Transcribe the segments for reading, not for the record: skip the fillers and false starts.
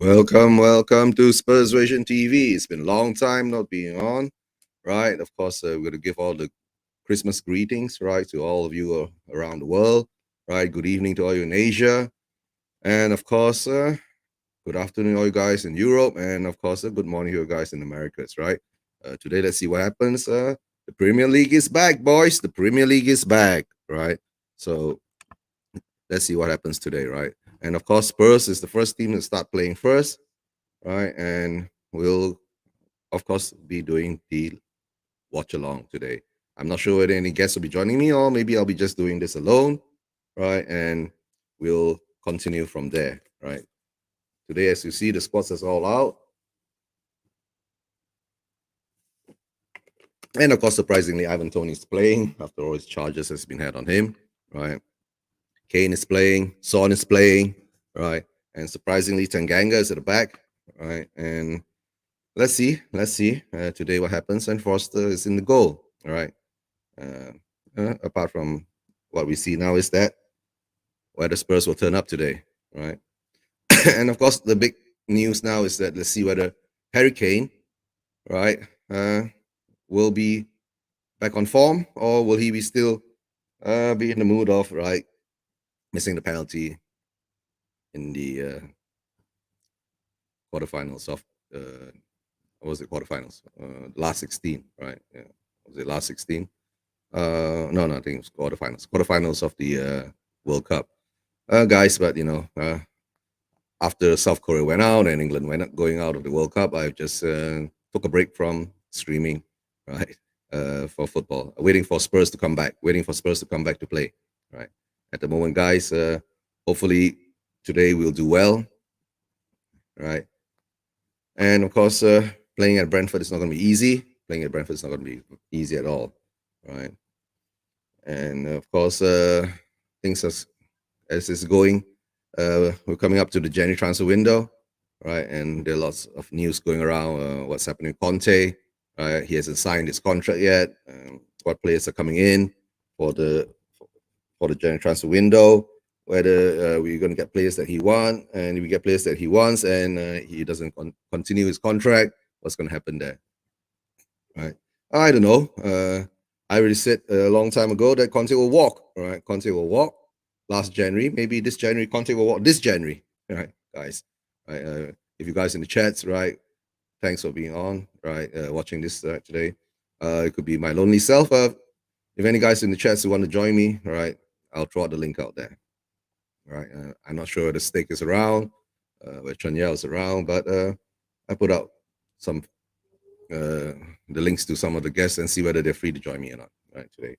Welcome to Spurs Vision TV. It's been a long time not being on, right? Of course, we're going to give all the Christmas greetings, right, to all of you around the world, right? Good evening to all you in Asia, and of course, good afternoon, all you guys in Europe, and of course, good morning, to you guys in Americas, right? Today, let's see what happens. The Premier League is back, boys. The Premier League is back, right? So let's see what happens today, right? And of course, Spurs is the first team to start playing first, right? And we'll, of course, be doing the watch along today. I'm not sure whether any guests will be joining me or maybe I'll be just doing this alone, right? And we'll continue from there, right? Today, as you see, the squads is all out. And of course, surprisingly, Ivan Toney is playing after all his charges has been had on him, right? Kane is playing, Son is playing, right? And surprisingly, Tanganga is at the back, right? And let's see today what happens. And Foster is in the goal, all right? Apart from what we see now is that where the Spurs will turn up today, right? And of course, the big news now is that let's see whether Harry Kane, right, will be back on form or will he be still be in the mood of right missing the penalty in the quarterfinals of what was it quarterfinals last 16, right? Yeah. Was it last 16? No, I think it was quarterfinals of the World Cup, guys. But after South Korea went out and England went going out of the World Cup, I just took a break from streaming, right, for football, waiting for Spurs to come back, to play, right. At the moment, guys, hopefully today we'll do well, right. And of course, playing at Brentford is not going to be easy. Playing at Brentford is not going to be easy at all, right. And of course, things as it's going, we're coming up to the January transfer window, right? And there are lots of news going around. What's happening with Conte? He hasn't signed his contract yet. What players are coming in for the January transfer window? Whether we're going to get players that he wants, and if we get players that he wants, and he doesn't continue his contract, what's going to happen there? Right? I don't know. I already said a long time ago that Conte will walk. All right, Conte will walk last January. Maybe this January, Conte will walk this January. All right, guys. Right, if you guys in the chats, right? Thanks for being on. Right, watching this today. It could be my lonely self. If any guys in the chats who want to join me, all right, I'll throw out the link out there. All right, I'm not sure whether Steak is around, where Chanya is around, but I put out some the links to some of the guests and see whether they're free to join me or not, right, today.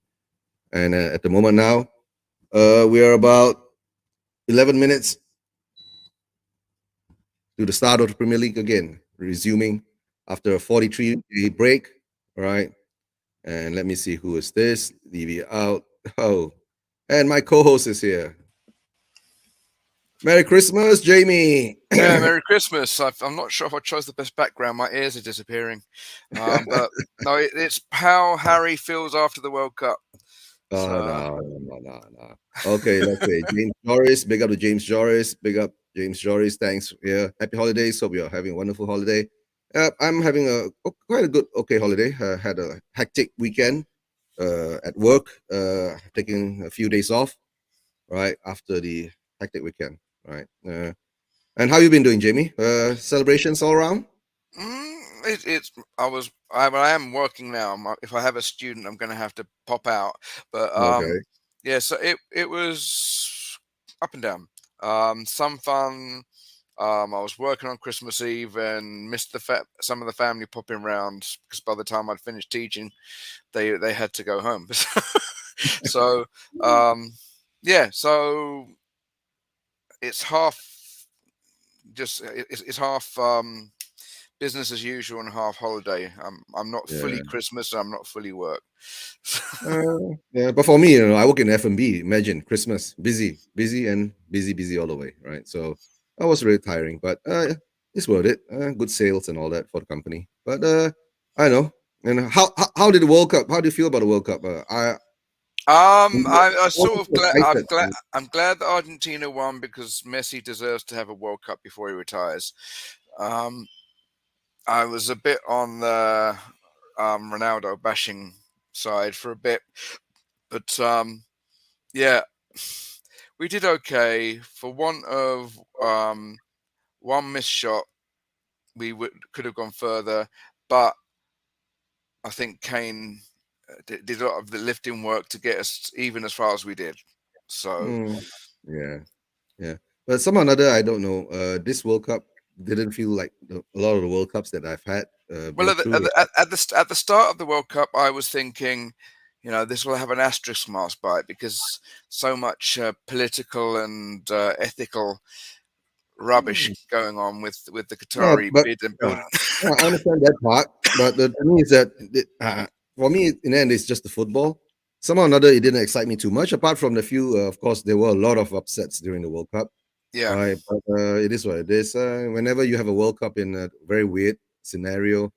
And at the moment now, we are about 11 minutes to the start of the Premier League again, resuming after a 43-day break, all right? And let me see who is this. Leave it out. Oh, and my co-host is here. Merry Christmas, Jamie. Yeah, Merry Christmas. I'm not sure if I chose the best background. My ears are disappearing. But no, it's how Harry feels after the World Cup. Oh, no. Okay, let's say James Joris. Big up to James Joris. Big up James Joris. Thanks. Yeah, happy holidays. Hope you're having a wonderful holiday. I'm having quite a good, okay holiday. Had a hectic weekend at work. Taking a few days off, right, after the hectic weekend, right. And how you been doing, Jamie? Celebrations all around? I am working now. If I have a student, I'm going to have to pop out. But Okay. yeah, so it was up and down. Some fun. I was working on Christmas Eve and missed some of the family popping round because by the time I'd finished teaching, they had to go home. So yeah, so it's half it's half business as usual and half holiday. I'm not fully Yeah. Christmas. I'm not fully work. Yeah, but for me, I work in F&B. Imagine Christmas, busy and busy all the way, right? So I was really tiring, but it's worth it. Good sales and all that for the company. But I know. And how did the World Cup? How do you feel about the World Cup? I I sort wasn't of so glad. excited. I'm glad that Argentina won because Messi deserves to have a World Cup before he retires. Um, I was a bit on the Ronaldo bashing side for a bit, but yeah, we did okay. For want of one missed shot, could have gone further, but I think Kane did a lot of the lifting work to get us even as far as we did. So, Mm, yeah, yeah. But somehow or another, I don't know. This World Cup didn't feel like a lot of the World Cups that I've had well, been through. at the start of the World Cup, I was thinking, this will have an asterisk mark by it because so much political and ethical rubbish Mm. going on with the No, Qatari but bid and uh, building. no, I understand that part. But the thing is that for me, in the end, it's just the football. Somehow or another, it didn't excite me too much. Apart from the few, of course, there were a lot of upsets during the World Cup. Yeah. Right, but it is what it is. Whenever you have a World Cup in a very weird scenario,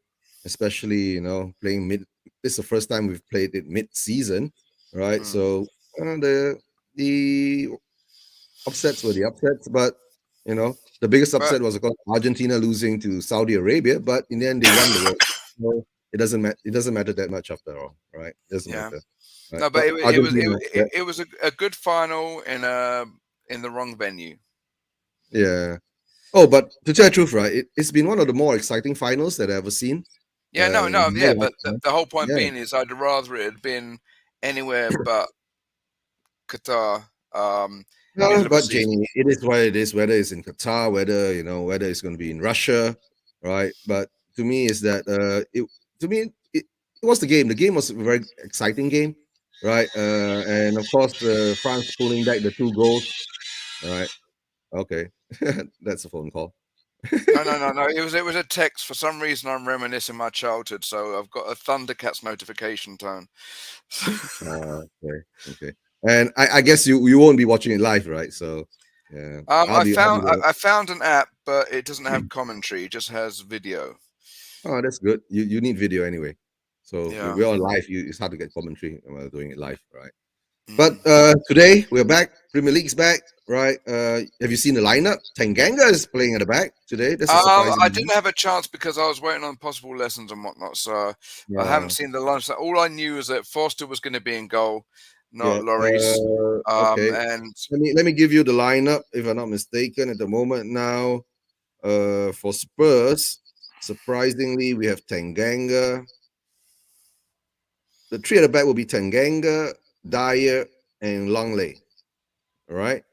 especially playing mid. This is the first time we've played it mid-season, right? Mm. So the upsets were the upsets, but the biggest But upset was of course Argentina losing to Saudi Arabia, but in the end they won the World Cup. So it doesn't matter. It doesn't matter that much after all, right? It doesn't yeah, matter, right? no, but But Argentina, yeah, it was a good final in the wrong venue. yeah. Oh, but to tell the truth, right, it's been one of the more exciting finals that I've ever seen Yeah, no, in no, my yeah, but lifetime. the whole point Yeah. being is I'd rather it had been anywhere but Qatar, No, middle of a but season. Jamie, it is what it is, whether it's in Qatar, whether it's going to be in Russia, right? But to me, is that to me, it was the game. The game was a very exciting game, right? And of course, France pulling back the two goals, right? Okay, that's a phone call. No, no, no, no. It was a text. For some reason, I'm reminiscing my childhood, so I've got a Thundercats notification tone. Okay, okay. And I guess you won't be watching it live, right? So yeah, I'll be there. I found an app, but it doesn't have commentary; it just has video. Oh, that's good. You need video anyway. So Yeah. we're on live. It's hard to get commentary when we're doing it live, right? But Mm. today we're back. Premier League's back, right? Have you seen the lineup? Tanganga is playing at the back today. That's a surprising I one. didn't have a chance because I was waiting on possible lessons and whatnot, so I haven't Yeah, seen the lunch. All I knew is that Foster was going to be in goal, not yeah. Lloris. Okay. And Let me give you the lineup if I'm not mistaken at the moment now. For Spurs, surprisingly, we have Tanganga. The three at the back will be Tanganga, Dyer, and Longley. All right.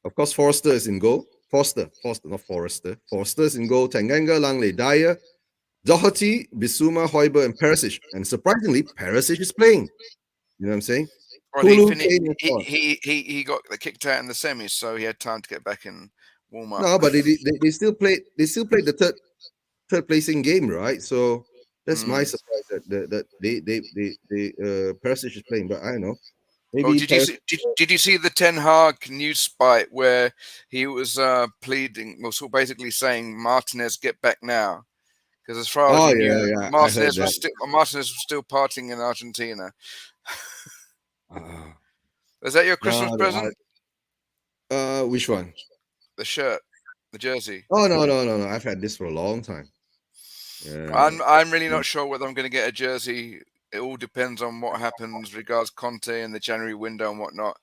Of course, Forster is in goal. Forster, not Forrester. Forster's in goal. Tanganga, Langley, Dyer, Doherty, Bisuma, Hoiber, and Perisic. And surprisingly, Perisic is playing. You know what I'm saying? well, Kulu, Kane, and Ford. he got kicked out in the semis, so he had time to get back and warm up. No, but they still played. They still played the third placing game, right? So that's my Mm. surprise that they Perisic is playing. But I don't know. Oh, Maybe Perisic. did you see the Ten Hag news spike where he was pleading, well, sort of basically saying Martinez get back now? Because as far as Oh he yeah, knew, yeah. I heard that. Martinez was still partying in Argentina. Ah, Is that your no, Christmas present? which one? The shirt, the jersey. Oh no. I've had this for a long time. Yeah. I'm really not sure whether I'm going to get a jersey. It all depends on what happens regards Conte and the January window and whatnot.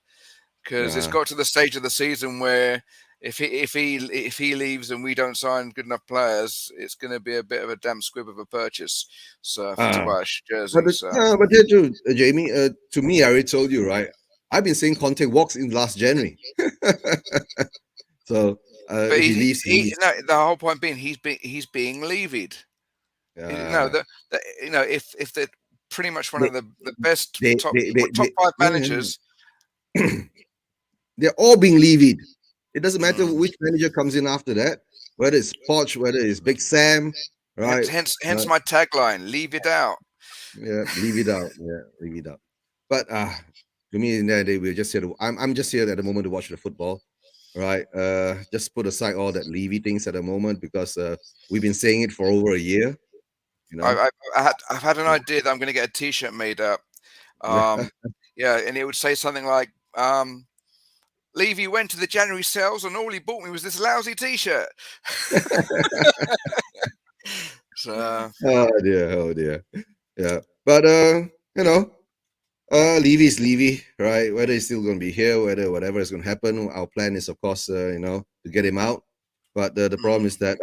Because it's Yeah. got to the stage of the season where if he leaves and we don't sign good enough players, it's going to be a bit of a damn squib of a purchase. So to Ah, buy a jersey. So, but there too, Jamie. To me, I already told you, right? I've been saying Conte walks in last January. So but if he leaves, he he leaves. no, the whole point being he's being levied. No, Uh, if they're pretty much one they, of the best top five yeah, managers, they're all being levied. It doesn't matter mm, which manager comes in after that, whether it's Poch, whether it's Big Sam, right? hence Uh, my tagline: leave it out. yeah, leave it out. Yeah, leave it out. But to me, in that day, we're just here to. I'm just here at the moment to watch the football, right? Just put aside all that Levy things at the moment because we've been saying it for over a year. You I, know. I, I've had an idea that I'm going to get a T-shirt made up. Yeah. Um, Yeah, and it would say something like, Levy went to the January sales and all he bought me was this lousy T-shirt. So Oh dear. Yeah. But you know, Levy's Levy, right? Whether he's still going to be here, whether whatever is going to happen, our plan is, of course, to get him out. But the problem is that,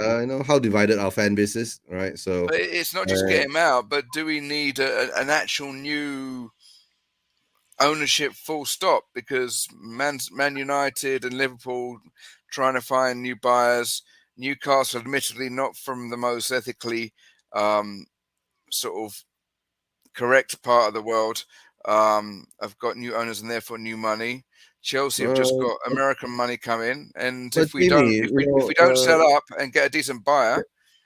how divided our fan base is, right? So, but it's not just uh, get him out, but do we need an actual new ownership full stop? Because Man United and Liverpool trying to find new buyers. Newcastle, admittedly, not from the most ethically sort of correct part of the world, have got new owners and therefore new money. Chelsea have just uh, got American money coming, and but Jimmy, if we don't sell up and get a decent buyer,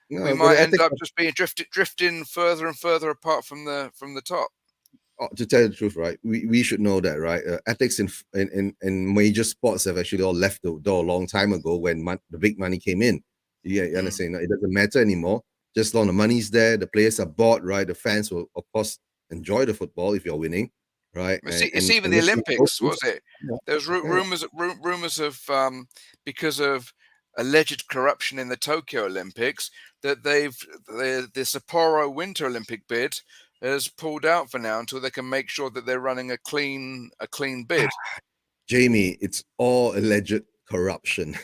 we no, but might the end ethics up just being drifting further and further apart from the top. to tell you the truth, right? We should know that, right? Ethics in major sports have actually all left the door a long time ago when the big money came in. You Mm. understand? It doesn't matter anymore. Just long the money's there, the players are bought, right? The fans will, of course, enjoy the football if you're winning, right? It's even the Let's see Olympics, was trophies. it? Yeah, There was yeah. rumors of because of alleged corruption in the Tokyo Olympics that the Sapporo Winter Olympic bid has pulled out for now until they can make sure that they're running a clean bid. Jamie, it's all alleged corruption.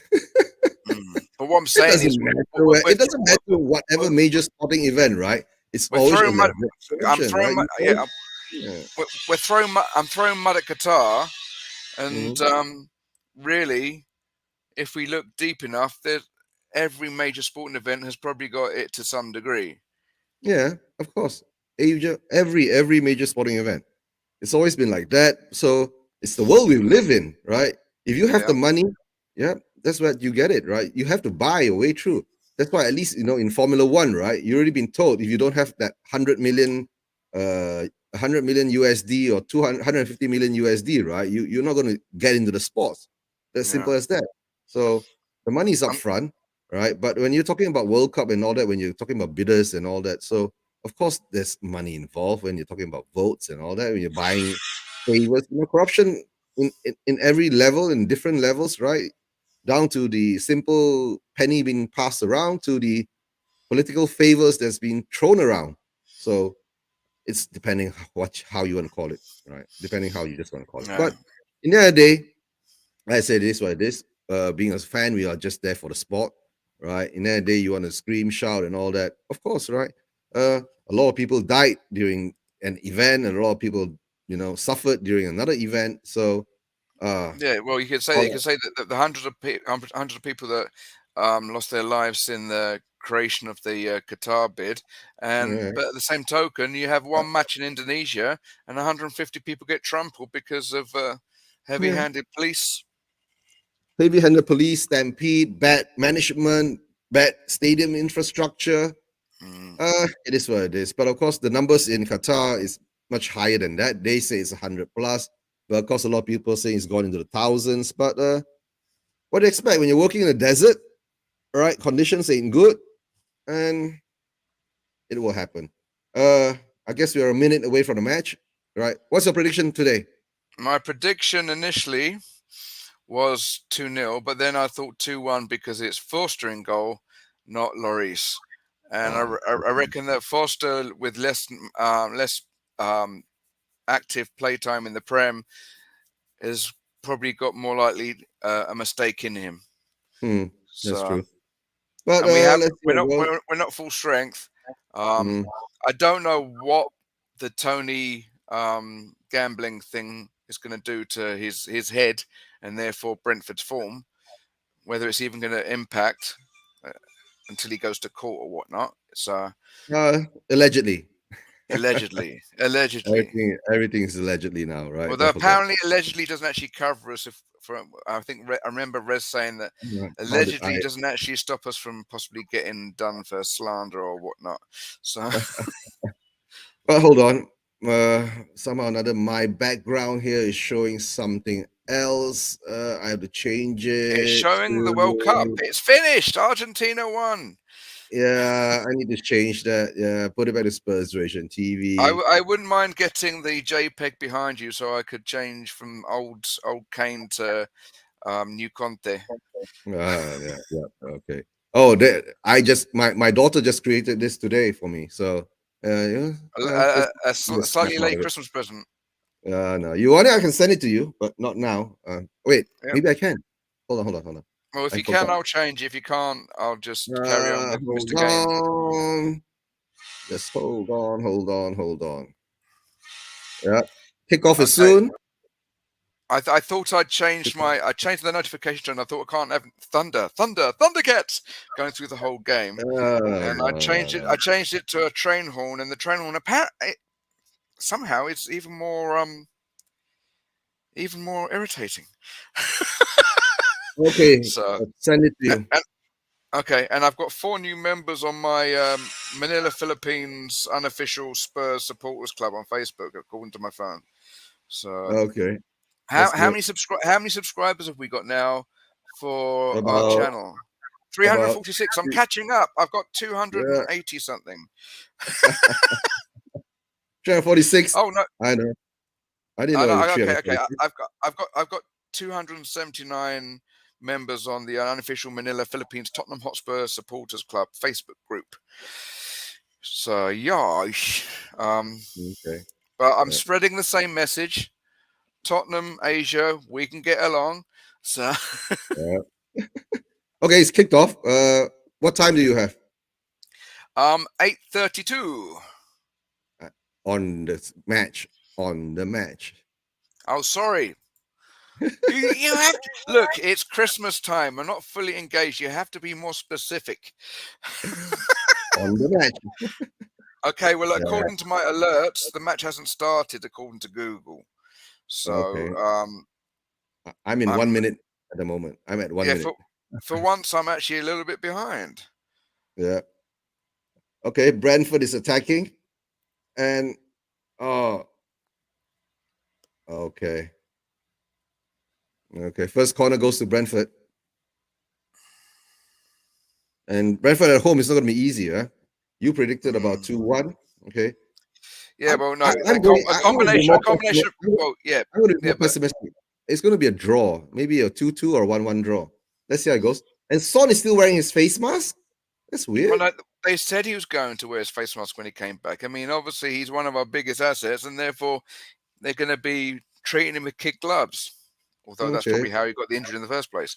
But what I'm It saying is doesn't matter where. It doesn't matter we're, whatever major sporting event, right? It's we're always throwing mud. alleged I'm corruption, throwing right? mud. You Yeah, always, yeah. we're throwing mud. I'm throwing mud at Qatar, and Mhm. really, if we look deep enough, every major sporting event has probably got it to some degree. Yeah, of course. Asia, every major sporting event. It's always been like that. So it's the world we live in, right? If you have Yeah, the money, yeah, that's what you get it, right? You have to buy your way through. That's why at least in Formula One, right? You already been told if you don't have that 100 million, 100 million USD or 250 million USD, right? You're not going to get into the sports. That's yeah. simple as that. So the money's up I'm, front, right? But when you're talking about World Cup and all that, when you're talking about bidders and all that, so of course there's money involved when you're talking about votes and all that. When you're buying favors, corruption in every level, in different levels, right? Down to the simple penny being passed around to the political favors that's been thrown around. So it's depending how you want to call it, right? Depending how you just want to call it. yeah. But in the end of the day, I say this what it is. Being a fan, we are just there for the sport, right? In that day, you want to scream, shout, and all that. Of course, right? A lot of people died during an event, and a lot of people, suffered during another event. So, uh, Yeah, well, all you could say that the hundreds of people that lost their lives in the creation of the Qatar bid, and that, but at the same token, you have one match in Indonesia, and 150 people get trampled because of yeah, heavy-handed police. heavy-handed police stampede, bad management, bad stadium infrastructure. Mm. It is what it is. But of course, the numbers in Qatar is much higher than that. They say it's 100 plus, but of course, a lot of people say it's gone into the thousands. But what do you expect when you're working in the desert? Right, conditions ain't good, and it will happen. Uh, I guess we are a minute away from the match. Right, what's your prediction today? My prediction initially was 2-0, but then I thought 2-1 because it's Forster in goal, not Lloris. And Uh, I reckon that Forster, with less um, active playtime in the Prem, has probably got more likely a mistake in him. hmm, that's So, true. But and let's see. Well, we're not full strength. Um, mm, I don't know what the Tony gambling thing is going to do to his head and therefore Brentford's form. Whether it's even going to impact uh, until he goes to court or whatnot. So uh, allegedly, allegedly. everything is allegedly now, right? Although Don't forget. apparently allegedly doesn't actually cover us. If for I think I remember Rez saying that Right. How did allegedly I? doesn't actually stop us from possibly getting done for slander or whatnot. So But hold on. Somehow or another, my background here is showing something else. I have to change it's it showing the World Cup. to. It's finished. Argentina won. Yeah, I need to change that. Yeah, put it back to Spurs version TV. I wouldn't mind getting the JPEG behind you, so I could change from old Kane to new Conte. Yeah, yeah, okay. Oh, I just my daughter just created this today for me. So, yeah, just be a snap Slightly out late of it. Christmas present. No, you want it? I can send it to you, but not now. Wait, Yeah. maybe I can. Hold on. Well, if I you can, forgot. I'll change. If you can't, I'll just carry on with Hold Mr. Kane. on. Just hold on. Yeah, kickoff is Okay. soon. I thought I changed the notification and I thought I can't have Thundercats going through the whole game, and I No. changed it to a train horn, and the train horn apparently somehow it's even more irritating. Okay, So I'll send it to you. okay, and I've got 4 new members on my Manila, Philippines unofficial Spurs supporters club on Facebook, according to my phone. So Okay, how that's how good. many how many subscribers have we got now for our About channel? about 346. I'm catching up. I've got yeah, 280 something. 346. Oh no, I know. I didn't know it was okay. 346. I've got 279 members on the unofficial Manila, Philippines Tottenham Hotspur Supporters Club Facebook group. So yeah, um, Okay. but I'm Yeah. spreading the same message. Tottenham, Asia, we can get along. So Yeah. Okay, it's kicked off. What time do you have 8:32. uh, on this match? On the match. Oh, sorry. You have to look. It's Christmas time. I'm not fully engaged. You have to be more specific. On the match. Okay. Well, Yeah. according to my alerts, the match hasn't started according to Google. So, Okay. I'm in I'm 1 minute at the moment. I'm at one yeah. minute. For once, I'm actually a little bit behind. Yeah. Okay. Brentford is attacking, and oh, okay. Okay. First corner goes to Brentford, and Brentford at home is not going to be easy. Huh? You predicted about Mm. 2-1. Okay. Yeah. Well, no. I'm going. A I'm going to be combination. A more combination. pessimistic. Well, yeah. I'm going to be Yeah. more But pessimistic. It's going to be a draw, maybe a 2-2 or 1-1 draw. Let's see how it goes. And Son is still wearing his face mask. That's well, weird. no, they said he was going to wear his face mask when he came back. I mean, obviously, he's one of our biggest assets, and therefore they're going to be treating him with kid gloves. Although that's Okay. probably how he got the injury in the first place.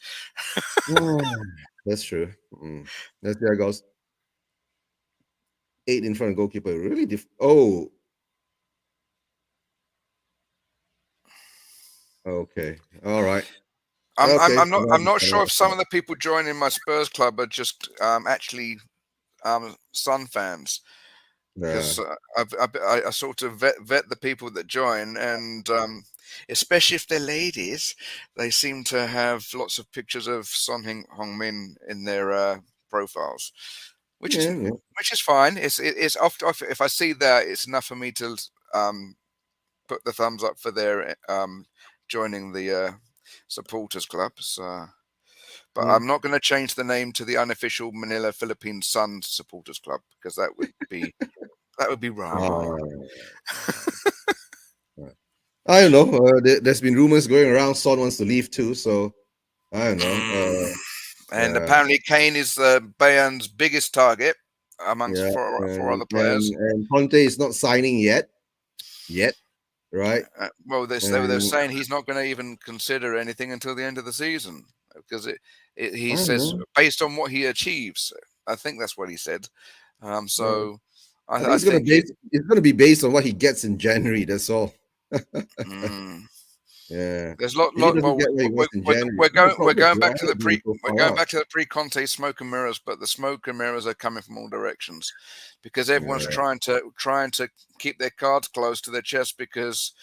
That's true. Let's see how it goes. 8 in front of goalkeeper. Really oh, okay. All right. Okay. I'm not sure if some of the people joining my Spurs club are just actually Sun fans, Yeah. because I sort of vet the people that join, and especially if they're ladies, they seem to have lots of pictures of Son Heung-min in their profiles, which is Yeah. fine. It's often if I see that, it's enough for me to put the thumbs up for their joining the supporters club. So, but Mm. I'm not going to change the name to the unofficial Manila Philippine Sun supporters club, because that would be wrong. Uh, I don't know. There's been rumors going around. Son wants to leave too. So I don't know. Mm. And Yeah. apparently Kane is Bayern's biggest target amongst Yeah. four And other players. Conte is not signing yet. Yet. Right. Well, they're And saying he's not going to even consider anything until the end of the season, because he I don't says, know. based on what he achieves. I think that's what he said. Yeah. So I think I think it. it's gonna be based on what he gets in January. That's all. Mm, Yeah. there's If he lot. doesn't Well, get what he wants in January, no, we're probably a going draw. back I to the wouldn't be so we're far going out. back to the pre-Conte smoke and mirrors, but the smoke and mirrors are coming from all directions, because everyone's Yeah. trying to keep their cards close to their chest, because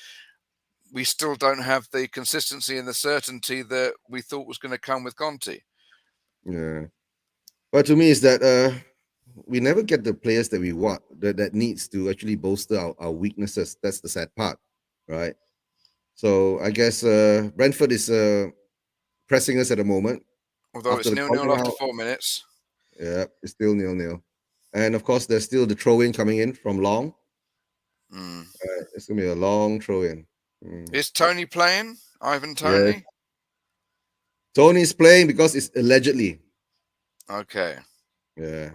we still don't have the consistency and the certainty that we thought was going to come with Conte. Yeah. But to me, is that we never get the players that we want that needs to actually bolster our weaknesses. That's the sad part, right? So I guess Brentford is pressing us at the moment Although after it's the 0-0 corner after out. 4 minutes. Yeah, it's still 0-0. And of course, there's still the throw in coming in from long. Mm. It's gonna be a long throw in. Mm. Is Tony playing? Ivan Yeah, Tony? Tony's playing because it's allegedly. Okay. Yeah,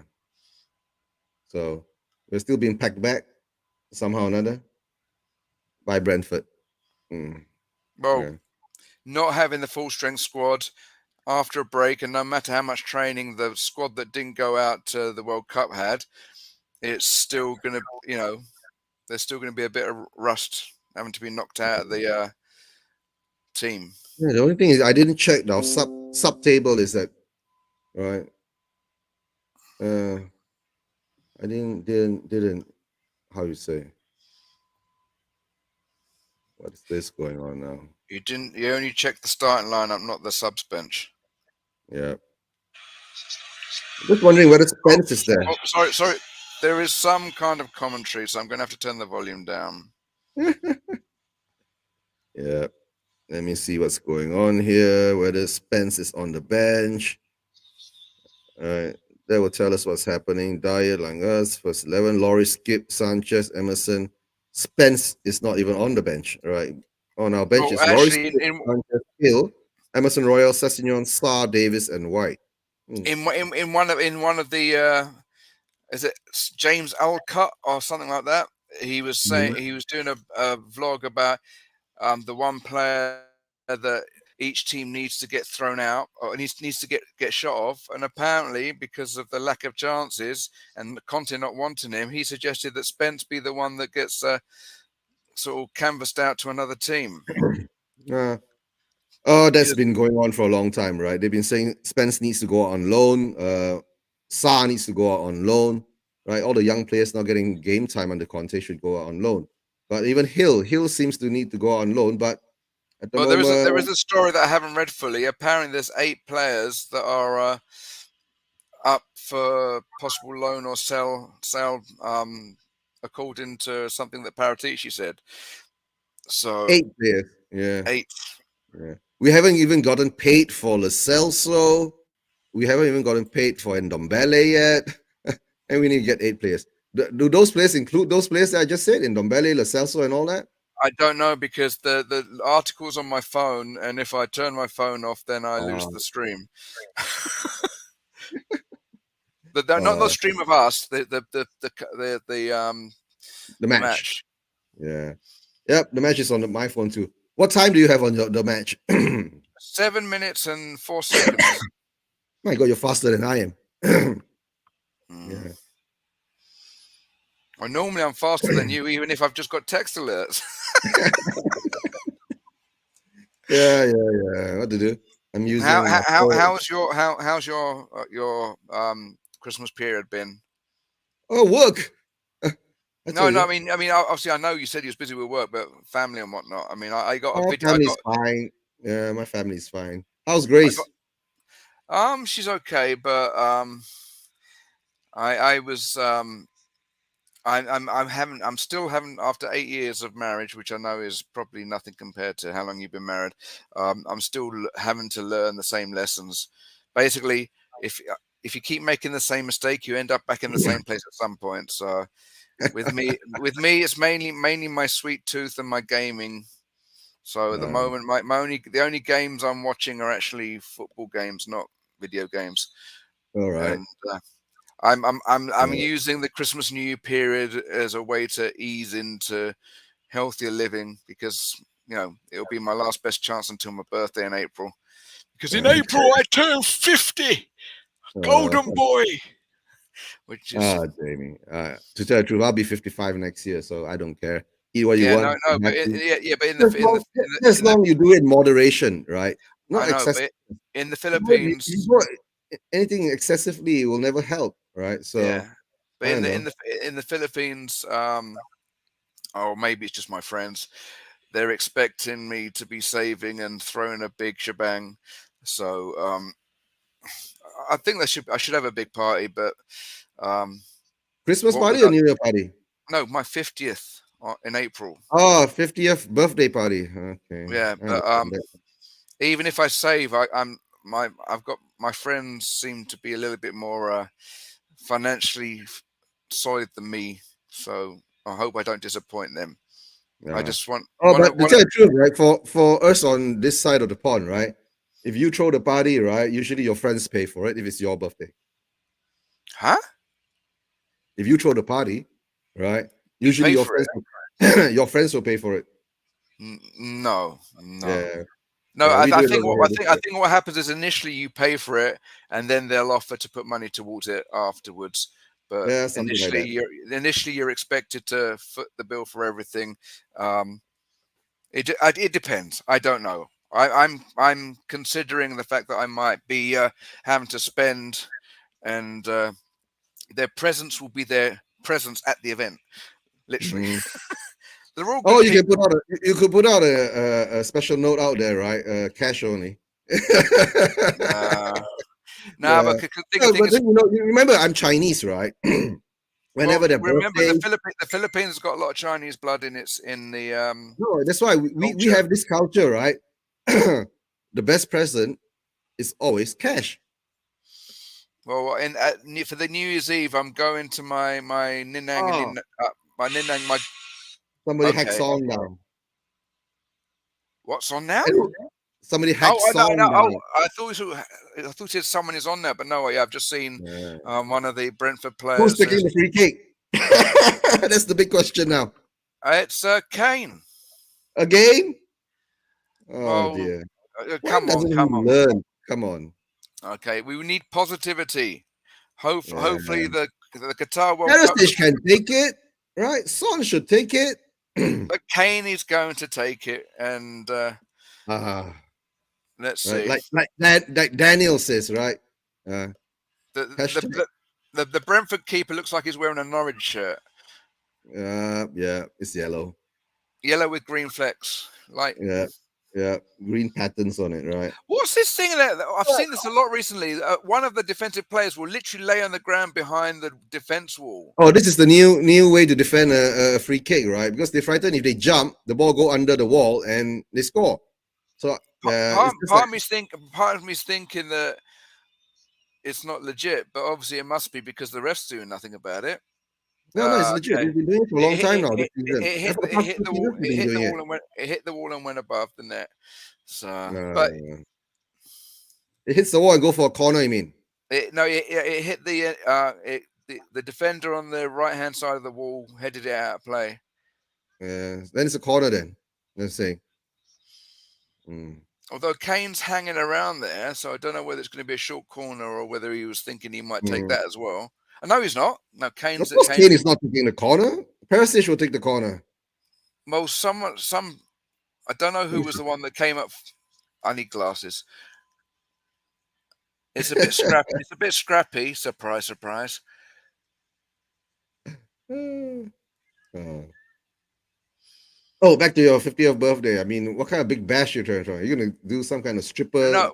so we're still being packed back somehow or another by Brentford. Mm. Well, Yeah. not having the full strength squad after a break, and no matter how much training the squad that didn't go out to the World Cup had, it's still going to, there's still going to be a bit of rust having to be knocked out of the team. Yeah, the only thing is I didn't check now. Sub table is that right? Uh, I didn't how you say what is this going on now? You didn't. You only checked the starting lineup, not the subs bench. Yeah, just wondering whether Oh, Spence is there. sorry. There is some kind of commentary, so I'm going to have to turn the volume down. Yeah, let me see what's going on here. Whether Spence is on the bench. All right, that will tell us what's happening. Dyer, Langas, first 11. Laurie, Skip, Sanchez, Emerson. Spence is not even on the bench. All right, on our bench Well, is Laurie, actually, Skip, Sanchez, Hill, Emerson, Royal, Sessignon, Sarr, Davis, and White. Hmm. in one of the is it James Alcott or something like that? He was saying Mhm. he was doing a vlog about the one player that each team needs to get thrown out or needs to get shot off, and apparently because of the lack of chances and Conte not wanting him, he suggested that Spence be the one that gets sort of canvassed out to another team. Uh, oh, that's Because been going on for a long time, right? They've been saying Spence needs to go out on loan. Sarr needs to go out on loan, right? All the young players not getting game time under Conte should go out on loan. But even Hill seems to need to go out on loan. But at the well, moment, there is a story that I haven't read fully. Apparently, there's 8 players that are up for possible loan or sell, according to something that Paratici said. So 8 players. Yeah, 8. yeah. We haven't even gotten paid for Lo Celso. We haven't even gotten paid for Ndombele yet. And we need to get 8 players. Do those players include those players that I just said, Ndombele, Lo Celso, and all that? I don't know because the article's on my phone, and if I turn my phone off, then I lose Uh, the stream. Not the uh, stream of us, the the the match. match. Yeah. Yep, the match is on my phone too. What time do you have on the match? 7 minutes and 4 seconds. My God, you're faster than I am. Mm. Yeah. Normally I'm faster than you, even if I've just got text alerts. Yeah. What to do? I'm using my phone. How's your Christmas period been? Oh, work. I No, told no. you. I mean, obviously, I know you said you was busy with work, but family and whatnot. I mean, I got a My video. family's fine. Yeah, my family's fine. How's I got. Grace? She's okay, but I was I'm still having after 8 years of marriage, which I know is probably nothing compared to how long you've been married. I'm still having to learn the same lessons. Basically, if you keep making the same mistake, you end up back in the same place at some point. So with me, it's mainly my sweet tooth and my gaming. So at the Uh, moment, the only games I'm watching are actually football games, not video games. all right. And I'm Yeah. using the Christmas New Year period as a way to ease into healthier living because it'll be my last best chance until my birthday in April. Because in Uh, April I turn 50, uh, golden boy, which is Jamie. To tell the truth, I'll be 55 next year, so I don't care. Eat what you yeah, no, want. no, I'm but happy. but As long you do it in moderation, right? I Not know, excessive. but in the You Philippines, go anything excessively will never help, right? So yeah, but I don't know. in the Philippines, or maybe it's just my friends. They're expecting me to be saving and throwing a big shebang. So I think I should have a big party, but um, Christmas what would party or I? New Year party? No, my 50th in April. Oh, 50th birthday party. Okay, Yeah, I but understand that. even if I save, I've got my friends seem to be a little bit more financially solid than me, so I hope I don't disappoint them. I Yeah. just want Oh, one but of to one. tell the truth, right? For us on this side of the pond, right? If you throw the party, right, usually your friends pay for it if it's your birthday. Huh? If you throw the party, right, You usually pay your for it? friends will, your friends will pay for it. No, no. Yeah. No, Yeah, we I do it think over what here this I way. think what happens is initially you pay for it, and then they'll offer to put money towards it afterwards. But Yeah, something like that. initially you're expected to foot the bill for everything. Um, it depends. I don't know. I'm considering the fact that I might be having to spend, and their presence will be their presence at the event. Literally, Mhm. they're all Oh, good people. you could put out a special note out there, right? Cash only. Nah, nah. Yeah. But No, thing but is, then you remember I'm Chinese, right? well, Whenever their remember birthday, The Philippines has got a lot of Chinese blood in the no, that's why we culture. have this culture, right? The best present is always cash. Well, for the New Year's Eve, I'm going to my Ninang and Oh, my Ninang. My somebody hack okay, song down. what's on now? And somebody hack Oh, I know, I song know. Oh, down. I thought you said someone is on there, but no, yeah, I've just seen Yeah. one of the Brentford Who's players taking says the free cake? That's the big question now. it's Kane. Again? Oh Well, dear. One come on, doesn't come even on. learn. Come on. Okay, we need positivity. Hopefully Yeah. the Qatar World Cup, Perisic can take it, right? Son should take it. but Kane is going to take it, and Ah, let's right. see. Like Daniel says, right? Uh, The hashtag. the Brentford keeper looks like he's wearing a Norwich shirt, Yeah, it's yellow. yellow with green flecks. Like, Yeah, yeah, green patterns on it, right? what's this thing that I've seen this a lot recently? One of the defensive players will literally lay on the ground behind the defense wall. Oh, this is the new way to defend a free kick, right? Because they're frightened if they jump, the ball go under the wall and they score. So it's just like Part of me's thinking that it's not legit, but obviously it must be because the refs doing nothing about it. no, it's legit. Okay. We've been doing it for a long time now this season. And for the It past hit two the wall. seasons, we've been doing it. It hit the wall and went above the net. So, but Uh, it hits the wall and go for a corner. I mean, it hit the defender on the right hand side of the wall, headed it out of play. then it's a corner. Then let's say. Mm. Although Kane's hanging around there, so I don't know whether it's going to be a short corner or whether he was thinking he might take Mm. that as well. No, he's not. No, Of course, Kane's. Kane is not taking the corner. Perisic will take the corner. Well, some. I don't know who was the one that came up. I need glasses. It's a bit scrappy. It's a bit scrappy. Surprise, surprise. Oh. Oh, back to your 50th birthday. I mean, what kind of big bash you trying to? Are you gonna do some kind of stripper? No,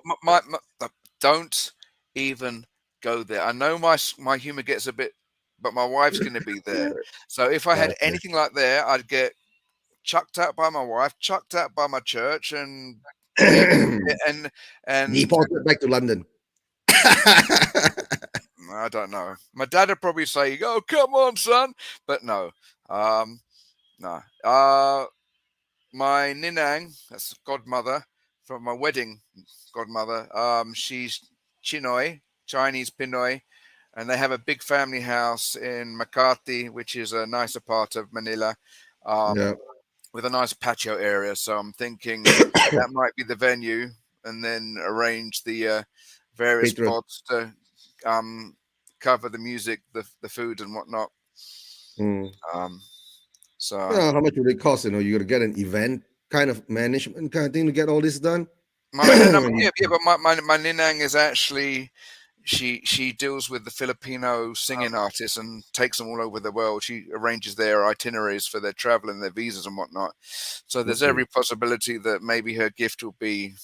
don't even go there. I know my humor gets a bit, but my wife's going to be there. So if I had Okay. anything like there, I'd get chucked out by my wife, chucked out by my church, and and and Deported back to London. I don't know. My dad would probably say, "Oh, come on, son," but no, no. My ninang, that's godmother from my wedding godmother. She's Chinoy, Chinese Pinoy, and they have a big family house in Makati, which is a nicer part of Manila, Yeah. with a nice patio area. So I'm thinking that might be the venue, and then arrange the various Patron. pods to um, cover the music, the food, and whatnot. Mm. Um, so How much would it cost? You got to get an event kind of management kind of thing to get all this done. yeah, but my ninang is actually she deals with the Filipino singing artists and takes them all over the world. She arranges their itineraries for their travel and their visas and whatnot. So there's Okay. every possibility that maybe her gift will be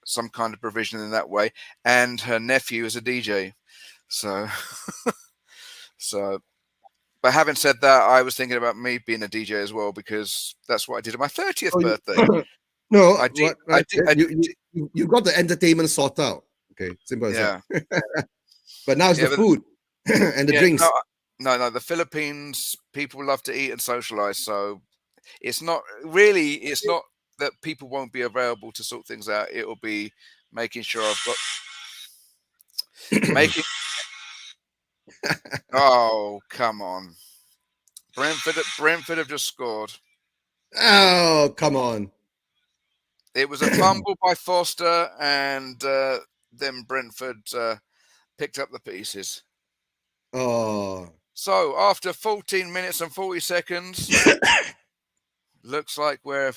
some kind of provision in that way. And her nephew is a DJ. So so but having said that, I was thinking about me being a DJ as well, because that's what I did at my 30th Oh, birthday. no, I did what I said, I you got the entertainment sorted out. Okay, simple as that. yeah. But now it's the Yeah, but food. and the Yeah, drinks. no. The Philippines people love to eat and socialize, so it's not really. It's not that people won't be available to sort things out. It will be making sure I've got making. Oh, come on. Brentford have just scored. Oh, come on. It was a fumble by Foster, and then Brentford picked up the pieces. Oh. So after 14 minutes and 40 seconds, looks like we're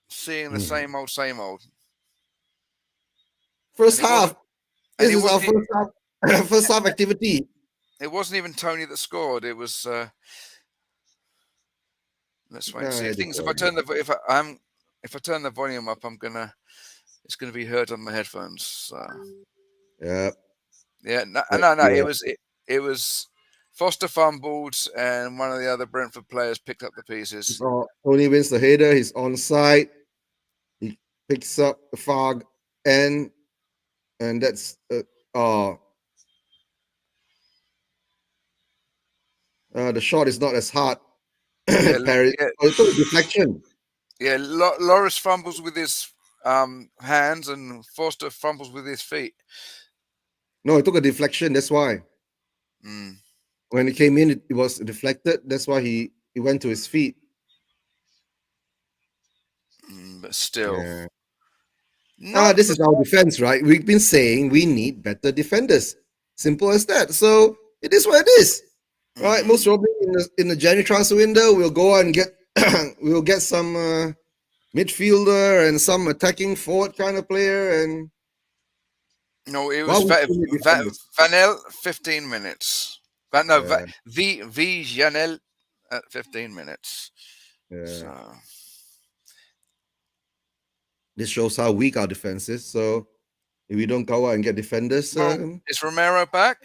seeing the same old, same old. And First it wasn't. half. And This is our first half first half activity. It wasn't even Tony that scored. It was. Let's wait and see. I If I declare. turn the if I turn the volume up, it's gonna be heard on the headphones. So. Yeah. Yeah, no. Yeah. It was Foster fumbled, and one of the other Brentford players picked up the pieces. Tony wins the header. He's onside. He picks up the fog end, and that's uh, the shot is not as hard. Yeah, Paris. yeah, Oh, it took a deflection. yeah. Loris fumbles with his hands, and Foster fumbles with his feet. No, it took a deflection. That's why Mm, when he came in, it was deflected. That's why he went to his feet. but still, Yeah. not This the. is our defense, right? We've been saying we need better defenders. Simple as that. So it is what it is, right? Most Mm, probably in the January transfer window, we'll go and get we'll get some midfielder and some attacking forward kind of player. And no, it was while we still need defenders, Vanel 15 minutes. No, yeah, V Janel at 15 minutes. yeah. So This shows how weak our defense is. So if we don't go out and get defenders, well, is Romero back?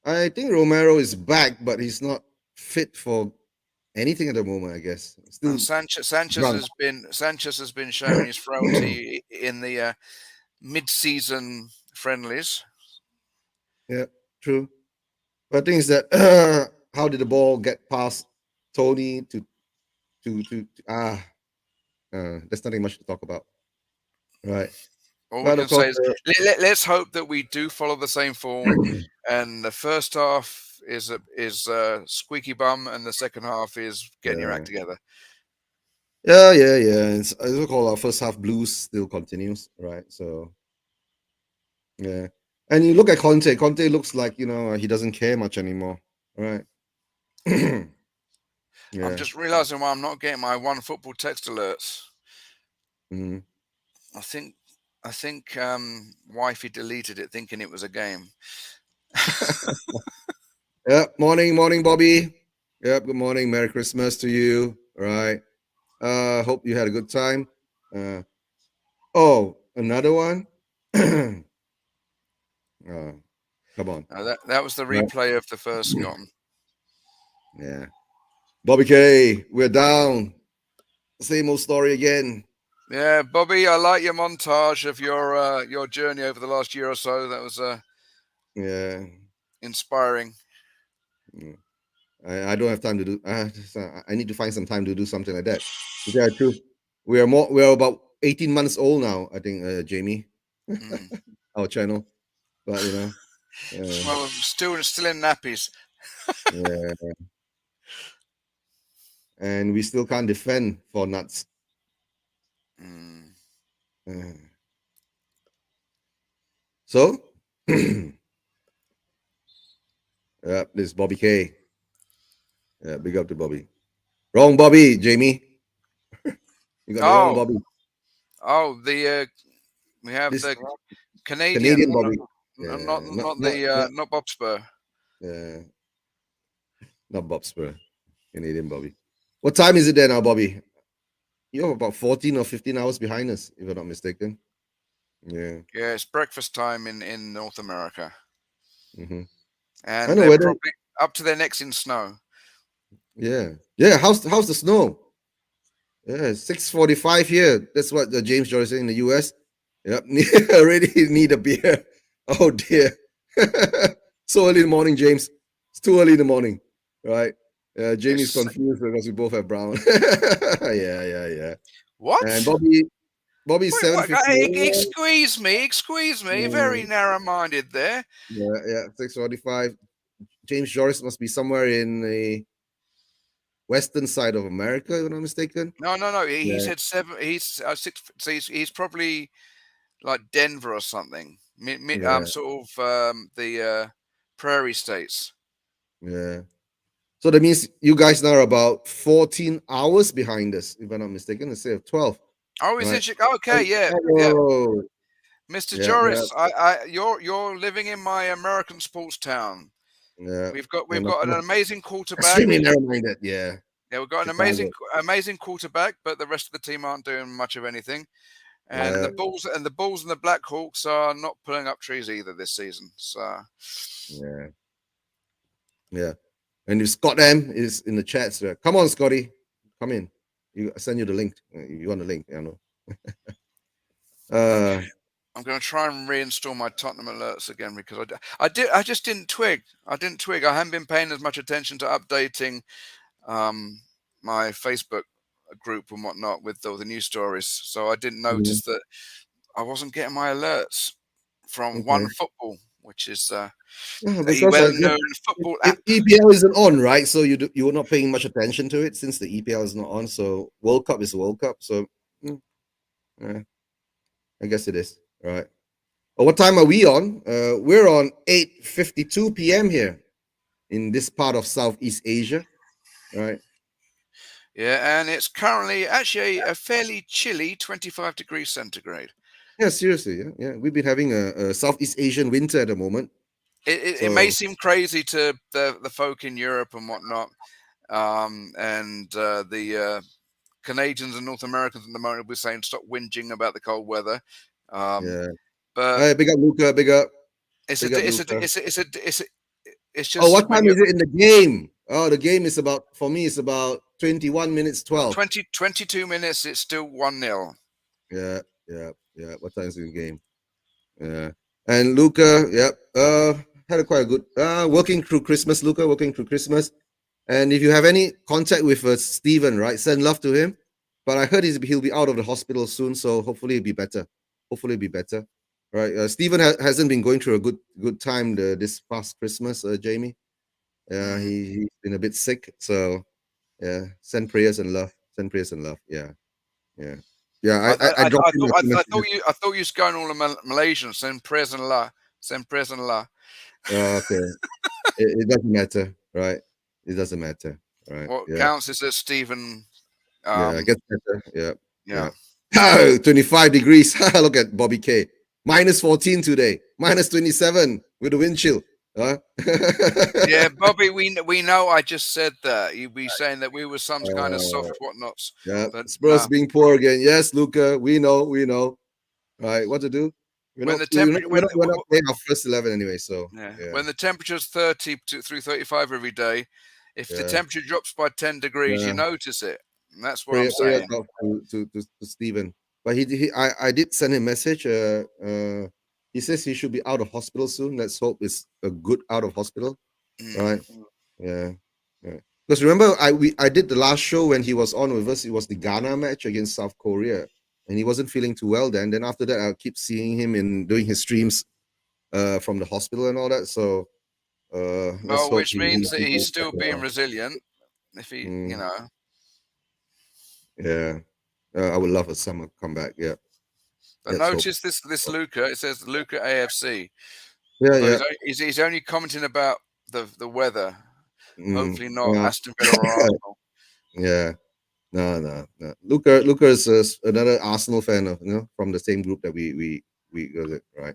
I think Romero is back, but he's not fit for anything at the moment. I guess And still drunk. Sanchez has been showing his frailty in the mid-season friendlies. Yeah, true. But the thing is that how did the ball get past Tony there's nothing much to talk about, right? All we But can of course, say is let's hope that we do follow the same form, and the first half is squeaky bum, and the second half is getting your yeah, act together. yeah. It's, as we call our first half blues still continues, right? So yeah, and you look at Conte. Conte looks like he doesn't care much anymore, right? I'm Yeah. just realizing why I'm not getting my one football text alerts. Mm. I think wifey deleted it thinking it was a game. Yeah. Morning, Bobby. Yep. Good morning. Merry Christmas to you. All right. Hope you had a good time. Uh, oh, another one. uh, come on. That was the Right. replay of the first gone. Yeah. Bobby K, we're down. Same old story again. Yeah, Bobby, I like your montage of your journey over the last year or so. That was Yeah. inspiring. Mm. I don't have time to do. I need to find some time to do something like that. Yeah, true. We are about 18 months old now. I think, Jamie, Mm. our channel. But Well, still in nappies. yeah, and we still can't defend for nuts. Mm. Uh, so, yeah, this is Bobby K. Yeah, big up to Bobby. Wrong Bobby, Jamie. You got the wrong Oh, Bobby. the we have This the Canadian, Canadian Bobby. not Yeah, not not not the not not Bob Spur. uh, not Bob Spur. Canadian Bobby. What time is it there now, Bobby? You're about 14 or 15 hours behind us, if I'm not mistaken. Yeah. Yeah, it's breakfast time in North America, Hmm. I and know they're whether. probably up to their necks in snow. Yeah. Yeah. How's the snow? Yeah, 6:45 here. That's what James Joyce said in the US. Yep. Already need a beer. Oh dear. So early in the morning, James. It's too early in the morning, right? Jamie's It's confused because we both have brown. Yeah. And what? Bobby's Wait, seven what? fifty. Excuse me. Very Mm, narrow-minded there. yeah, 6:45. James Joyce must be somewhere in the western side of America, if I'm not mistaken. No. He Yeah, said seven. He's six. So he's probably like Denver or something. yeah, Sort of the prairie states. yeah. So that means you guys now are about 14 hours behind us, if I'm not mistaken, instead of 12, Oh, he's in right? Chicago. Okay, yeah. Oh, Mr. yeah, Joris, you're living in my American sports town. yeah. We've And got I'm an amazing quarterback. extremely narrow-minded. Yeah, Yeah, we've got an Chicago. amazing quarterback, but the rest of the team aren't doing much of anything. And Yeah, the Bulls and the Blackhawks are not pulling up trees either this season. So yeah, yeah. And if Scott M is in the chat, so come on, Scotty, come in. I send you the link. You want the link? I know. Uh, I'm going to try and reinstall my Tottenham alerts again because I just didn't twig. I didn't twig. I haven't been paying as much attention to updating um, my Facebook group and whatnot with all the news stories. So I didn't mhm, notice that I wasn't getting my alerts from okay. One Football, which is Yeah, a because well-known football if app. EPL isn't on, right? So you're not paying much attention to it since the EPL is not on. So World Cup is World Cup. So mm, yeah, I guess it is, right? What time are we on? We're on 8:52 p.m. here in this part of Southeast Asia, right? Yeah, and it's currently actually a fairly chilly 25 degrees centigrade. Yeah, seriously, yeah. We've been having a Southeast Asian winter at the moment. It may So seem crazy to the folk in Europe and whatnot, and the Canadians and North Americans at the moment will be saying stop whinging about the cold weather. Um, yeah. but Hey, big up Luca, it's a big up di- it's a di- Luca. it's a, it's Oh, just what when time you're is it in the game? Oh, the game is about for me. It's about 21 minutes 12. 22 minutes. It's still 1-0. Yeah. What time is the game? Yeah. And Luca, yep. Had a quite a good working through Christmas, Luca, working through Christmas. And if you have any contact with Steven, right, send love to him. But I heard he'll be out of the hospital soon, so hopefully it'll be better. Hopefully it'll be better. Right. Steven hasn't been going through a good time this past Christmas, Jamie. Yeah, Mm. he's been a bit sick. So yeah, send prayers and love. Send prayers and love. Yeah. Yeah, I dropped him a message. I thought you was going all Malaysian. Send prayers and Allah. Send prayers and Allah. Oh, okay. It doesn't matter, right? It doesn't matter, right? What Yeah. counts is that Stephen. Yeah, it Um, gets better. Yeah. yeah. Yeah. Oh, 25 degrees. Look at Bobby K. Minus 14 today. Minus 27 with the wind chill. Huh? Yeah, Bobby, we know I just said that. You'd be saying that we were some kind of uh, soft whatnots, yeah. but Spurs no. being poor again. Yes, Luca. We know. Right. What to do? We're When not the we're not, temperature we're not, we're not playing our first 11 anyway. So yeah, yeah. when the temperature's 30 through 35 every day, if the Yeah. temperature drops by 10 degrees, you Yeah. notice it. And that's what I'm Prayers saying. out to Stephen. But I did send him a message. He says he should be out of hospital soon. Let's hope it's a good out of hospital, Mm. right? Yeah, yeah. Because remember, I did the last show when he was on with us. It was the Ghana match against South Korea, and he wasn't feeling too well then. Then after that, I keep seeing him in doing his streams from the hospital and all that. So let's Well, hope which he means that he's does still better being now. resilient. If he, you Mm, know, yeah, I would love a summer comeback. Yeah, but let's hope. notice this Luca. It says Luca AFC. Yeah, So yeah. he's only commenting about the weather. Mm, Hopefully not uh, Aston Villa or Arsenal. yeah, no. Luca is another Arsenal fan of from the same group that we go with, right?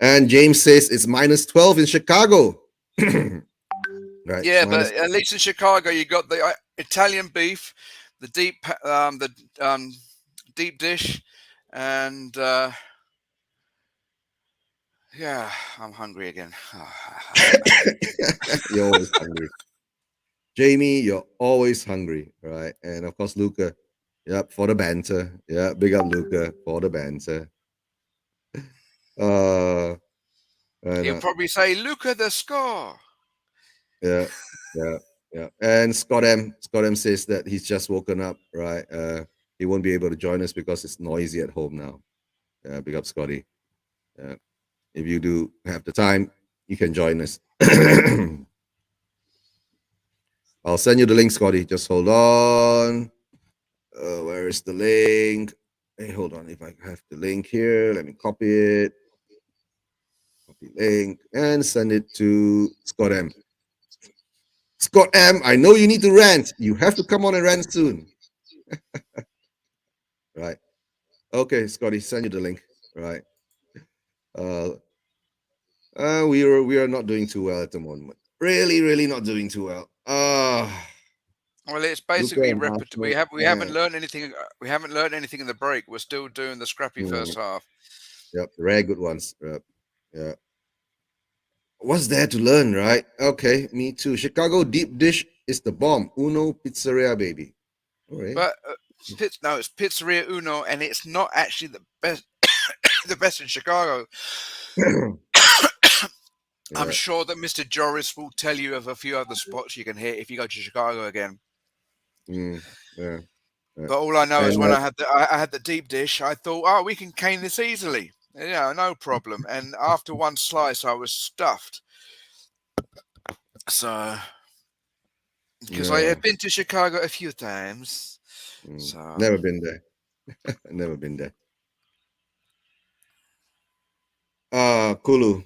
And James says it's minus 12 in Chicago, right? It's Yeah, minus. but at least in Chicago, you got the Italian beef, the deep dish, and yeah, I'm hungry again. You're always hungry, Jamie. You're always hungry, right? And of course, Luca. Yep, for the banter. Yeah, big up Luca for the banter. Uh, Right He'll now. probably say, "Look at the score." Yeah, yeah, yeah. And Scott M says that he's just woken up, right? He won't be able to join us because it's noisy at home now. Big up, Scotty. Uh, if you do have the time, you can join us. I'll send you the link, Scotty. Just hold on. Where is the link? Hey, hold on. If I have the link here, let me copy it. Copy link and send it to Scott M. Scott M, I know you need to rant. You have to come on and rant soon. Right. Okay, Scotty, send you the link. Right. Uh, we are not doing too well at the moment. Really, really not doing too well. Well, it's Luca basically and Arsenal. we haven't learned anything. We haven't learned anything in the break. We're still doing the scrappy Mm, first half. yep, very good ones. Yep, yeah. What's there to learn, right? Okay, me too. Chicago deep dish is the bomb. Uno Pizzeria, baby. All right. But no, it's Pizzeria Uno, and it's not actually the best. The best in Chicago. I'm Yeah. sure that Mr. Joris will tell you of a few other spots you can hit if you go to Chicago again. Mm, yeah. Yeah. But all I know is And when I had the deep dish, I thought, oh, we can cane this easily. Yeah, no problem. And after one slice, I was stuffed. So, because I yeah, had been to Chicago a few times. So, never been there. Never been there. Kulu.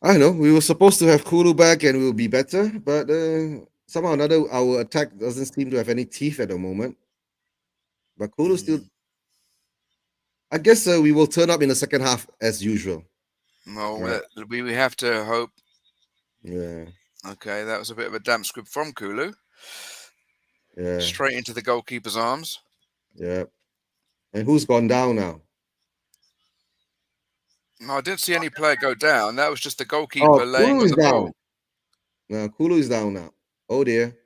I don't know. We were supposed to have Kulu back and we'll be better, but somehow or another our attack doesn't seem to have any teeth at the moment. But Kulu still. mm, I guess we will turn up in the second half as usual. well, Right. we have to hope. Yeah. Okay, that was a bit of a damp squib from Kulu. Yeah. Straight into the goalkeeper's arms. Yeah. And who's gone down now? No, I didn't see any player go down. That was just the Oh, goalkeeper laying Kulu on is the down. ball. No, Kulu is down now. Oh dear.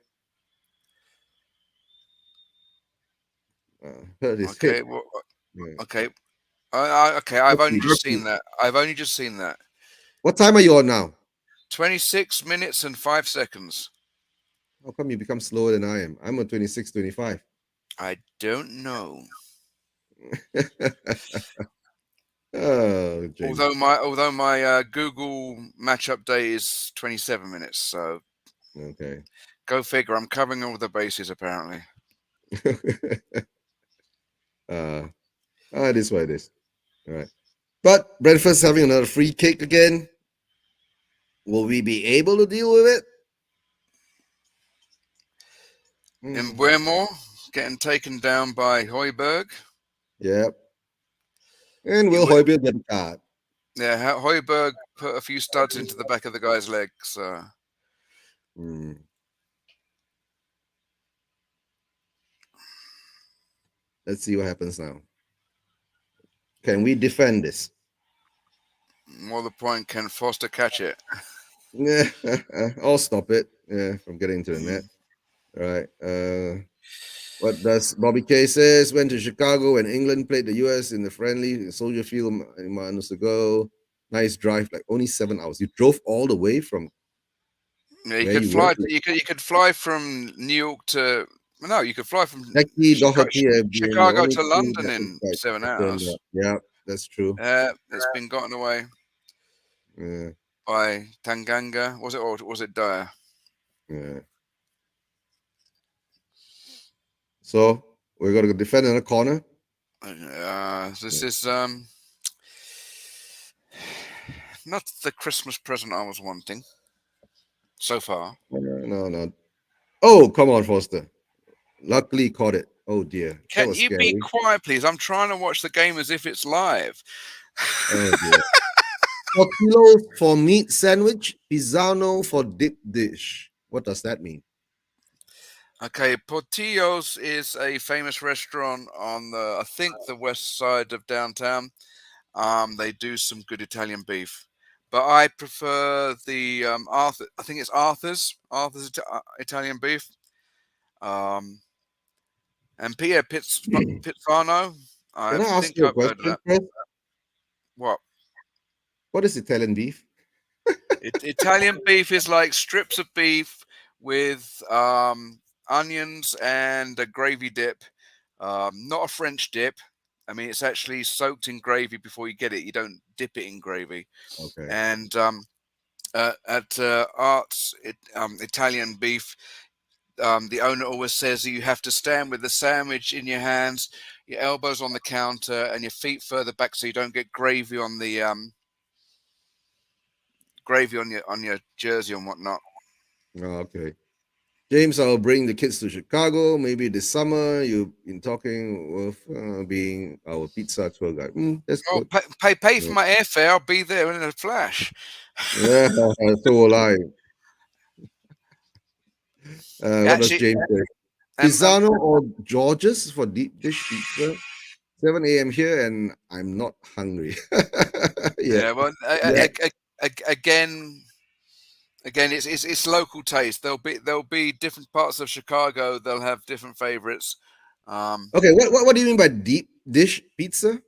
Hurt his hip. Okay, well, Yeah. okay, okay. I've only Rugby, just seen rugby. that. I've only just seen that. What time are you on now? 26 minutes and 5 seconds. How come you become slower than I am? I'm on 26, 25. I don't know. Oh, James. Although my Google match update is 27 minutes. So Okay. go figure. I'm covering all the bases apparently. uh, it is what it is. All right. But Brentford's having another free kick again. Will we be able to deal with it? And Hmm. Buemor getting taken down by Hoiberg. Yep. And He will w- Hoiberg get a card? yeah, Hoiberg put a few studs into the back of the guy's leg. So Hmm. Let's see what happens now. Can we defend this? more the point, can Foster catch it? Yeah, I'll stop it. Yeah, from getting into the net. Mm. All right. What does Bobby K says? Went to Chicago when England played the US in the friendly in Soldier Field months ago. Nice drive, like only 7 hours. You drove all the way from Yeah, you where could you were, fly. You could fly from New York to. No, you could fly from Becky, Doherty, and Chicago only to two London that in like 7 hours. yeah, that's true. It's been gotten away Yeah, by Tanganga. Was it or was it Dyer? yeah. So we're gonna defend in a corner. This is not the Christmas present I was wanting so far. No, no. Oh, come on, Foster. Luckily caught it. Oh dear, that Can was you be scary. quiet, please? I'm trying to watch the game as if it's live. Oh dear. Tortillo for meat sandwich, Pisano for dip dish. What does that mean? Okay, Portillo's is a famous restaurant on I think, the west side of downtown. They do some good Italian beef, but I prefer the Arthur. I think it's Italian beef. Um, and Pizzano. I Can I ask think you a I've heard of question that. first? What? What is Italian beef? Italian beef is like strips of beef with onions and a gravy dip, not a French dip. I mean, it's actually soaked in gravy before you get it. You don't dip it in gravy. Okay. And at Art's Italian beef, the owner always says that you have to stand with the sandwich in your hands, your elbows on the counter, and your feet further back so you don't get gravy on the gravy on your jersey and whatnot. Oh, okay. James, I'll bring the kids to Chicago. Maybe this summer. You've been talking with being our pizza tour guide. That's Oh, good. pay for Yeah, my airfare. I'll be there in a flash. yeah, so will I. What does Actually, James say? and Pisano or George's for deep dish pizza? 7 a.m. here, and I'm not hungry. Yeah, yeah, well, yeah. again, it's local taste. There'll be different parts of Chicago. They'll have different favorites. Um, Okay, what do you mean by deep dish pizza?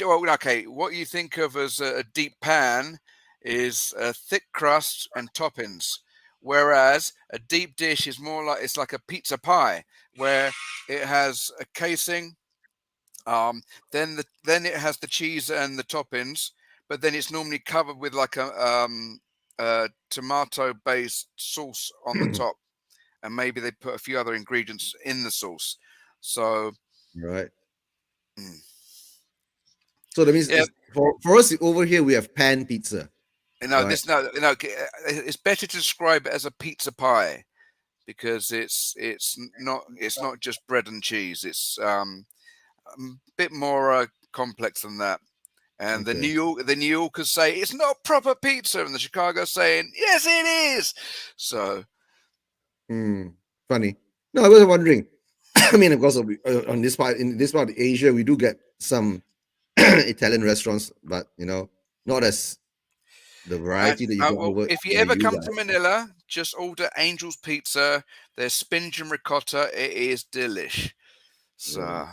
well, okay, what you think of as a deep pan is a thick crust and toppings, whereas a deep dish is more like it's like a pizza pie where it has a casing. Then it has the cheese and the toppings, but then it's normally covered with like a tomato-based sauce on the top, and maybe they put a few other ingredients in the sauce. So Right. mm, So that means yeah, for us over here we have pan pizza, right? it's better to describe it as a pizza pie because it's not just bread and cheese. It's a bit more complex than that. And Okay. The New Yorkers say it's not proper pizza, and the Chicago saying yes, it is. So Hmm. Funny. No, I was wondering. I mean, of course, on this part in this part of Asia, we do get some Italian restaurants, but not as the variety that you got well, over if you where ever you come to guys. Manila, just order Angel's Pizza. There's spinach and ricotta. It is delish. Yeah. So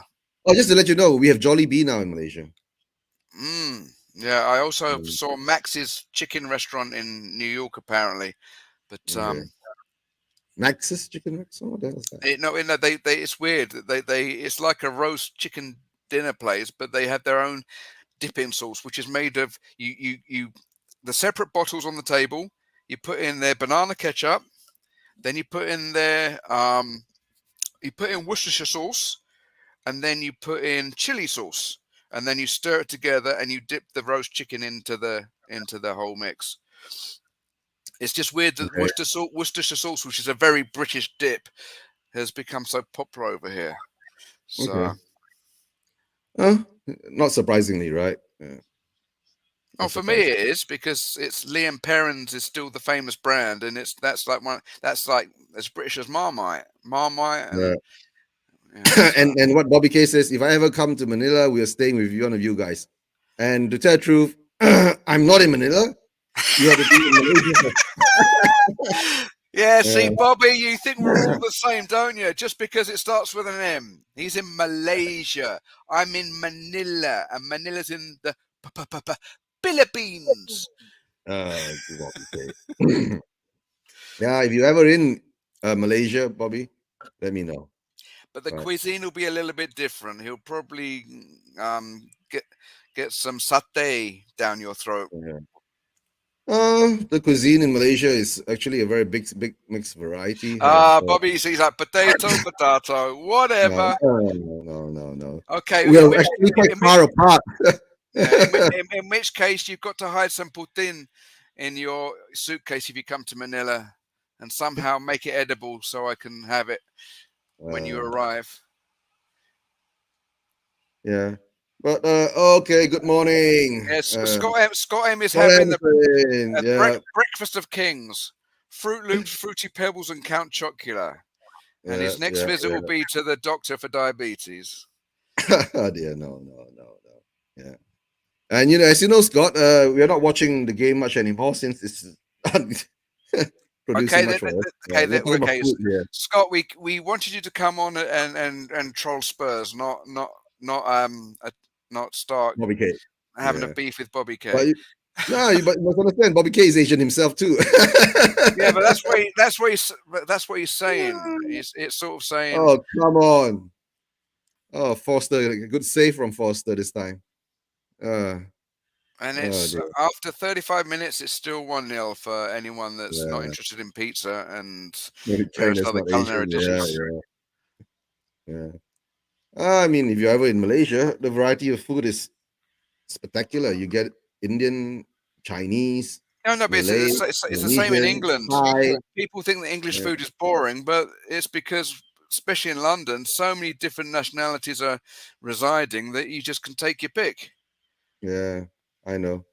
Oh, just to let you know, we have Jollibee now in Malaysia. yeah, I also Mm, saw Max's Chicken Restaurant in New York apparently, but okay. Max's Chicken Restaurant. What the hell is that? no, they it's weird. They it's like a roast chicken dinner place, but they have their own dipping sauce, which is made of you the separate bottles on the table. You put in their banana ketchup, then you put in Worcestershire sauce, and then you put in chili sauce, and then you stir it together, and you dip the roast chicken into the whole mix. It's just weird that Okay. Worcestershire sauce, which is a very British dip, has become so popular over here. So, Okay. Not surprisingly, right? Yeah, oh, not for me surprising. it is because it's Liam Perrins is still the famous brand, and that's like as British as Marmite, Yeah. and yeah. So And what Bobby K says, if I ever come to Manila, we are staying with one of you guys. And to tell the truth, I'm not in Manila. You have to be in Malaysia. yeah, see, Yeah, Bobby, you think we're all the same, don't you? Just because it starts with an M. He's in Malaysia. I'm in Manila, and Manila's in the Philippines. Bobby K. Yeah, if you ever in Malaysia, Bobby, let me know. But the Right. cuisine will be a little bit different. He'll probably get some satay down your throat. Yeah. The cuisine in Malaysia is actually a very big mixed variety. Bobby sees like potato, No, whatever. no, no, no, no, no. Okay, We are actually quite in which far apart. yeah, in which case you've got to hide some putin in your suitcase if you come to Manila, and somehow make it edible so I can have it when you Uh, arrive. yeah. But okay, good morning. Yes, Scott M is Scott having Anderson. a Yeah, breakfast of kings, Fruit Loops, Fruity Pebbles, and Count Chocula. And yeah, his next yeah, visit yeah. will be to the doctor for diabetes. Oh dear, no, no, no, no. Yeah. And as you know, Scott, we are not watching the game much anymore since it's not producing Okay, much for us. We're talking about okay. food here. Scott, we wanted you to come on and troll Spurs, not not start Bobby K. having a Yeah. beef with Bobby But K. No, but you must understand, Bobby K is Asian himself too. Yeah, but that's what he's saying. It's sort of saying, Oh, come on. Oh, Foster, a good save from Foster this time. Uh, and oh, it's dear. after 35 minutes, it's still 1-0 for anyone that's not Yeah. interested in pizza and Maybe various China's other not culinary Asian. Yeah, dishes. yeah. I mean, if you're ever in Malaysia, the variety of food is spectacular. You get Indian, Chinese, No, no, but Malay, it's the same in Indonesian, England. Thai. People think that English Yeah, food is boring, but it's because, especially in London, so many different nationalities are residing that you just can take your pick. yeah, I know.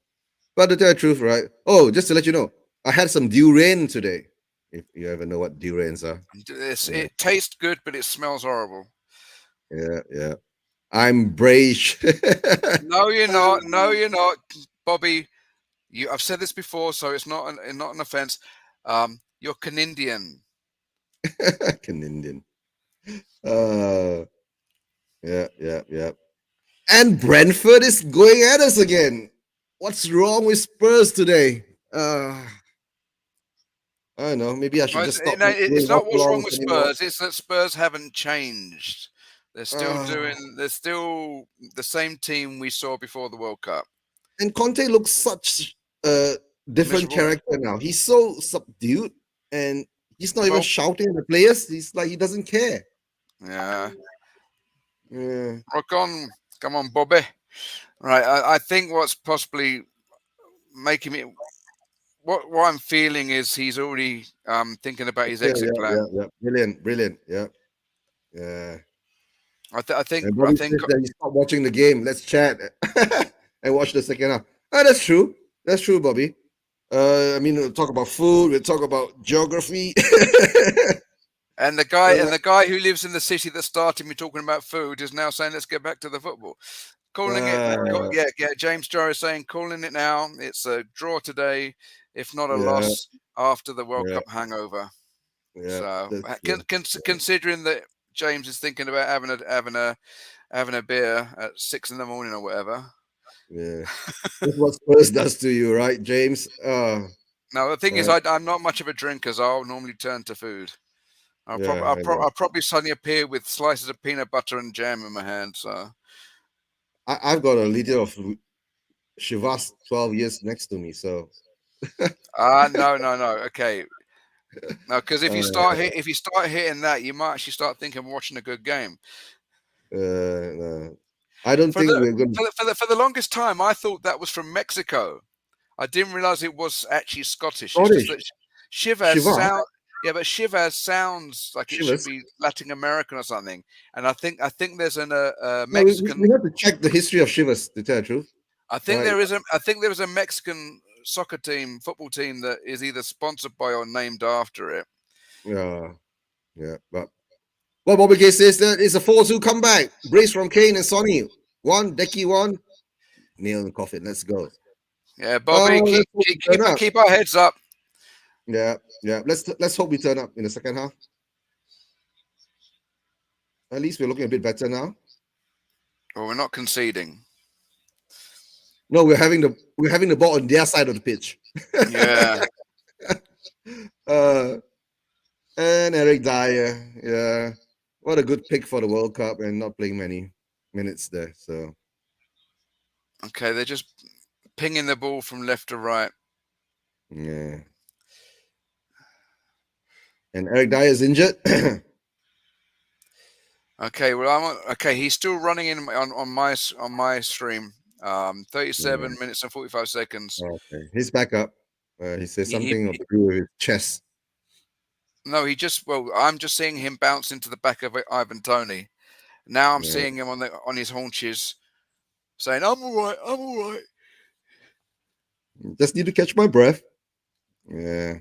But to tell the truth, right? Oh, just to let you know, I had some durian today. If you ever know what durians are. Yeah, It tastes good, but it smells horrible. yeah. I'm British. No, you're not. No, you're not, Bobby. I've said this before, so it's not an offense. You're Canadian. Canadian. Uh, yeah. And Brentford is going at us again. What's wrong with Spurs today? I don't know. Maybe I should No, just stop it's doing not watch what's wrong alongs with anymore. Spurs. It's that Spurs haven't changed. They're still Uh, doing. They're still the same team we saw before the World Cup. and Conte looks such a different Miserable. character now. He's so subdued and he's not even Well, shouting at the players. He's like he doesn't care. yeah. Yeah, Rock on. Come on, Bobby. Right. I think what's possibly making me what I'm feeling is he's already thinking about his exit plan. yeah. Brilliant. Yeah. I think And I Bobby think says that he stopped watching the game. Let's chat and watch the second half. Ah, that's true. That's true, Bobby. I mean, we'll talk about food. We'll talk about geography. And the guy who lives in the city that started me talking about food is now saying let's get back to the football. Calling it, uh, yeah. James Jarrett saying calling it now. It's a draw today, if not a yeah, loss after the World yeah, Cup hangover. yeah. So, That's true. considering that James is thinking about having a beer at 6 in the morning or whatever. Yeah, that's what Spurs does to you, right, James? Now the thing is, Right. I'm not much of a drinker, so I'll normally turn to food. Yeah, I know. I'll probably suddenly appear with slices of peanut butter and jam in my hand. So. I've got a liter of Chivas 12 years next to me, so No. Okay, no, because uh, if you start hitting that, you might actually start thinking of watching a good game. no. I don't think we're going to For the longest time, I thought that was from Mexico. I didn't realize it was actually Scottish. It's just Scottish. that Chivas Chivas, sound. Yeah, but Chivas sounds like it should Chivas. be Latin American or something. And I think there's a No, Mexican. we have to check the history of Chivas to tell the truth. Right. I think there is a Mexican soccer team, football team that is either sponsored by or named after it. Yeah, yeah. But what Bobby Gay says that it's a 4-2 comeback. Brace from Kane and Sonny. One, Decky one. Nail in the coffin. Let's go. Yeah, Bobby, Let's hope we turn up. keep our heads up. Yeah. Let's hope we turn up in the second half. At least we're looking a bit better now. Well, we're not conceding. No, we're having the ball on their side of the pitch. Yeah. uh, and Eric Dyer, yeah, what a good pick for the World Cup and not playing many minutes there. So Okay, they're just pinging the ball from left to right. yeah, and Eric Dyer is injured. Okay, well, okay. He's still running in on my stream. 37 Yeah, minutes and 45 seconds. okay, he's back up. He says He, something to do with his chest. no, he just I'm just seeing him bounce into the back of Ivan Tony. Now I'm Yeah, seeing him on his haunches, saying, "I'm all right. I'm all right." just need to catch my breath. Yeah,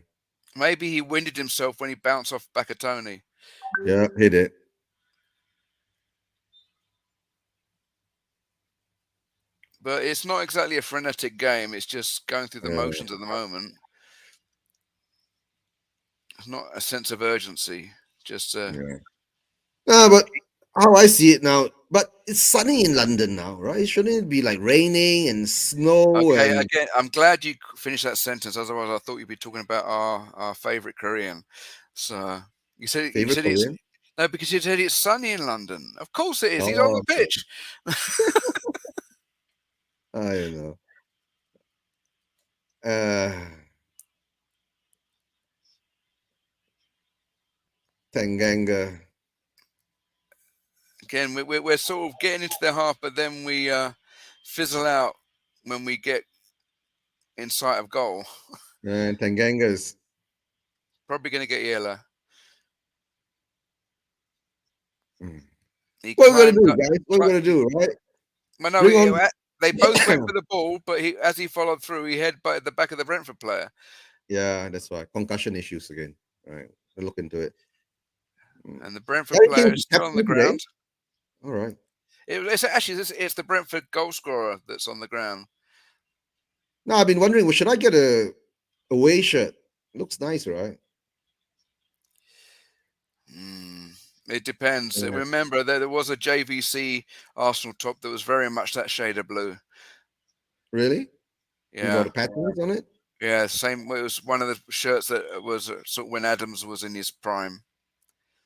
Maybe he winded himself when he bounced off back of Tony. yeah, hit it. But it's not exactly a frenetic game. It's just going through the Yeah, motions at the moment. It's not a sense of urgency. Just yeah. But how I see it now, But it's sunny in London now, right? Shouldn't it be like raining and snow Okay, and again, I'm glad you finished that sentence. Otherwise, I thought you'd be talking about our favorite Korean. So you favorite said it's Korean? no, because you said it's sunny in London. Of course it is. He's on the Oh, sorry. pitch. I don't know. Uh, Tanganga. Again, we're sort of getting into the half, but then we fizzle out when we get in sight of goal. And Tanganga's. Probably going to get yellow. Mm. He What are we gonna climbed do, up. guys? What are we gonna do, right? Well, no, Bring on. they both went for the ball, but as he followed through, he headbutted the back of the Brentford player, Yeah, that's why concussion issues again. All right, we'll look into it. Mm. and the Brentford Harry player Kane's is still on the captain today. ground. All right. It's the Brentford goal scorer that's on the ground. Now I've been wondering, well, should I get a away shirt? Looks nice, right? Mm, it depends. Yeah. Remember, there was a JVC Arsenal top that was very much that shade of blue. Really? With all Yeah, the patterns on it? yeah. Same. It was one of the shirts that was sort of when Adams was in his prime.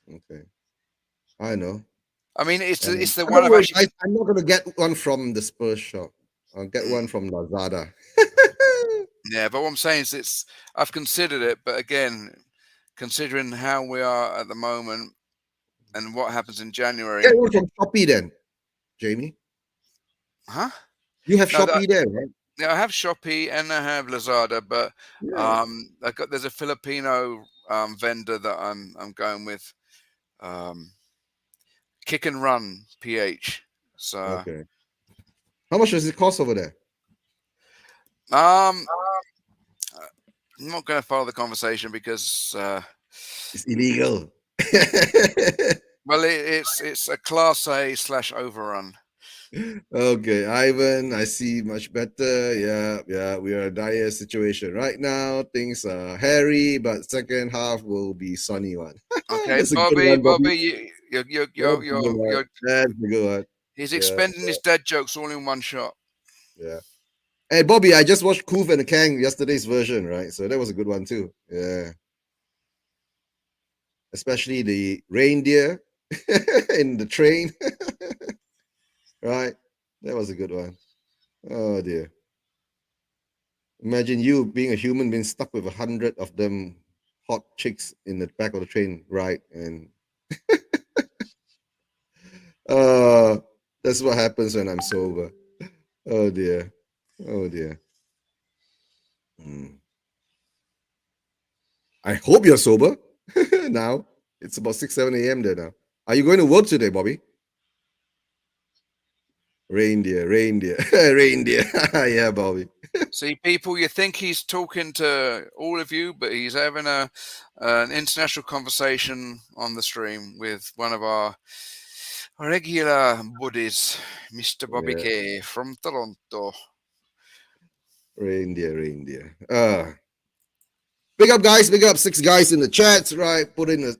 Okay. I know. I mean, it's the I don't one I've worry, actually guys. been. I'm not gonna get one from the Spurs shop. I'll get one Mm, from Lazada. yeah, but what I'm saying is, I've considered it, but again, considering how we are at the moment and what happens in January, Get one from Shopee then, Jamie. huh? You have No, Shopee there, right? yeah, I have Shopee and I have Lazada, but Yeah. there's a Filipino vendor that I'm going with, um, Kick and Run PH. So Okay. How much does it cost over there? um, I'm not going to follow the conversation because It's illegal. well, it's a Class A / overrun. Okay, Ivan, I see much better. Yeah, yeah, we are a dire situation right now. Things are hairy, but second half will be sunny one. Okay, That's a good one, Bobby. Bobby, That's a good one. That's a good one. he's Yeah, expending his dad jokes all in one shot. yeah. Hey, Bobby, I just watched Koof and the Kang yesterday's version, right? So that was a good one too. Yeah, especially the reindeer in the train, right? That was a good one. Oh dear. Imagine you being a human being stuck with 100 of them hot chicks in the back of the train, right? And uh that's what happens when I'm sober. Oh dear. Oh dear. Hmm. I hope you're sober now. It's about 6, 7 a.m. there now. Are you going to work today, Bobby? Reindeer, reindeer, reindeer. Yeah, Bobby. See, people, you think he's talking to all of you, but he's having an international conversation on the stream with one of our regular buddies, Mr. Bobby Yeah, K from Toronto. reindeer, reindeer. Big up, guys. Big up. 6 guys in the chats, right? Put in a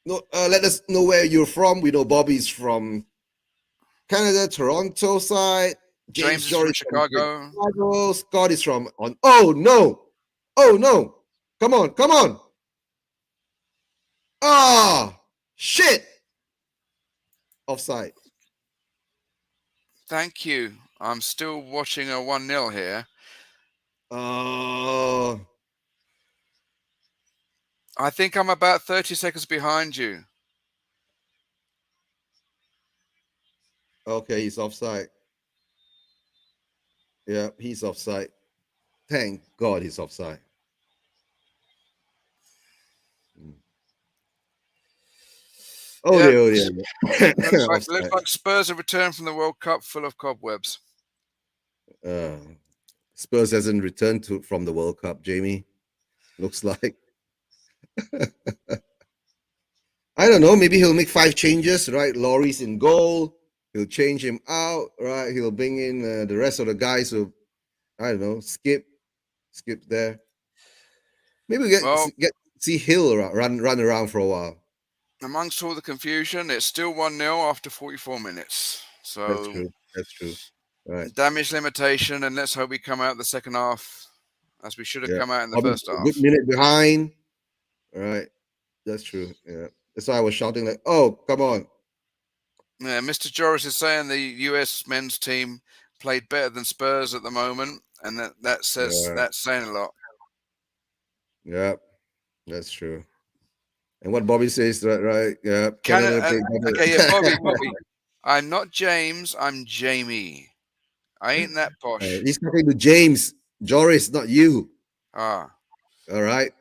no. Let us know where you're from. We know Bobby's from Canada, Toronto side. James James is Jory from from Chicago. Chicago. Scott is from on. Oh no! Oh no! Come on! Come on! Ah! Shit! Offside. Thank you. I'm still watching a 1-0 here. Oh. I think I'm about 30 seconds behind you. Okay, he's offside. Yeah, he's offside. Thank God he's offside. Mm. Oh Yep. dear, oh dear. Looks Offside. like Spurs have returned from the World Cup full of cobwebs. Uh, Spurs hasn't returned from the World Cup, Jamie. Looks like. I don't know. Maybe he'll make 5 changes, right? Laurie's in goal. He'll change him out, right? He'll bring in the rest of the guys who, I don't know, skip there. Maybe we Well, get see Hill run around for a while. amongst all the confusion, it's still 1-0 after 44 minutes. That's So true. That's true. Right. damage limitation, and let's hope we come out the second half as we should have Yeah. come out in the Probably first a good half. minute behind. All right. That's true. Yeah. That's why I was shouting like, "Oh, come on!" Yeah, Mr. Joris is saying the US men's team played better than Spurs at the moment, and Yeah. that's saying a lot. Yeah. That's true. And what Bobby says, right? Right. Yeah. Canada, Canada played okay, yeah, better. Bobby. I'm not James. I'm Jamie. I ain't that posh. He's talking to James Joris, not you. Ah, All right.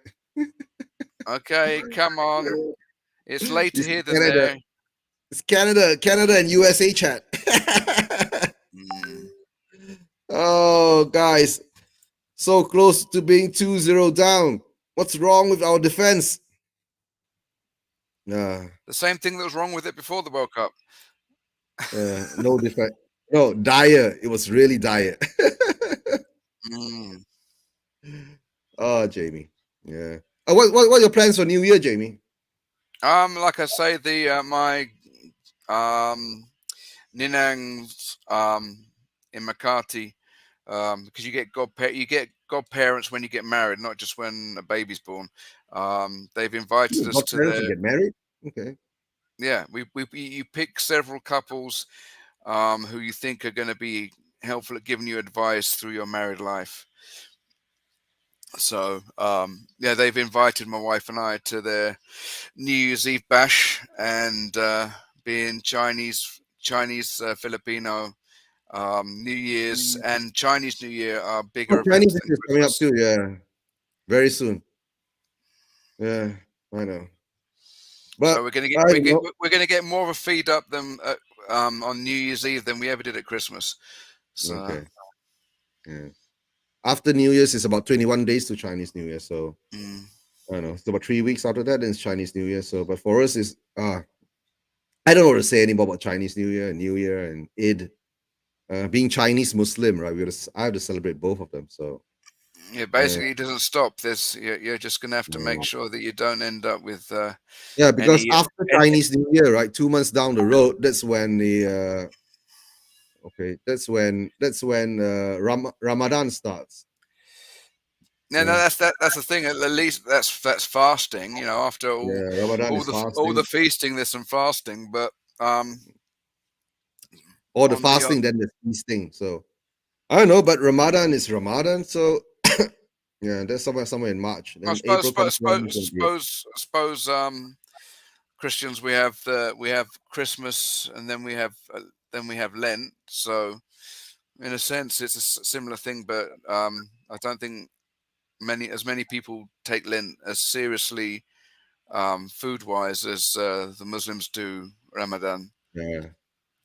okay, come on. It's later This is here than Canada. there. It's Canada and USA chat. Mm. Oh, guys, so close to being 2-0 down. What's wrong with our defense? Nah, The same thing that was wrong with it before the World Cup. no defense. No, dire. It was really dire. Mm. Oh, Jamie. Yeah. What are your plans for New Year, Jamie? Like I say, the my Ninang's in Makati, because you get godparents when you get married, not just when a baby's born. They've invited us to Godparents to their get married? Okay. yeah. We you pick several couples who you think are going to be helpful at giving you advice through your married life. So yeah, they've invited my wife and I to their New Year's Eve bash, and being Chinese Filipino New Year's and Chinese New Year are Oh, bigger Chinese events New than Year's coming up Christmas. too. Yeah, very soon. Yeah, I know. So But I don't know. we're gonna get more of a feed up than on New Year's Eve than we ever did at Christmas. So Okay. Yeah. After New Year's, it's about 21 days to Chinese New Year. So mm, I don't know. It's about 3 weeks after that, then it's Chinese New Year. So, but for us, it's I don't know what to say anymore about Chinese New Year and New Year and Eid. Being Chinese Muslim, right? I have to celebrate both of them. So, yeah, uh, basically it doesn't stop. You're just gonna have to make uh, sure that you don't end up with yeah, because any. after Chinese New Year, right, 2 months down the road, that's when the okay, that's when Ramadan starts. No, no, Yeah, that's the thing. At least that's fasting. You know, after yeah, Ramadan is all the fasting. feasting, there's some fasting. But um, Or the on the fasting, then the feasting. So I don't know, but Ramadan is Ramadan. So yeah, that's somewhere in March. I Then April comes around. suppose Christians we have Christmas and then we have Lent. So in a sense, it's a similar thing. But I don't think many people take Lent as seriously food wise as the Muslims do Ramadan. Yeah.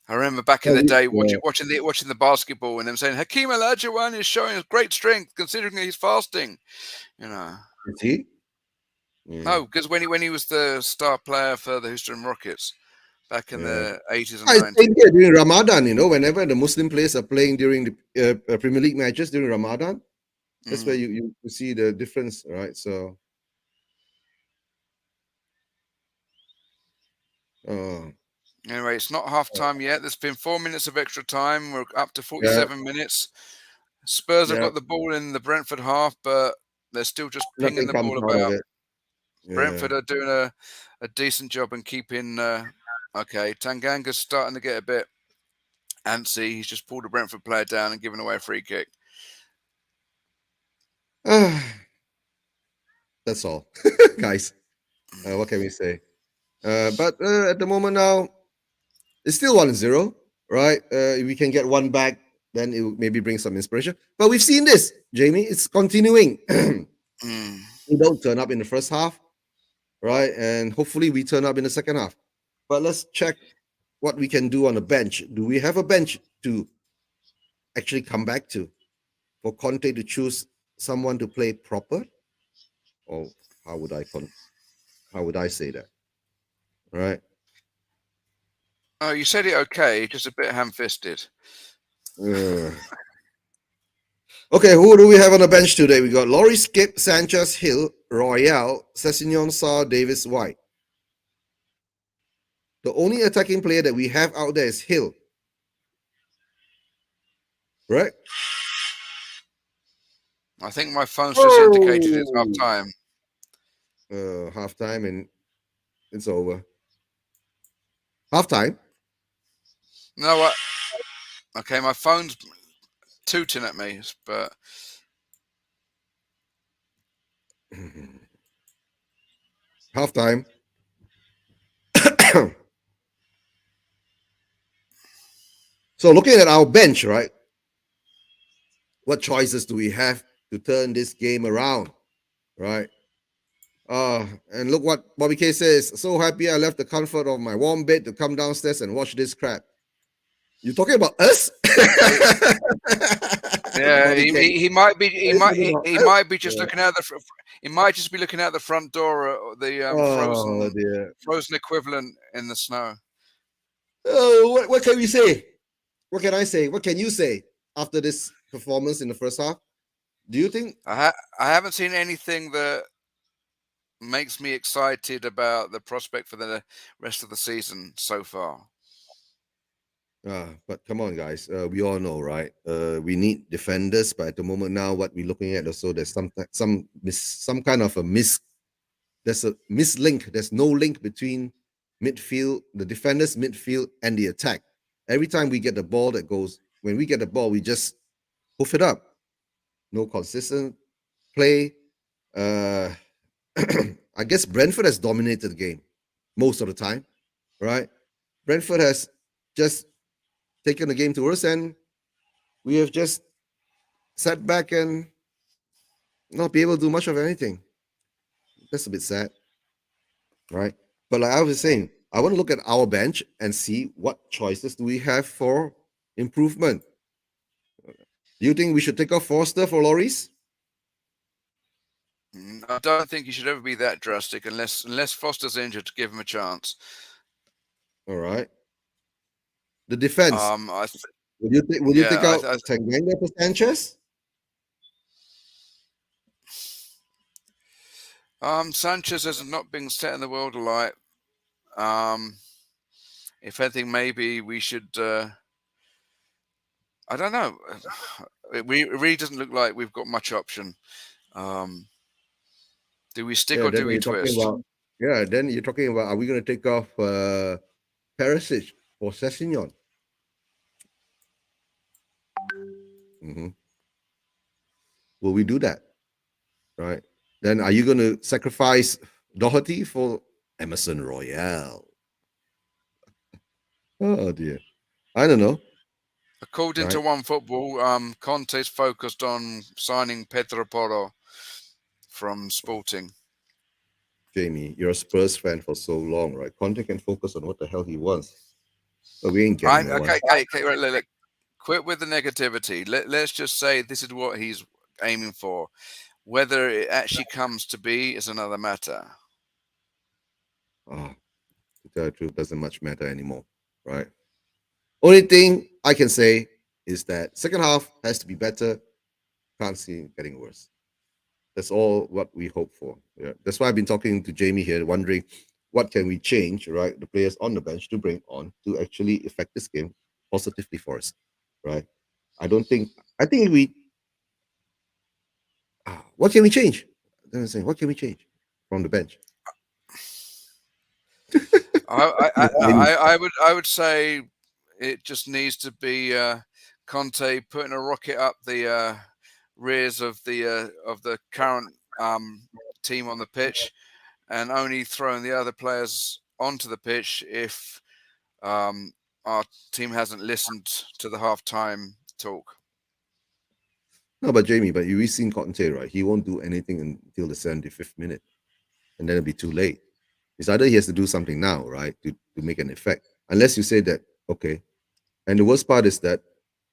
I remember back in Oh, the day yeah. watching the basketball and them saying Hakeem Olajuwon is showing great strength considering he's fasting. You know, Is he? Yeah. no, because when he was the star player for the Houston Rockets back in Yeah. the 80s and I 90s. same here during Ramadan. Whenever the Muslim players are playing during the Premier League matches during Ramadan, that's where Mm. you see the difference, right? So, uh, Anyway, it's not half time yet. There's been 4 minutes of extra time. We're up to yeah, 47 minutes. Spurs have yeah, got the ball in the Brentford half, but they're still just pinging nothing the comes ball out of about. it. Yeah. Brentford are doing a decent job in keeping. Okay, Tanganga's starting to get a bit antsy. He's just pulled a Brentford player down and given away a free kick. That's all, guys. What can we say? But at the moment now, it's still 1-0, right? If we can get one back, then it will maybe bring some inspiration. But we've seen this, Jamie. It's continuing. Mm. We don't turn up in the first half, right? And hopefully we turn up in the second half. But let's check what we can do on the bench. Do we have a bench to actually come back to for Conte to choose someone to play proper? Or how would I say that? Right? Oh, you said it okay, just a bit ham-fisted. Uh, okay, who do we have on the bench today? We got Laurie Skip, Sanchez, Hill, Royale, Sessignon, Saar, Davis, White. The only attacking player that we have out there is Hill. Right? I think my phone's just indicated it's half Oh, time. halftime and it's over. Halftime. No, what? Okay, my phone's tooting at me, but Halftime. So looking at our bench, right? What choices do we have to turn this game around, right? And look what Bobby K says. So happy I left the comfort of my warm bed to come downstairs and watch this crap. You talking about us? yeah, Bobby K. he might be he Are you might talking about he us? might be just Yeah. looking out he might just be looking out the front door at the Oh dear. frozen equivalent in the snow. Oh, what can we say? What can I say? What can you say after this performance in the first half? Do you think? I haven't seen anything that makes me excited about the prospect for the rest of the season so far. But come on, guys. We all know, right? We need defenders, but at the moment now, what we're looking at also, there's some kind of a there's a mislink. There's no link between midfield, the defenders, midfield, and the attack. Every time we get the ball, when we get the ball, we just hoof it up. No consistent play. Uh, I guess Brentford has dominated the game most of the time, right? Brentford has just taken the game to us, and we have just sat back and not be able to do much of anything. That's a bit sad, right? But like I was saying, I want to look at our bench and see what choices do we have for improvement. Do you think we should take off Forster for Loris? I don't think you should ever be that drastic unless Foster's injured to give him a chance. All right. The defense. I th- Will you take yeah, out Tanganga for Sanchez? Sanchez has not been set in the world alight. If anything, maybe we should. I don't know. It really doesn't look like we've got much option. Um, do we stick Yeah, or then do we you're talking twist? about then you're talking about are we gonna take off Perisic for Sessignon? Hmm. Will we do that? Right. Then are you gonna sacrifice Doherty for Emerson Royale? Oh dear. I don't know. According to Right. One Football, Conte's focused on signing Pedro Porro from Sporting. Jamie, you're a Spurs fan for so long, right? Conte can focus on what the hell he wants. But we ain't getting no one. Okay, right, look, quit with the negativity. Let's just say this is what he's aiming for. Whether it actually comes to be is another matter. Oh, to tell the truth, doesn't much matter anymore, right? Only thing I can say is that second half has to be better. Can't see it getting worse. That's all what we hope for. Yeah. That's why I've been talking to Jamie here, wondering what can we change, right? The players on the bench to bring on to actually affect this game positively for us, right? I don't think. I think we. What can we change? I'm saying, what can we change from the bench? I would say it just needs to be Conte putting a rocket up the rears of the current team on the pitch, and only throwing the other players onto the pitch if our team hasn't listened to the halftime talk. No, but Jamie, but you've seen Conte, right? He won't do anything until the 75th minute, and then it'll be too late. It's either he has to do something now, right, to make an effect. Unless you say that, okay. And the worst part is that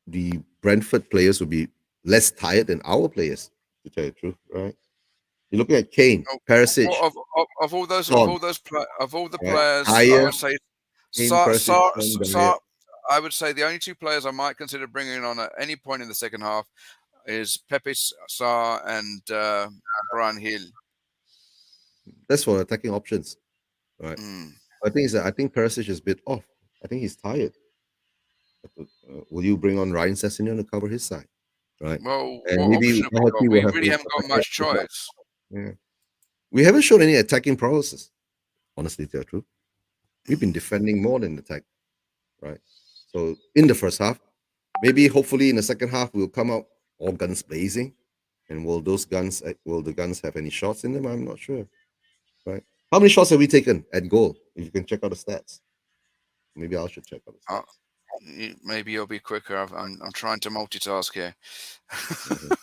the Brentford players will be less tired than our players, to tell you the truth, right? You're looking at Kane, Perisic, Son, Of all the right? players, I Higher would say Kane, Perisic, Son, Dyer. I would say the only two players I might consider bringing on at any point in the second half is Pepe Sarr and Brian Hill. That's for attacking options, right? Mm. I think is that I think Perisic is a bit off. I think he's tired. Will you bring on Ryan Sessegnon to cover his side, right? Well, And what maybe option have we got? Doherty will We have really haven't got much choice. yeah. We haven't shown any attacking prowess. Honestly, to tell the truth, we've been defending more than attack, right? So in the first half, maybe hopefully in the second half we'll come out all guns blazing, and will the guns have any shots in them? I'm not sure, right? How many shots have we taken at goal? If you can check out the stats, maybe I should check out the Uh, stats. Maybe you'll be quicker. I'm trying to multitask here. Mhm.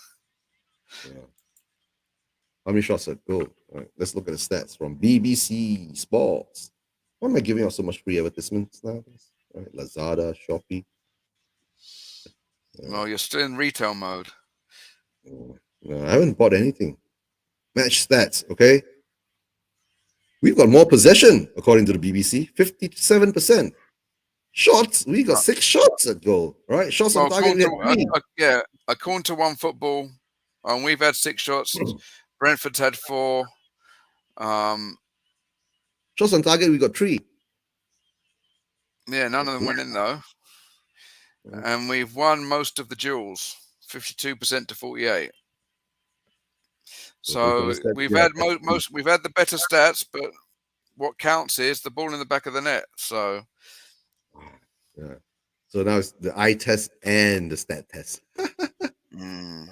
Yeah. How many shots at goal? All right, let's look at the stats from BBC Sports. Why am I giving out so much free advertisements nowadays? All right, Lazada, Shopee. Well, you're still in retail mode. No, I haven't bought anything. Match stats, okay? We've got more possession, according to the BBC, 57%. Shots, we got Uh, 6 shots at goal, right? Shots on Well, target, we had three. yeah, according to One Football, we've had 6 shots. Brentford's had 4. Um, Shots on target, we got three. yeah, none of them went in though, and we've won most of the duels, 52% to 48. So we've had we've had the better stats, but what counts is the ball in the back of the net. So Yeah. So now it's the eye test and the stat test. mm,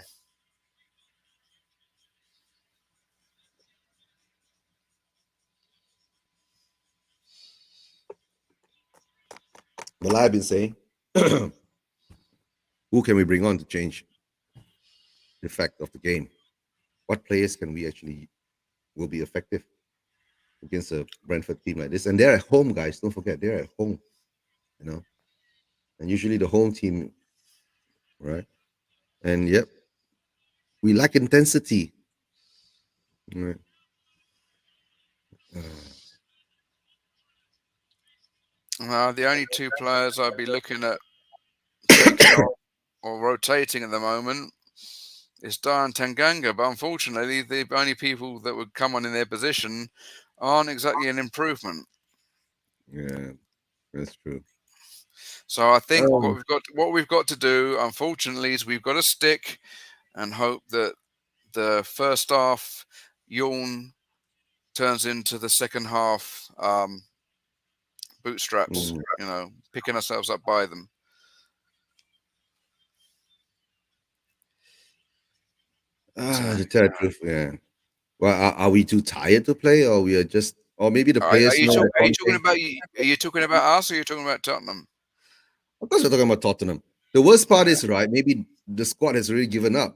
Well, I've been saying, who can we bring on to change the effect of the game? What players can we actually will be effective against a Brentford team like this? And they're at home, guys. Don't forget, they're at home, you know. And usually the home team, right? And yep, we lack intensity. Right. the only 2 players I'd be looking at taking off or rotating at the moment is Dyer and Tanganga. But unfortunately, the only people that would come on in their position aren't exactly an improvement. Yeah, that's true. So I think Um, what we've got to do, unfortunately, is we've got to stick and hope that the first half yawn turns into the second half bootstraps. mm, Picking ourselves up by them. So, to tell the truth, yeah. Well, are we too tired to play, or we are just, or maybe the players know that are you talking Conte. about are you talking about us, or are you talking about Tottenham? Of course, we're talking about Tottenham. The worst part is, right, maybe the squad has already given up,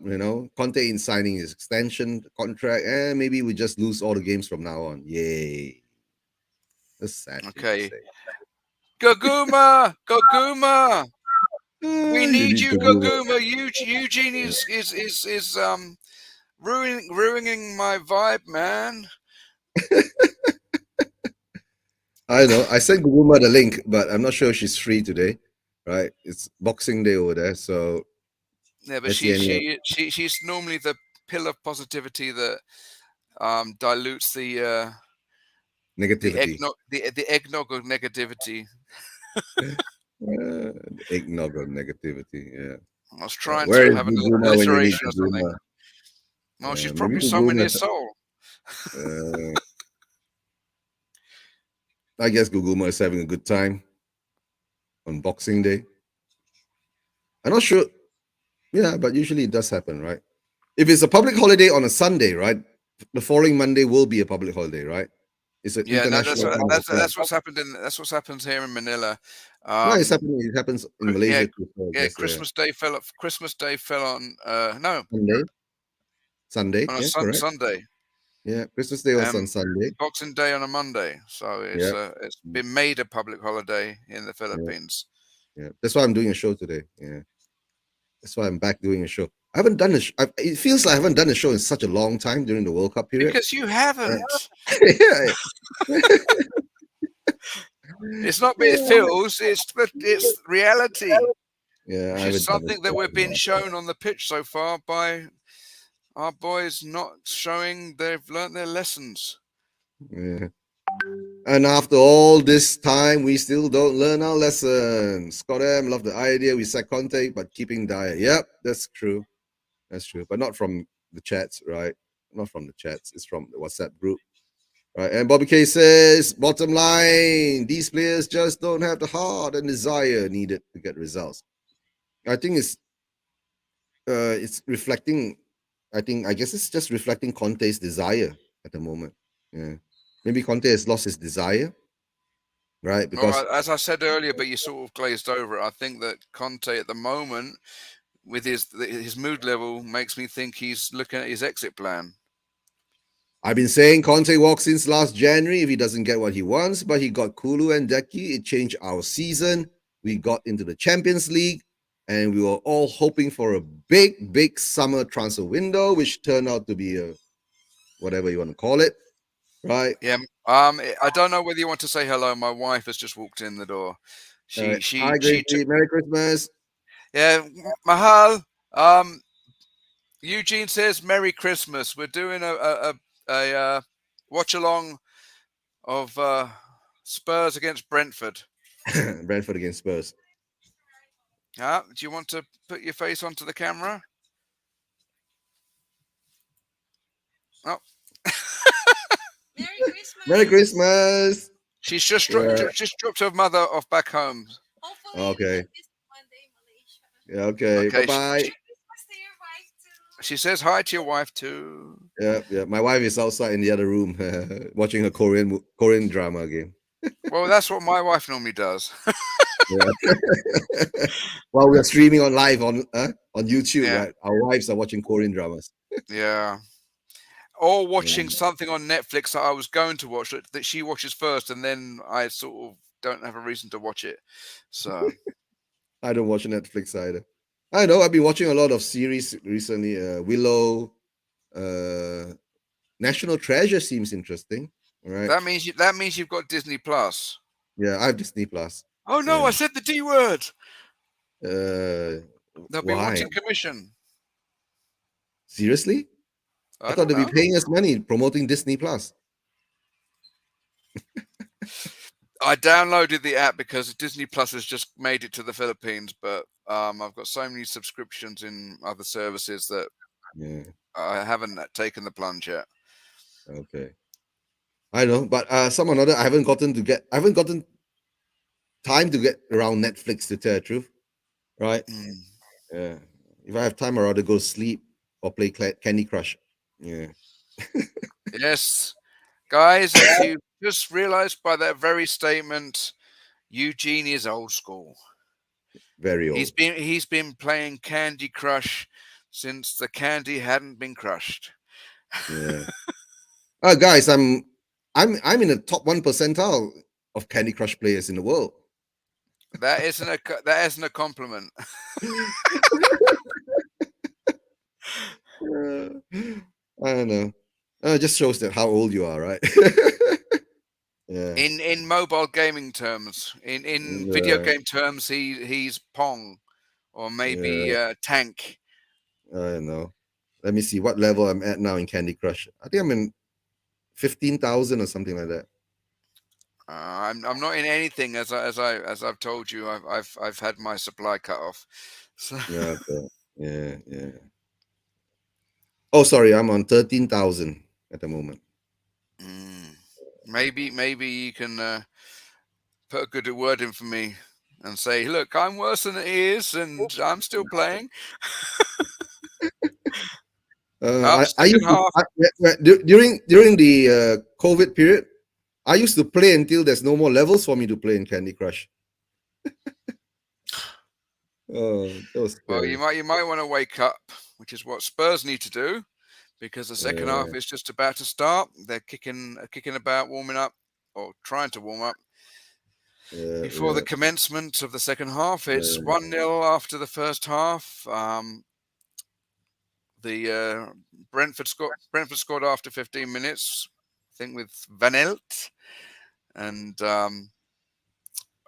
Conte in signing his extension contract, and maybe we just lose all the games from now on. Yay. That's a sad thing to Okay, say. Goguma, Goguma, we You need need you, to move Goguma. Eugene is ruining my vibe, man. I know. I sent Guguma the link, but I'm not sure if she's free today. Right? It's Boxing Day over there, so Yeah, but let's see any she's normally the pill of positivity that dilutes negativity. the eggnog of negativity. Eggnog of negativity. Yeah. I was trying Where to is have an Guguma when you need alliteration or something. Guguma? Well, she's Maybe probably somewhere Guguma. near Seoul. Uh, I guess Guguma is having a good time on Boxing Day. I'm not sure. Yeah, but usually it does happen, right? If it's a public holiday on a Sunday, right? The following Monday will be a public holiday, right? It's an Yeah, no, international time as well. that's what's happened that's what's happens here in Manila. No, it's Um, happening. It happens in yeah, Malaysia too. So I yeah. guess yeah. Christmas Day fell on no Sunday, Sunday, on a yeah, correct. Sunday. Yeah, Christmas Day was on Um, Sunday. Boxing Day on a Monday. So Yeah, it's been made a public holiday in the yeah, Philippines. yeah. That's why I'm doing a show today. Yeah, that's why I'm back doing a show. I haven't done a. It feels like I haven't done a show in such a long time during the World Cup period. Because you haven't. Yeah, It's not it feels, it's reality. yeah, I Which is haven't done it something that for we're a being long time. shown on the pitch so far by our boys not showing they've learnt their lessons. Yeah. And after all this time, we still don't learn our lesson. Scott M, love the idea. We said Conte, but keeping Dyer. Yep, that's true. That's true. But not from the chats, right? Not from the chats. It's from the WhatsApp group. Right. And Bobby K says, bottom line, these players just don't have the heart and desire needed to get results. I think it's reflecting. I guess it's just reflecting Conte's desire at the moment. Yeah, maybe Conte has lost his desire, right? Because Well, as I said earlier, but you sort of glazed over it. I think that Conte at the moment, with his mood level, makes me think he's looking at his exit plan. I've been saying Conte walks since last January if he doesn't get what he wants, but he got Kulu and Deki. It changed our season. We got into the Champions League, and we were all hoping for a big, big summer transfer window, which turned out to be a whatever you want to call it, right? Yeah. I don't know whether you want to say hello. My wife has just walked in the door. All right. She Hi, she Gracie. Merry Christmas. Yeah, Mahal. Um, Eugene says Merry Christmas. We're doing a watch along of Spurs against Brentford. Brentford against Spurs. Do you want to put your face onto the camera? Oh, Merry Christmas. Merry Christmas. she's just Yeah. just dropped her mother off back home. Hopefully, Okay. this Monday, Malaysia. Yeah, okay. Bye Okay, bye. Merry Christmas to your wife too. she says hi to your wife too. Yeah, yeah. My wife is outside in the other room watching a Korean drama again. Well, that's what my wife normally does. Yeah. While we are streaming on live on YouTube, Yeah, right? Our wives are watching Korean dramas. yeah. Or Yeah. watching something on Netflix that I was going to watch that she watches first, and then I sort of don't have a reason to watch it. So I don't watch Netflix either. I know I've been watching a lot of series recently. Willow, uh, National Treasure seems interesting. All right. that means you've got Disney Plus. Yeah, I have Disney Plus. Oh no, Yeah. I said the D word. Uh, They'll be why? wanting commission. Seriously? I I thought don't they'd be know. paying us money promoting Disney Plus. I downloaded the app because Disney Plus has just made it to the Philippines, but I've got so many subscriptions in other services that Yeah. I haven't taken the plunge yet. Okay. I know, but some or other, I haven't gotten time to get around Netflix to tell the truth, right? Mm. Yeah. If I have time, I'd rather go sleep or play Candy Crush. Yeah. Yes, guys, if you just realized by that very statement, Eugene is old school. Very old. He's been playing Candy Crush since the candy hadn't been crushed. Yeah. Guys, I'm in the top 1 percentile of Candy Crush players in the world. That isn't a compliment. I don't know. It just shows that how old you are, right? Yeah. In mobile gaming terms, in video Yeah. game terms, he's Pong or maybe Yeah. Tank. I don't know. Let me see what level I'm at now in Candy Crush. I think I'm in 15,000 or something like that. I'm not in anything as I've told you. I've had my supply cut off. So, Yeah. Okay. Yeah. Yeah. Oh, sorry. I'm on 13,000 at the moment. maybe you can put a good word in for me and say, look, I'm worse than it is, and I'm still playing. I Second used to half. during the COVID period, I used to play until there's no more levels for me to play in Candy Crush. Oh, that was Well, scary. you might want to wake up, which is what Spurs need to do, because the second half is just about to start. They're kicking about, warming up or trying to warm up before the Yeah. commencement of the second half. It's Yeah. 1-0 after the first half. The Brentford scored after 15 minutes, I think, with VanElt, and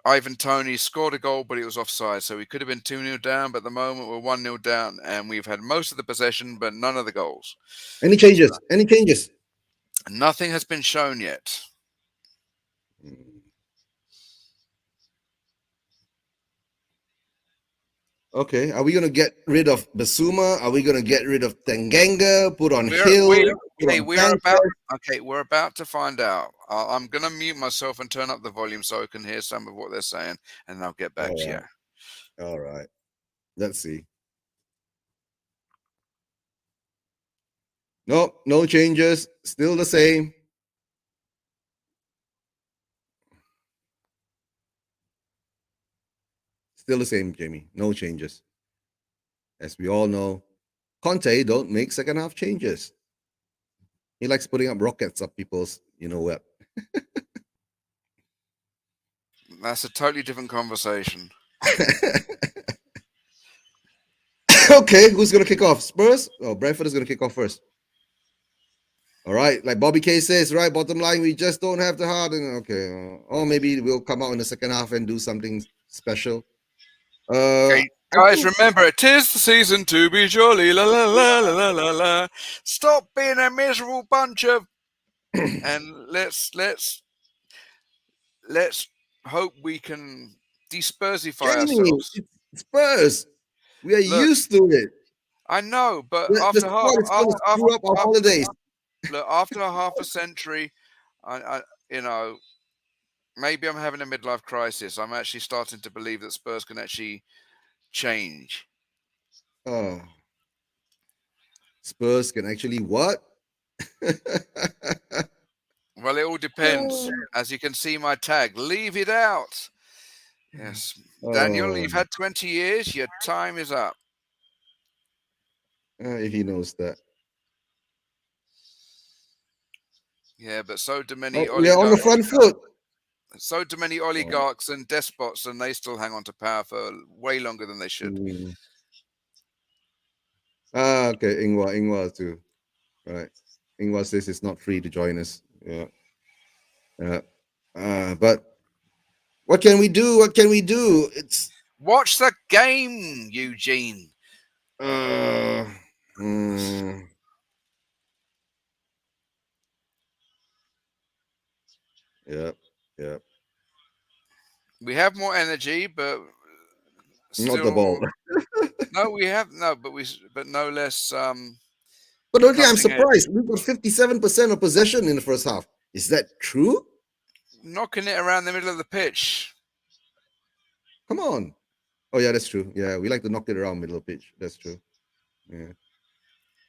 Ivan Toney scored a goal, but it was offside, so we could have been 2-0 down. But at the moment, we're 1-0 down, and we've had most of the possession, but none of the goals. Any changes? Any changes? Nothing has been shown yet. Mm. Okay, are we gonna get rid of Basuma? Are we gonna get rid of Tanganga? Put on We're Hill? we Put okay. on We are about Sanchez? okay. We're about to find out. I'm gonna mute myself and turn up the volume so I can hear some of what they're saying, and I'll get back All to you. right, all right. Let's see. Nope, no changes. Still the same. Still the same, Jamie. No changes. As we all know, Conte don't make second half changes. He likes putting up rockets up people's, you know what. That's a totally different conversation. Okay, who's gonna kick off? Spurs? Oh, Brentford is gonna kick off first. All right, like Bobby K says, right? Bottom line, we just don't have the heart. And okay, or maybe we'll come out in the second half and do something special. Okay, I guys, think remember it is the season to be jolly. La la la la la la la. Stop being a miserable bunch of, and let's hope we can despursify Jamie, ourselves. it's Spurs. We are Look, used to it. I know, but The after half, squad is going to screw up our holidays. look, after a half a century, I you know, maybe I'm having a midlife crisis. I'm actually starting to believe that Spurs can actually change. Oh, Spurs can actually what? Well, it all depends. As you can see, my tag, leave it out. Yes, Daniel, Oh, you've had 20 years. Your time is up. if he knows that. Yeah, but so do Oh, many we are on the oligarchs. front foot. So do many Oh, oligarchs and despots, and they still hang on to power for way longer than they should. mm. Okay, Ingwa too. Right. Ingwa says it's not free to join us. Yeah. Yeah. But what can we do? What can we do? It's Watch the game, Eugene. uh, mm, yeah, yeah. We have more energy, but Not the ball. still no. We have no, but no less But only I'm cutting edge. surprised. We got 57% of possession in the first half. Is that true? Knocking it around the middle of the pitch. Come on. Oh yeah, that's true. Yeah, we like to knock it around middle pitch. That's true. Yeah.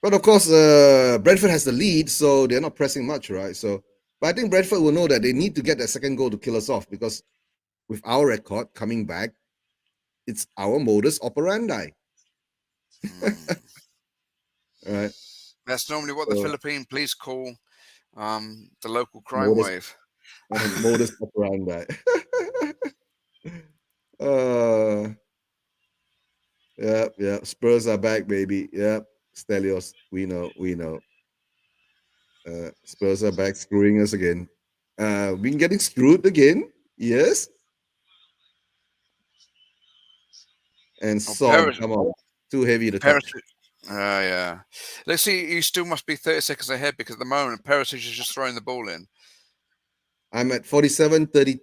But of course, Brentford has the lead, so they're not pressing much, right? So, but I think Brentford will know that they need to get that second goal to kill us off because with our record coming back, it's our modus operandi, Hmm. right? That's normally what the So Philippine police call the local crime modus wave. modus operandi. uh, yeah. Spurs are back, baby. Yep, Stelios. We know, we know. Spurs are back, screwing us again. Been getting screwed again. Yes. And Oh, Son, come on, too heavy to touch. Perisic. Yeah. Let's see. You still must be 30 seconds ahead because at the moment Perisic is just throwing the ball in. I'm at 47-35.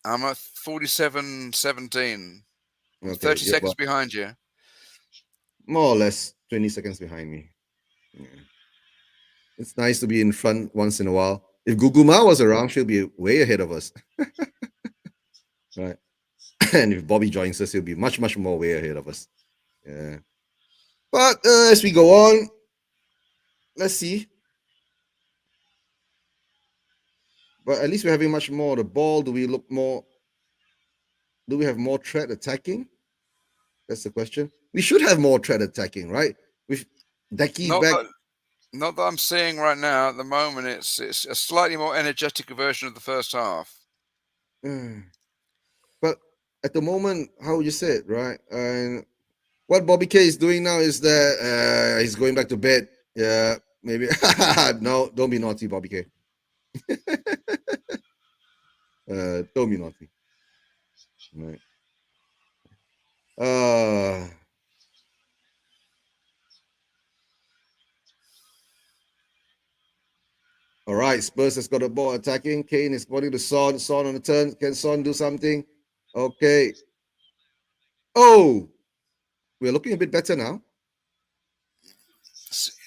I'm at 47-17. I'm Okay, 30 yeah, seconds well, behind you. more or less 20 seconds behind me. Yeah. It's nice to be in front once in a while. If Guguma was around, she'll be way ahead of us. Right. And if Bobby joins us, he'll be much, much more way ahead of us. Yeah. But as we go on, let's see. But at least we're having much more the ball. Do we look more? Do we have more threat attacking? That's the question. We should have more threat attacking, right? With Decky Not back. that, not that I'm seeing right now. At the moment, it's a slightly more energetic version of the first half. But at the moment, how would you say it, right? And what Bobby K is doing now is that he's going back to bed. Yeah, maybe. No, don't be naughty, Bobby K. Don't be naughty. Right. Uh, all right. right, Spurs has got the ball attacking. Kane is pointing to Son. Son on the turn. Can Son do something? Okay. Oh, we're looking a bit better now.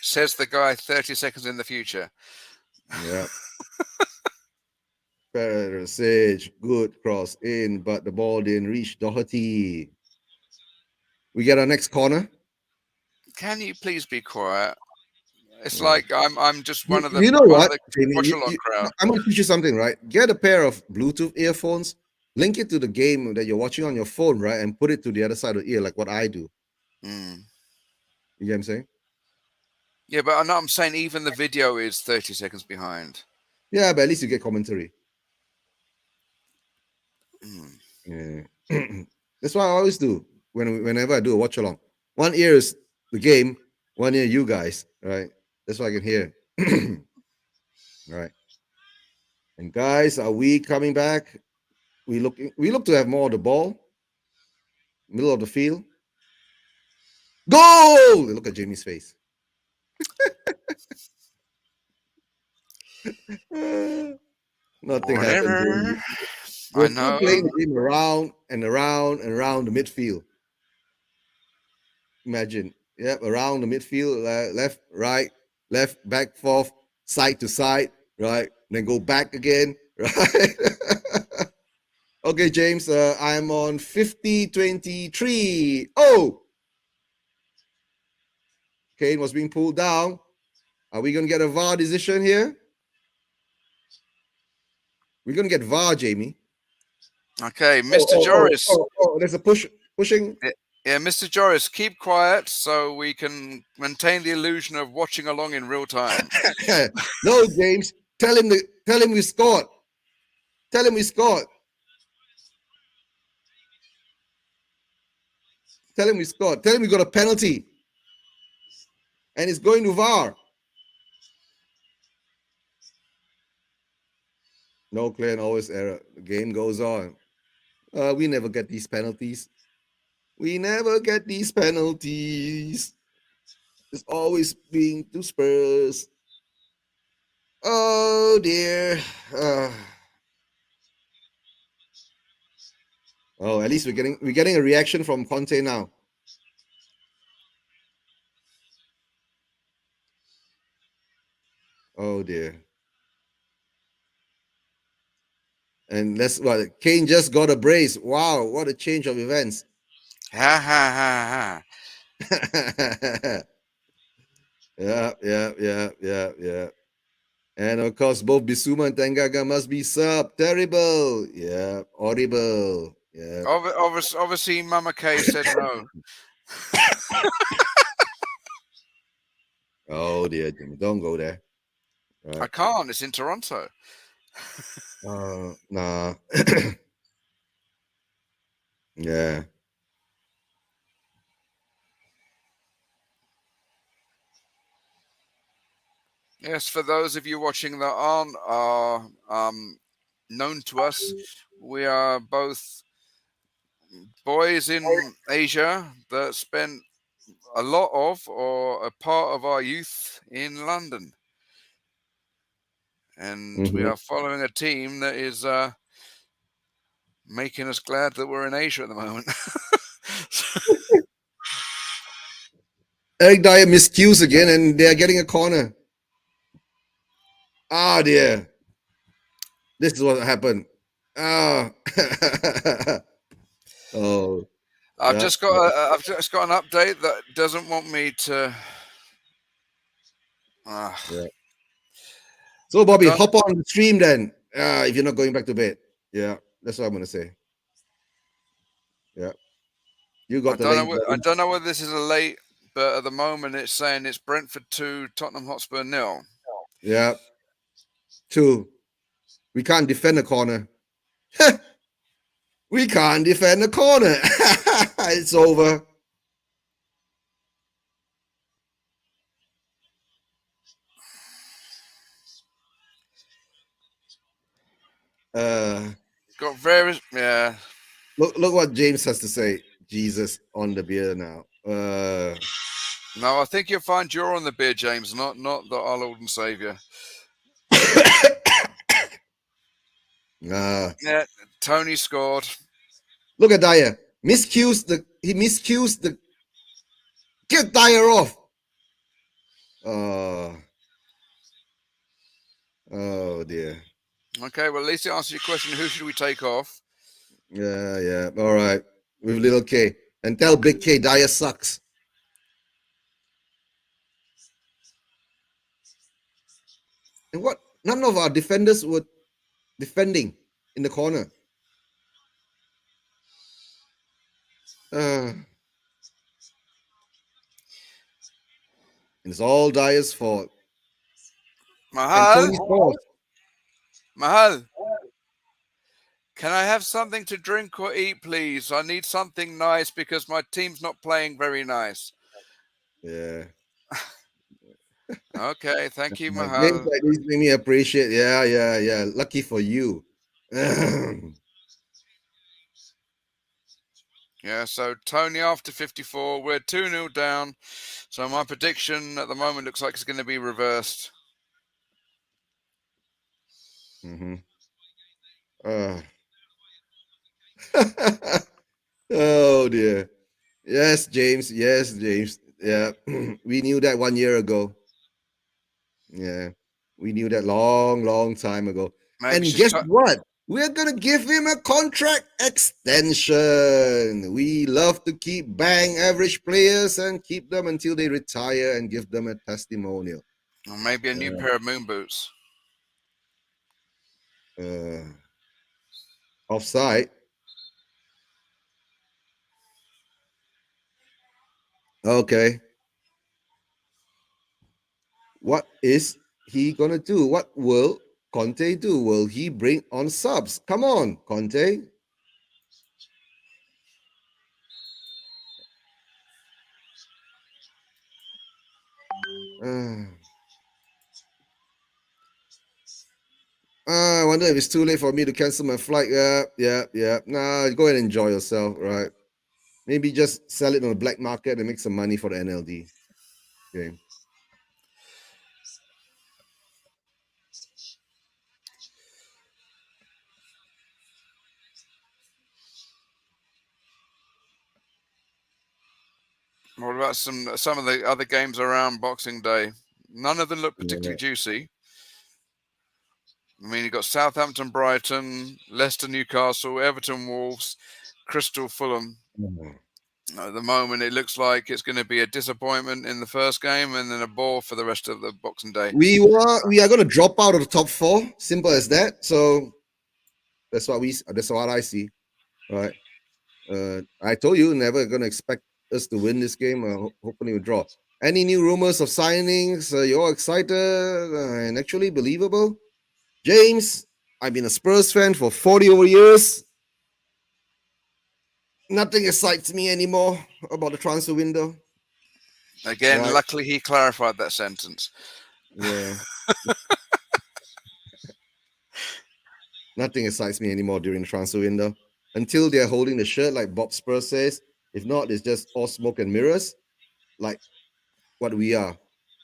Says the guy 30 seconds in the future. Yeah. Perisic, good cross in, but the ball didn't reach Doherty. We get our next corner. Can you please be quiet? It's Yeah. like I'm just one of the You know one of what, the Jamie? watch along crowd. I'm going to teach you something, right? Get a pair of Bluetooth earphones, link it to the game that you're watching on your phone, right? And put it to the other side of the ear, like what I do. Mm. You get what I'm saying? Yeah, but I'm saying even the video is 30 seconds behind. Yeah, but at least you get commentary. Mm. Yeah. That's what I always do whenever I do a watch along. One ear is the game, one ear you guys, right? That's what I can hear. Right. And guys, are we coming back? We look to have more of the ball, middle of the field. Goal! Look at Jamie's face. Nothing happened, Jamie. Whatever. I We're still know. playing the game around and around and around the midfield. Imagine. Yep, around the midfield, left, right, left, back, forth, side to side, right? Then go back again, right? Okay, James, I'm on 50-23. Oh! Kane was being pulled down. Are we going to get a VAR decision here? We're going to get VAR, Jamie. Okay, Mr. Joris. There's a pushing. Yeah, Mr. Joris, keep quiet so we can maintain the illusion of watching along in real time. No, James. Tell him we scored. Tell him we scored. Tell him we scored. Tell him we got a penalty. And it's going to VAR. No clear and always error. The game goes on. We never get these penalties. We never get these penalties. It's always being to Spurs. Oh dear. Oh, at least we're getting a reaction from Conte now. Oh dear. And that's what Kane just got a brace. Wow, what a change of events. Ha ha ha Yeah, yeah. And of course, both Bissouma and Tanganga must be sub. Terrible. Yeah, horrible. Yeah. ha. Obviously, Mama K said no. Oh dear, Jimmy, don't go there. I Right. can't. It's in Toronto. Nah. Yeah. Yes, for those of you watching that aren't known to us, we are both boys in Asia that spent a lot of or a part of our youth in London. And we Mhm. are following a team that is making us glad that we're in Asia at the moment. Eric Dyer miscues again, and they are getting a corner. Ah, dear. This is what happened. Ah. Oh. I've Yeah. just got an update that doesn't want me to. Yeah. So, Bobby, Don't- hop on the stream then. If you're not going back to bed. Yeah, that's what I'm gonna say. Yeah. You got the link. I don't know whether this is a late, but at the moment it's saying it's Brentford 2, Tottenham Hotspur 0. Yeah. 2. We can't defend the corner. We can't defend the corner. It's over. Got various, yeah. Look what James has to say. Jesus on the beer now. No, I think you'll find you're on the beer, James, not the our Lord and Saviour. Yeah, Tony scored. Look at Dyer. He miscues the. Get Dyer off. Oh dear. Okay, well, at least it answers your question. Who should we take off? Yeah. All right. With little K. And tell Big K Dyer sucks. And what? None of our defenders were defending in the corner. It's all Dyer's fault. And Mahal? Tony's fault. Mahal? Can I have something to drink or eat, please? I need something nice because my team's not playing very nice. Yeah. Okay, thank you, Games Mahal. like this make me appreciate. Yeah. Lucky for you. Yeah, so Tony after 54, we're 2-0 down. So my prediction at the moment looks like it's going to be reversed. Mm-hmm. Oh dear. Yes, James. Yeah, we knew that 1 year ago. Yeah, we knew that long time ago. Maybe And she's guess what? We're gonna give him a contract extension. We love to keep bang average players and keep them until they retire and give them a testimonial. or maybe a new pair of moon boots. Offside. Okay. What is he gonna do? What will Conte do? Will he bring on subs? Come on, Conte. I wonder if it's too late for me to cancel my flight. Yeah. Nah, go and enjoy yourself, right? Maybe just sell it on the black market and make some money for the NLD. Okay. What about some of the other games around Boxing Day? None of them look particularly juicy. I mean, you've got Southampton, Brighton, Leicester, Newcastle, Everton, Wolves, Crystal, Fulham. At the moment, it looks like it's going to be a disappointment in the first game and then a bore for the rest of the Boxing Day. We are going to drop out of the top four. Simple as that. So that's what I see. Right. I told you never going to expect us to win this game. Hopefully we draw. Any new rumors of signings? You're excited and actually believable? James, I've been a Spurs fan for 40 over years. Nothing excites me anymore about the transfer window. Again, right. Luckily he clarified that sentence. Yeah. Nothing excites me anymore during the transfer window. Until they're holding the shirt like Bob Spurs says. If not, it's just all smoke and mirrors, like what we are.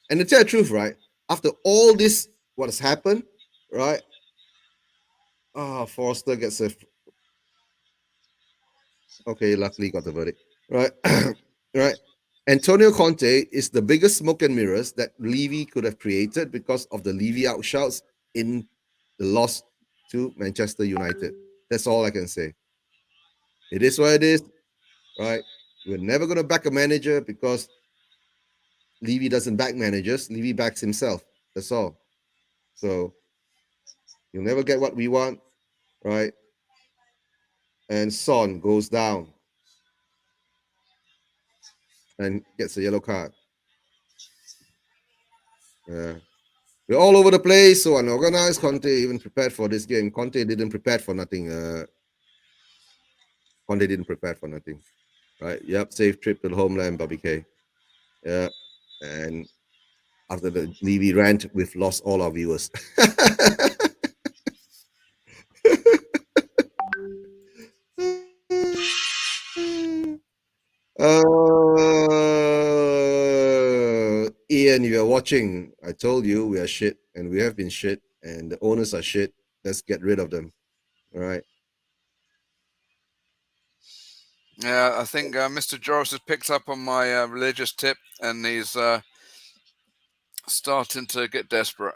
And to tell the truth, right? After all this, what has happened, right? Forster gets a... Okay, luckily got the verdict. Right? Right? Antonio Conte is the biggest smoke and mirrors that Levy could have created because of the Levy outshouts in the loss to Manchester United. That's all I can say. It is what it is, right? We're never going to back a manager because Levy doesn't back managers. Levy backs himself. That's all. So you'll never get what we want, right? And Son goes down and gets a yellow card. Yeah. We're all over the place, so unorganized. Conte even prepared for this game. Conte didn't prepare for nothing. Conte didn't prepare for nothing. Right? Yep, safe trip to the homeland, Bobby K. Yeah. And after the Levy rant, we've lost all our viewers. Ian, you're watching. I told you we are shit, and we have been shit, and the owners are shit. Let's get rid of them. All right. Yeah, I think Mr. Joris has picked up on my religious tip, and he's starting to get desperate.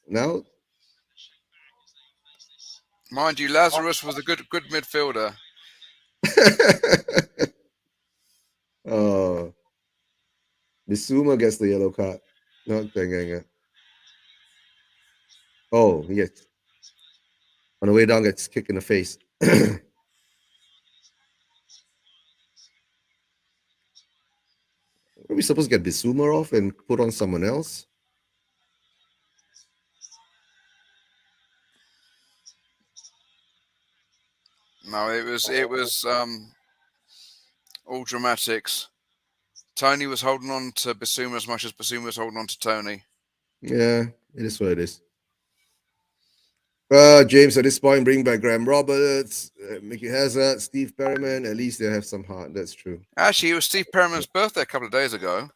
Now Mind you, Lazarus was a good midfielder. Bissouma gets the yellow card. No, oh, yes. On the way down, gets kicked in the face. Are we supposed to get Bissouma off and put on someone else? No, it was all dramatics. Tony was holding on to Basuma as much as Basuma was holding on to Tony. Yeah, it is what it is. James, at this point, bring back Graham Roberts, Mickey Hazard, Steve Perryman. At least they have some heart. That's true. Actually, it was Steve Perriman's birthday a couple of days ago.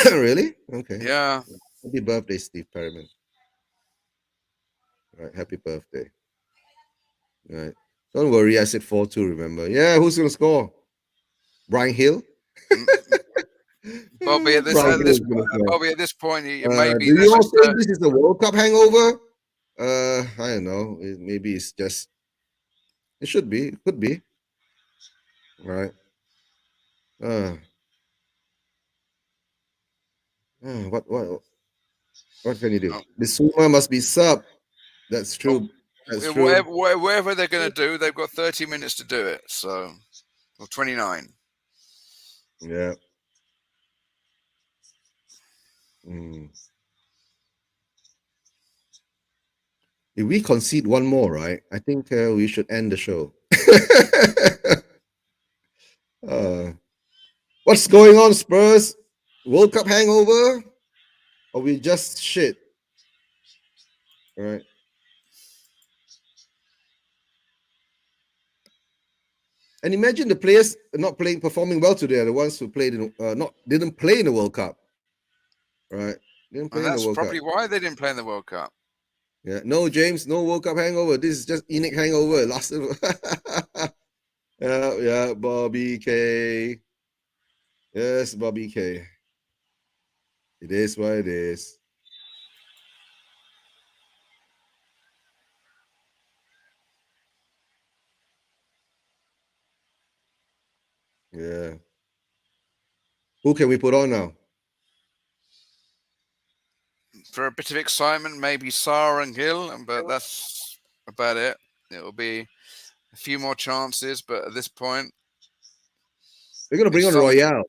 Really? Okay. Yeah. Happy birthday, Steve Perryman. All right. Happy birthday. All right. Don't worry. I said 4-2, remember? Yeah. Who's going to score? Brian Hill? Bobby, at this point, maybe do you all think this is a World Cup hangover? I don't know. Maybe it's just. It should be. It could be. All right. What can you do? Bissouma must be sub. That's true. That's true. Whatever they're going to do, they've got 30 minutes to do it. So, or 29. Yeah. If we concede one more, right, I think we should end the show. What's going on, Spurs? World Cup hangover? Or we just shit? All right. And imagine the players not performing well today are the ones who played didn't play in the World Cup, right? Didn't play in the World Cup. That's probably why they didn't play in the World Cup. Yeah, no, James, no World Cup hangover. This is just ENIC hangover. Last, yeah, Bobby K. Yes, Bobby K. It is what it is. Yeah. Who can we put on now? For a bit of excitement, maybe Sarr and Gill, but that's about it. It'll be a few more chances, but at this point, we're gonna bring on Royale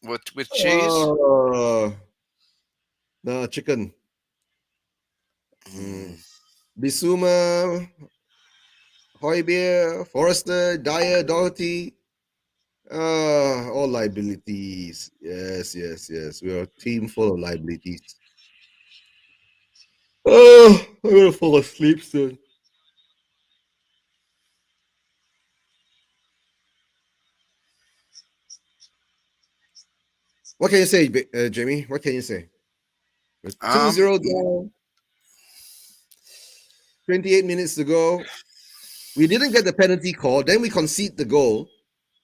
with cheese. No, chicken. Bissouma, Højbjerg, Forrester, Dyer, Doherty. All liabilities. Yes. We're a team full of liabilities. Oh, I'm gonna fall asleep soon. What can you say, Jamie? What can you say? 2-0 down. 28 minutes to go. We didn't get the penalty call. Then we concede the goal,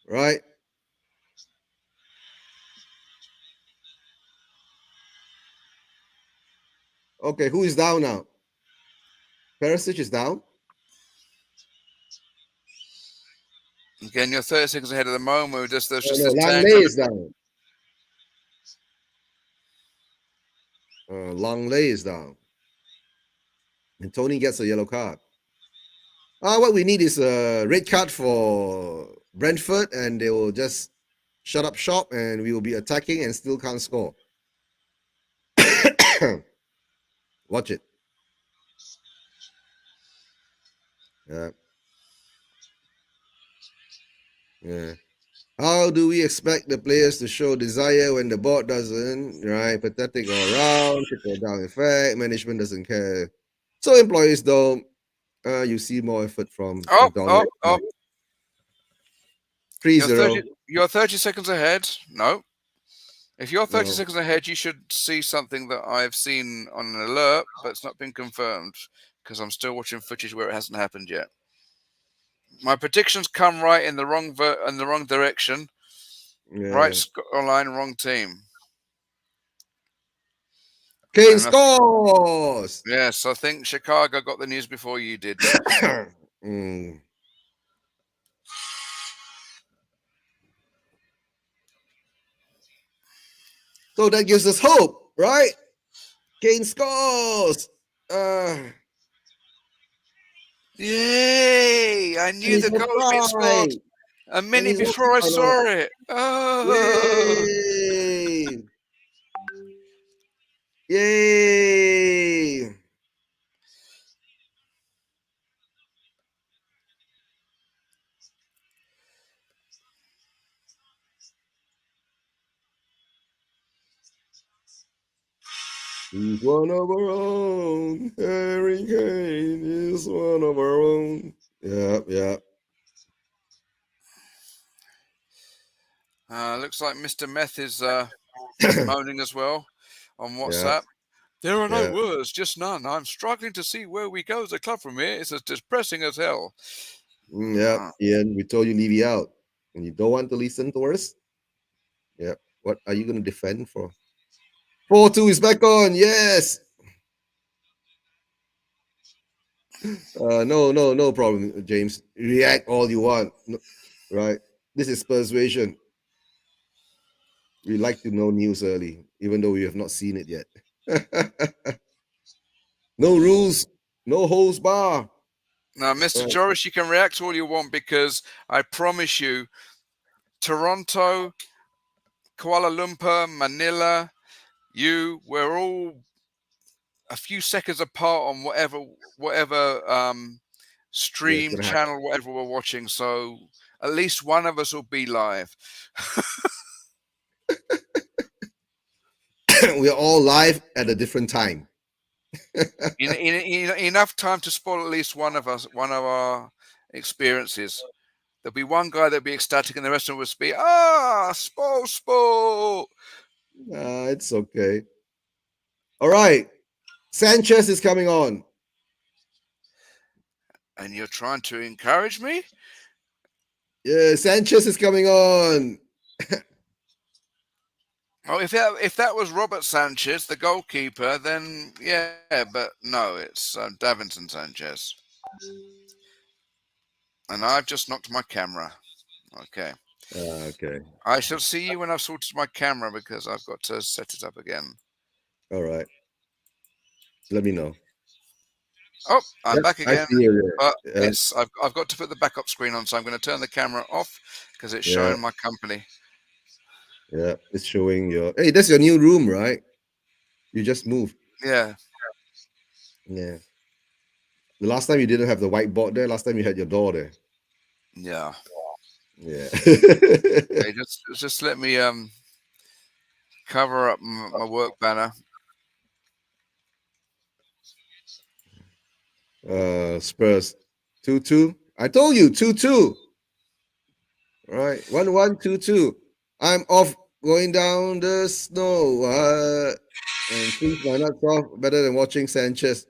right? Okay, who is down now? Perisic is down. Again, you're 30 seconds ahead of the moment. There's just this Langley is down. Langley is down. And Tony gets a yellow card. What we need is a red card for Brentford, and they will just shut up shop, and we will be attacking and still can't score. Watch it. Yeah. How do we expect the players to show desire when the board doesn't? Right? Pathetic all around, trickle down effect, management doesn't care. So employees don't. You see more effort from McDonald's. 3-0. You're 30 seconds ahead. No. If you're 30 No. seconds ahead, you should see something that I've seen on an alert, but it's not been confirmed because I'm still watching footage where it hasn't happened yet. My predictions come right in the wrong direction. Yeah. Right scoreline, wrong team. Kane scores. Yes, I think Chicago got the news before you did. Mm. So that gives us hope, right? Kane scores. Yay! I knew He's the goal had been scored offside. a minute he's before I offside. saw it. Oh! Yay! Yay! He's one of our own. Harry Kane is one of our own. Yeah. Looks like Mr. Meth is moaning as well on Yeah. WhatsApp. There are no Yeah. words, just none. I'm struggling to see where we go as a club from here. It's as depressing as hell. Yeah. Ian, we told you leave you out. And you don't want to listen to us? Yeah. What are you going to defend for? 4-2 is back on. Yes. No problem, James. React all you want. No, right? This is persuasion. We like to know news early, even though we have not seen it yet. No rules, no holds bar. Now, Mr. Right. Joris, you can react all you want because I promise you, Toronto, Kuala Lumpur, Manila, we're all a few seconds apart on whatever stream, gonna happen. channel, whatever we're watching. So at least one of us will be live. We are all live at a different time. Enough time to spoil at least one of our experiences. There'll be one guy that'll be ecstatic, and the rest of us will be spoil. It's okay. All right. Sanchez is coming on. And you're trying to encourage me? Yeah, Sanchez is coming on. Oh, if that was Robert Sanchez, the goalkeeper, then yeah, but no, it's Davinson Sanchez. And I've just knocked my camera. Okay. Okay. I shall see you when I've sorted my camera because I've got to set it up again. All right. Let me know. Oh, I'm back I again. see you. But Yeah. I've got to put the backup screen on, so I'm going to turn the camera off because it's showing my company. Yeah, it's showing your. Hey, that's your new room, right? You just moved. Yeah. Yeah. The last time you didn't have the whiteboard there. Last time you had your door there. Yeah. Yeah. Okay, just let me cover up my work banner. Spurs 2-2. I told you 2-2. Right. 1-1, 2-2. I'm off going down the snow. And freeze my nuts off better than watching Sanchez.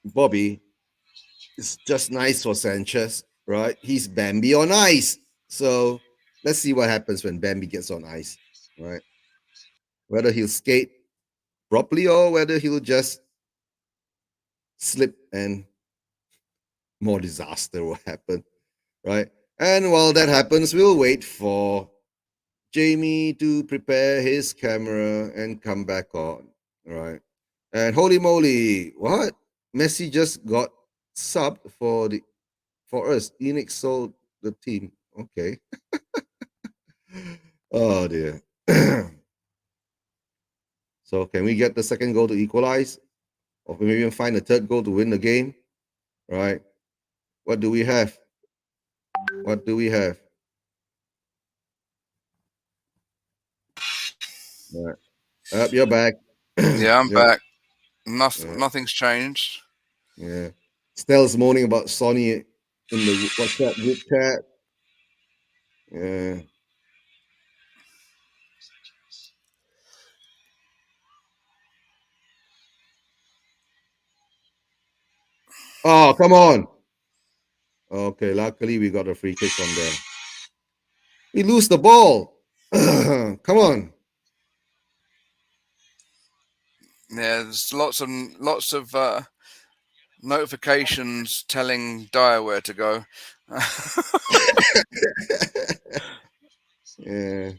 Bobby, it's just nice for Sanchez, right? He's Bambi on ice. So let's see what happens when Bambi gets on ice, right? Whether he'll skate properly or whether he'll just slip and more disaster will happen, right? And while that happens, we'll wait for Jamie to prepare his camera and come back on, right? And holy moly, what? Messi just got subbed for us. Enix sold the team. Okay. Oh dear. So can we get the second goal to equalize? Or maybe even find a third goal to win the game? Right. What do we have? What do we have? You're back. Yeah, I'm Yep. back. Uh, Nothing's changed. yeah. Stell's moaning about Sonny in the WhatsApp group chat. Yeah. Oh, come on. Okay, luckily we got a free kick from them. We lose the ball. Come on. Yeah, there's lots of notifications telling Dyer where to go. Yeah,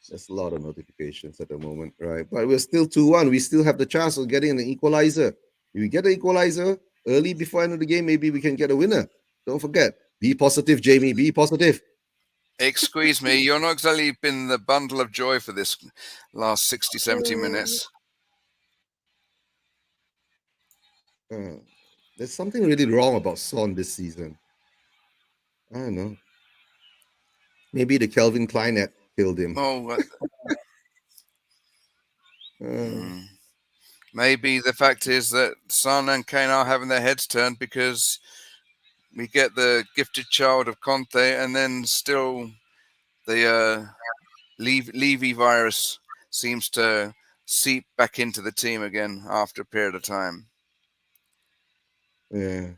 there's a lot of notifications at the moment, right? But we're still 2-1. We still have the chance of getting an equalizer. If we get an equalizer early before end of the game, maybe we can get a winner. Don't forget. Be positive, Jamie. Be positive. Excuse me, you're not exactly been the bundle of joy for this last 60, 70 minutes. Uh, there's something really wrong about Son this season. I don't know. Maybe the Kelvin Klein app killed him. Oh, Uh, maybe the fact is that Son and Kane are having their heads turned because we get the gifted child of Conte, and then still the Levy virus seems to seep back into the team again after a period of time. yeah.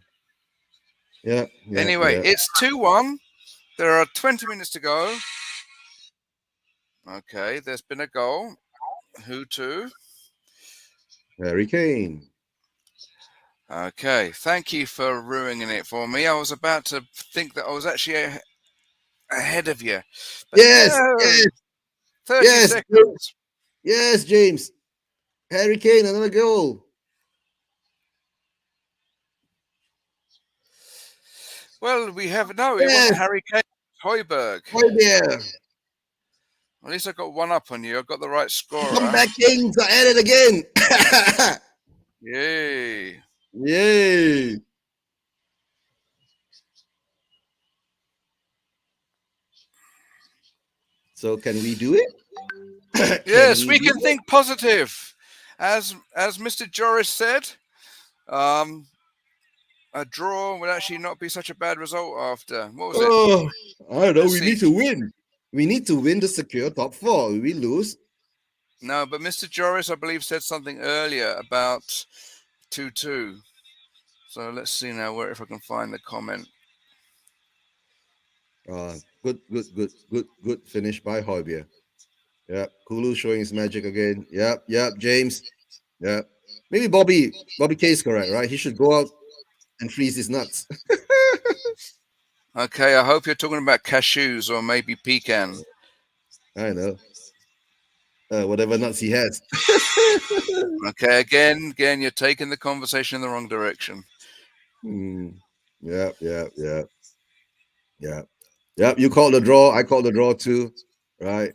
Yeah. Yeah. Anyway, Yeah. it's 2-1. There are 20 minutes to go. Okay, there's been a goal. Who to? Harry Kane. Okay, thank you for ruining it for me. I was about to think that I was actually ahead of you. But Yes. no! Yes. 30 Yes. seconds. Yes, James. Harry Kane, another goal. Well, we have no, it wasn't Yes. Harry Kane, Hoiberg. Right there. At least I got one up on you. I got the right scorer. Comeback Kings are at it again. Yay. Yay. So can we do it? Can Yes, we we do can it? think positive. As Mr. Joris said, um, a draw would actually not be such a bad result after. What was it? Oh, I don't know. Let's We see. need to win. We need to win to secure top four. If we lose, No, but Mr. Joris, I believe, said something earlier about 2-2. So let's see now where if I can find the comment. good finish by Hoybier. Yep, Kulu showing his magic again. Yep, James. Yep. Maybe Bobby K is correct, right? He should go out and freeze his nuts. Okay, I hope you're talking about cashews or maybe pecan. I know. Whatever nuts he has. Okay, again, you're taking the conversation in the wrong direction. Yep. Yep. You called the draw. I called the draw too. Right.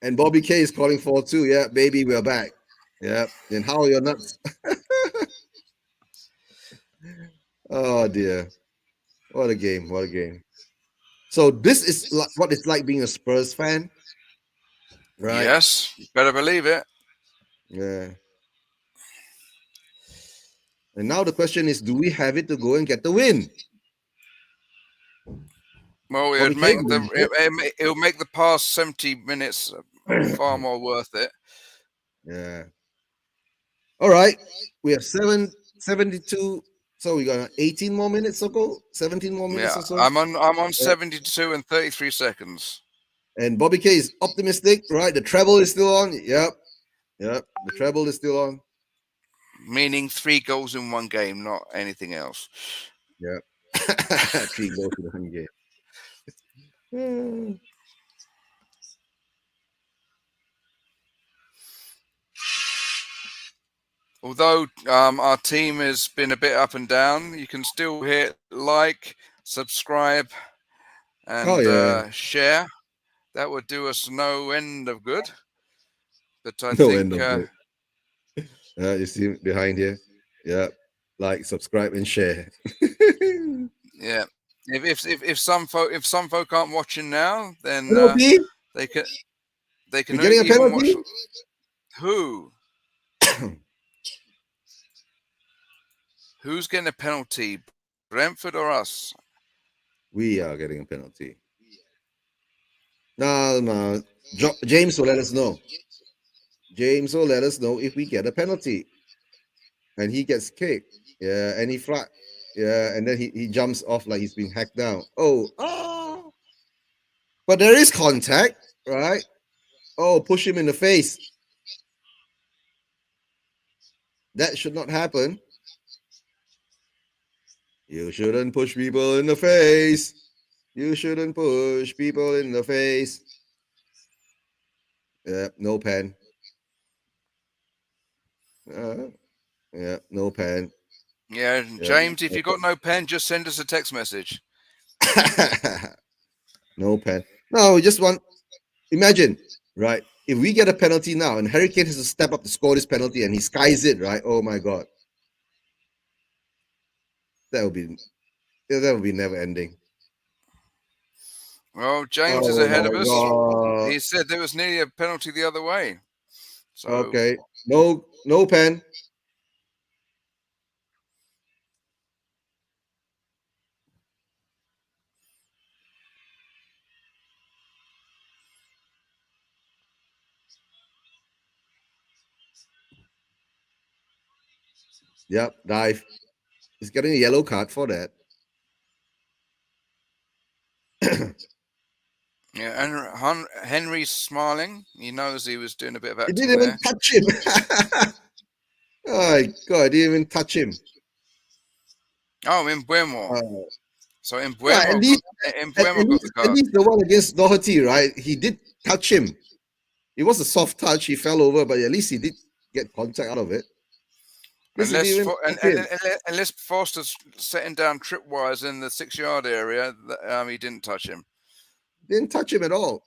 And Bobby K is calling for too. Yeah, baby, we're back. Yep. Then how are your nuts? Oh dear. What a game. What a game. So this is what it's like being a Spurs fan. Right. Yes, better believe it. Yeah. And now the question is, do we have it to go and get the win? Well, it Bobby would K. make it'll make the past 70 minutes far more worth it. Yeah. All right. We have 72. So we got 18 more minutes or go, 17 more minutes Yeah, or so. I'm on Yeah. 72 and 33 seconds. And Bobby K is optimistic, right? The treble is still on. Yep. The treble is still on. Meaning 3 goals in one game, not anything else. Yep. 3 goals in one game. Although our team has been a bit up and down, you can still hit like, subscribe, Oh and yeah. share. That would do us no end of good. But I No end think, of it. You see behind here. Yep. Like, subscribe, and share. yeah, if some folk aren't watching now, then Penalty. they can. They can We're getting a even watch penalty. who. Who's getting a penalty? Brentford or us? We are getting a penalty. No. James will let us know. James will let us know if we get a penalty. And he gets kicked. Yeah, and he flat. Yeah, and then he jumps off like he's been hacked down. Oh. But there is contact, right? Oh, push him in the face. That should not happen. You shouldn't push people in the face. You shouldn't push people in the face. Yeah, no pen. Yeah, no pen. Yeah, James, if you've got no pen, just send us a text message. No pen. No, we just want. Imagine, right? If we get a penalty now and Harry Kane has to step up to score this penalty and he skies it, right? Oh my god, that would be never ending. Well, James is Oh ahead my of us. god. He said there was nearly a penalty the other way. So Okay, no pen. Yep, dive. He's getting a yellow card for that. yeah, and Henry's smiling. He knows he was doing a bit of He acting didn't even there. touch him. Oh my god, I didn't even touch him. Oh, Mbuemo. Uh, So yeah, Mbuemo got the at card. least the one against Doherty, right? He did touch him. It was a soft touch. He fell over, but at least he did get contact out of it. This he didn't even touch him. Unless Foster's setting down tripwires in the 6-yard area, he didn't touch him. Didn't touch him at all.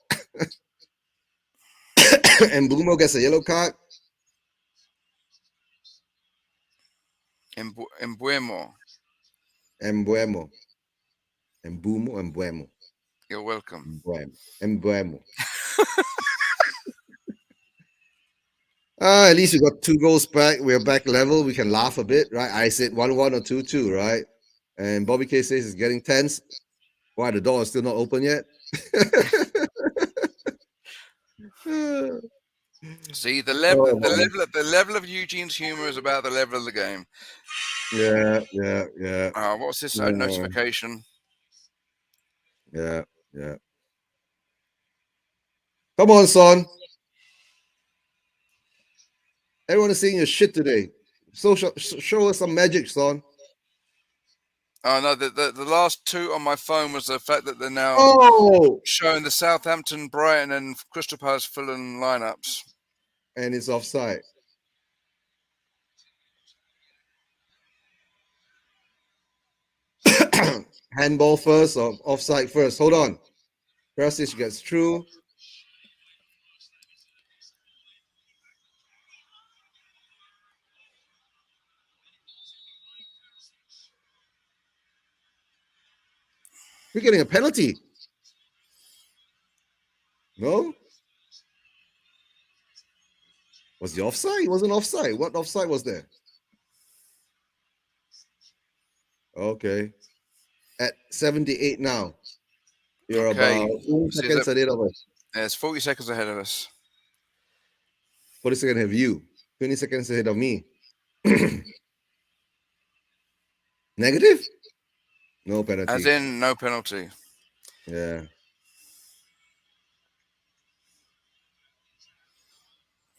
And Bruno gets a yellow card. Mbuemo. Embuemo. You're welcome. Embuemo. At least we got 2 goals back. We're back level. We can laugh a bit, right? I said 1-1 or 2-2, right? And Bobby K says it's getting tense. Why the door is still not open yet? See, the level of Eugene's humor is about the level of the game. Yeah. What's this notification? Yeah. Come on, son. Everyone is seeing your shit today. So show us some magic, son. Oh no, the last 2 on my phone was the fact that they're now showing the Southampton, Brighton, and Crystal Palace Fulham lineups. And it's offside. Handball first or offside first? Hold on. Perisic gets through. We're getting a penalty. No? Was the offside? It wasn't offside. What offside was there? Okay. At 78 now. You're Okay. about 40 seconds ahead of us. It's 40 seconds ahead of us. 40 seconds ahead of you. 20 seconds ahead of me. Negative? No penalty. As in, no penalty. Yeah.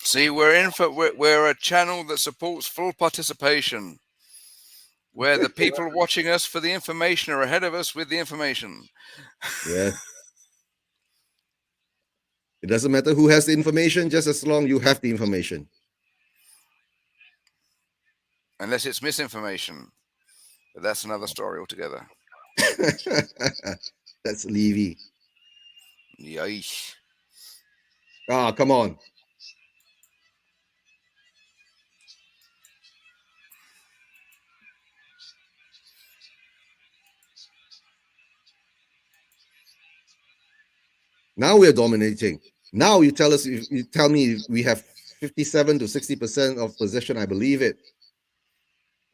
See, we're a channel that supports full participation, where the people watching us for the information are ahead of us with the information. Yeah. It doesn't matter who has the information, just as long you have the information. Unless it's misinformation. But that's another story altogether. That's Levy. Yeesh. Ah, come on. Now we're dominating. Now you tell us, you tell me we have 57 to 60% of possession. I believe it.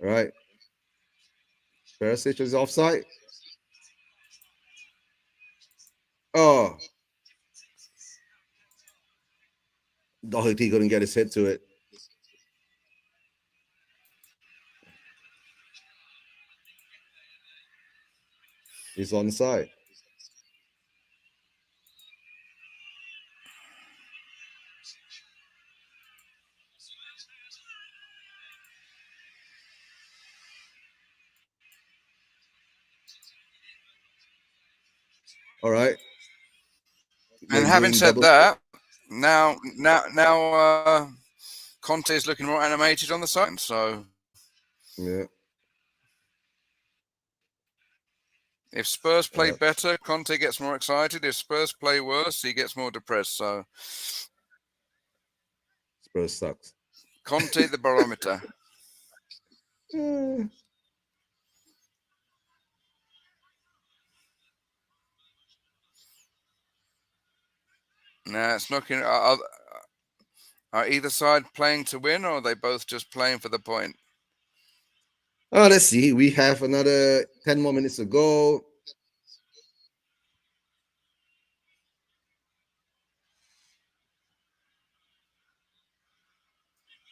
All right. Perisic is offside. Oh, Doherty couldn't get his head to it. He's onside. All right. And They're having doing said double. that, now Conte is looking more animated on the side. So Yeah. if Spurs play better, Conte gets more excited. If Spurs play worse, he gets more depressed. So Spurs sucks. Conte, the barometer. Now it's knocking. Are either side playing to win, or are they both just playing for the point? Oh, let's see. We have another 10 more minutes to go.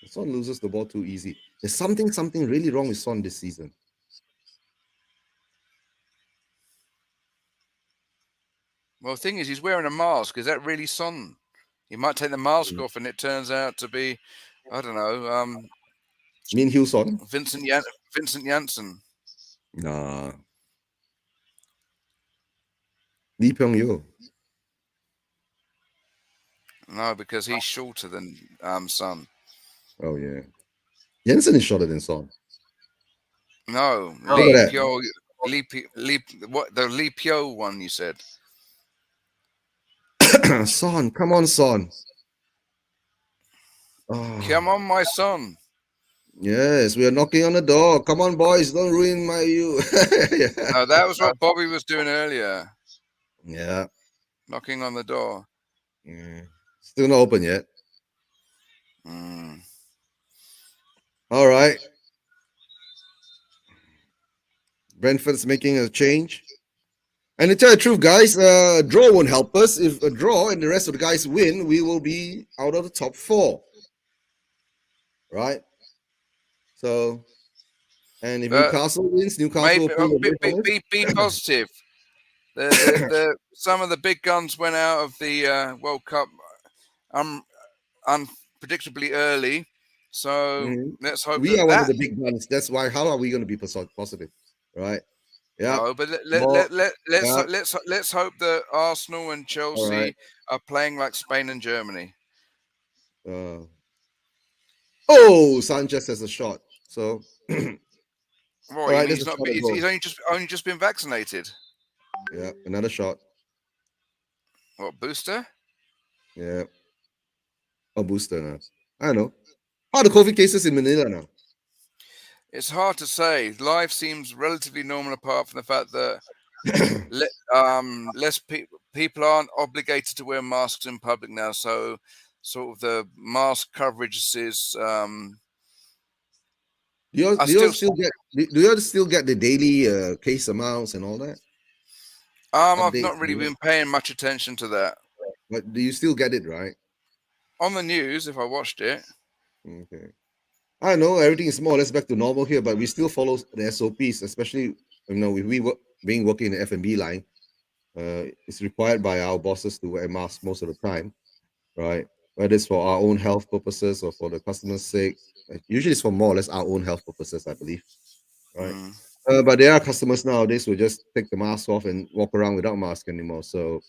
Son loses the ball too easy. There's something really wrong with Son this season. Well, the thing is, he's wearing a mask. Is that really Son? You might take the mask off, and it turns out to be, I don't know, Mean Hugh Son? Vincent Janssen. Nah. Lee Pyong Yo. No, because he's shorter than Son. Oh yeah. Jensen is shorter than Son. No, Look Lee at Pyo, what the Lee Pyo one you said? that. Son, come on, Son. Come on, my son. Yes, we are knocking on the door. Come on, boys, don't ruin my you. Yeah. No, that was what Bobby was doing earlier, Yeah. knocking on the door. Still not open yet. Mm. All right. Brentford's making a change. And to tell the truth, guys, draw won't help us. If a draw and the rest of the guys win, we will be out of the top 4. Right? So, and if Newcastle wins, Newcastle will pull the be positive. The some of the big guns went out of the World Cup unpredictably early. So let's hope we are one of the big guns. That's why. How are we going to be positive, right? Yeah. No, but let's hope that Arsenal and Chelsea are playing like Spain and Germany. Oh, Sanchez has a shot. So, What you mean? He's not. He's only just been vaccinated. Yeah, another shot. What, booster? Yeah. A booster now. I don't know. How are the COVID cases in Manila now? It's hard to say. Life seems relatively normal, apart from the fact that less people aren't obligated to wear masks in public now. So, sort of the mask coverage is. Do you still get the daily case amounts and all that? I've not really been paying much attention to that. But do you still get it, right? On the news, if I watched it. Okay. I know everything is more or less back to normal here, but we still follow the SOPs, especially being working in the F&B line. It's required by our bosses to wear masks most of the time, right? Whether it's for our own health purposes or for the customer's sake. Usually it's for more or less our own health purposes, I believe, right? But there are customers nowadays who just take the mask off and walk around without mask anymore. So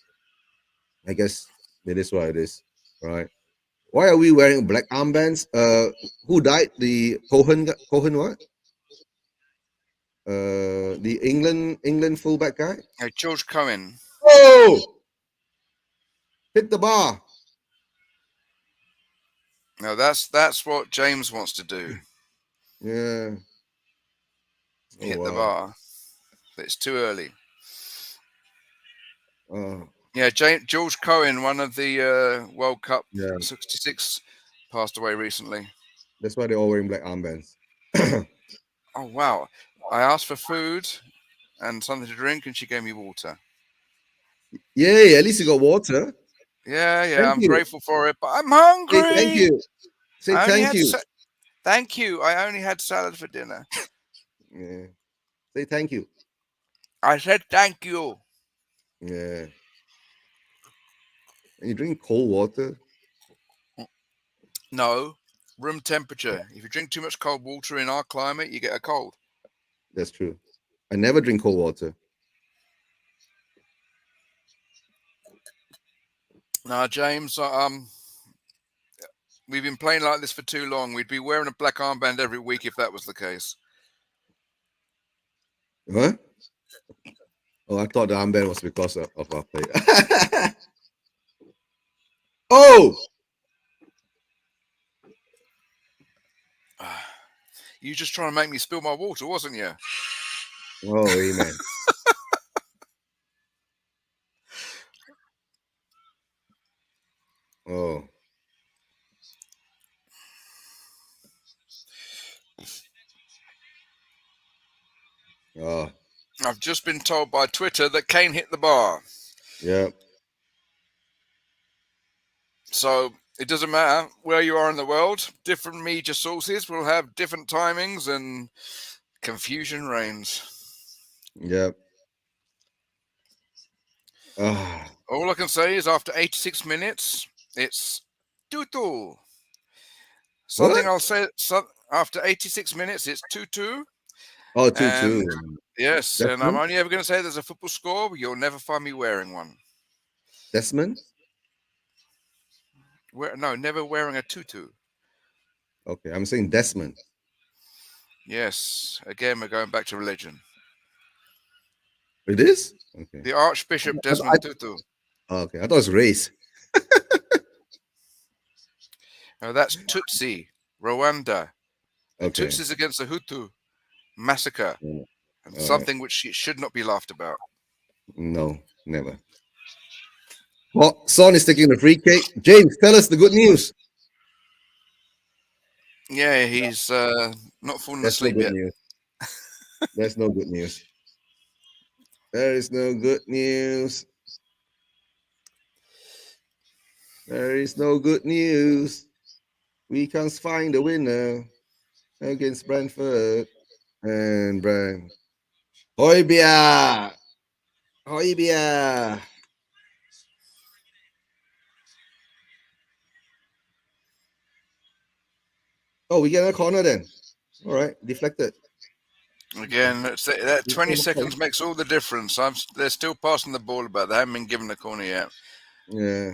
I guess it is what it is, right? Why are we wearing black armbands? Who died? The Cohen what? The England fullback guy. George Cohen. Oh, hit the bar. No, that's what James wants to do. Yeah. Hit the bar. But it's too early. Yeah, George Cohen, one of the World Cup Yeah, '66, passed away recently. that's why they're all wearing black armbands. Oh wow! I asked for food and something to drink, and she gave me water. Yay! At least you got water. Yeah, yeah, Thank I'm you. grateful for it, but I'm Say thank hungry. you. Say I only thank had you. thank you. I only had salad for dinner. Yeah. Say thank you. I said thank you. Yeah. And you drink cold water. No, room temperature. If you drink too much cold water in our climate, you get a cold. That's true. I never drink cold water. Now, James, we've been playing like this for too long. We'd be wearing a black armband every week if that was the case. Huh? Oh, I thought the armband was because of our play. Oh! You just trying to make me spill my water, wasn't you? Oh, amen. Oh. Oh. I've just been told by Twitter that Kane hit the bar. Yeah. So it doesn't matter where you are in the world. Different media sources will have different timings and confusion reigns. Yeah. Ah. All I can say is after 86 minutes, it's tutu. Something What? I'll say after 86 minutes, it's 2-2. Oh, two, And two. yes, and I'm Desmond? only ever going to say there's a football score, but you'll never find me wearing one. Desmond? No, never wearing a tutu. Okay, I'm saying Desmond. Yes, again, we're going back to religion. It is? Okay. The Archbishop Desmond Tutu. Okay, I thought it was race. Now that's Tutsi, Rwanda. The Okay. Tutsis against the Hutu massacre, Yeah. and All right. something which should not be laughed about. No, never. Well, Son is taking the free kick. James, tell us the good news. Yeah, he's not fallen That's no asleep good yet. news. That's no good news. There is no good news. There is no good news. We can't find a winner against Brentford and Brent. Hoybia! Hoybia! Oh, we get a corner then. All right, deflected. Again, that 20 seconds makes all the difference. They're still passing the ball about. They haven't been given the corner yet. Yeah,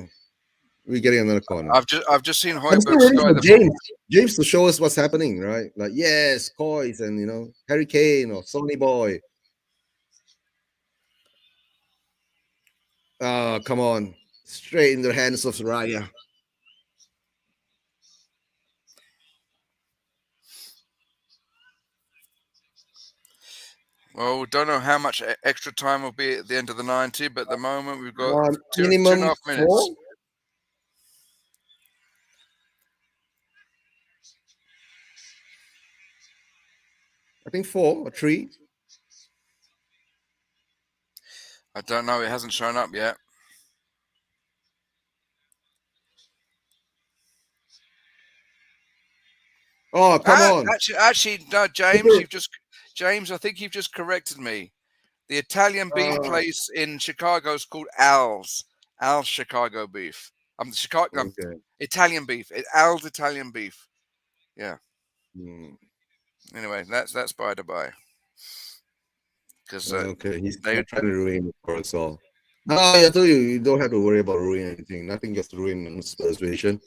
we're getting another corner. I've just seen I'm still Højbjerg waiting sky for the ball. James to show us what's happening, right? Like, yes, Coys and Harry Kane or Sonny Boy. Oh, come on. Straight in the hands of Raya. Well, we don't know how much extra time will be at the end of the 90, but at the moment we've got two and a Minimum half minutes. 4? I think 4 or 3. I don't know. It hasn't shown up yet. Oh, come on. Actually, no, James. I think you've just corrected me. The Italian beef place in Chicago is called Al's Chicago beef. The Chicago Okay. Italian beef. Al's Italian beef. Yeah. Hmm. Anyway, that's by the by. Because Okay, he's they trying to ruin it for us all. No, I told you, you don't have to worry about ruining anything. Nothing gets ruined in Spurs version.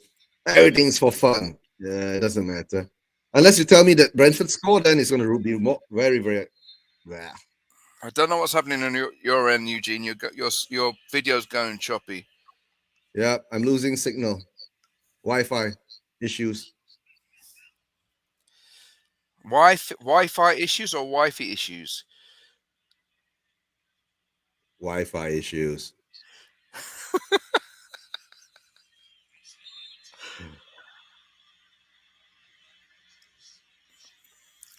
Everything's for fun. Yeah, it doesn't matter. Unless you tell me that Brentford score, then it's going to be very, very. Blah. I don't know what's happening on your end, Eugene. Your video's going choppy. Yeah, I'm losing signal. Wi-Fi issues. Wi-Fi issues or Wi-Fi issues? Wi-Fi issues.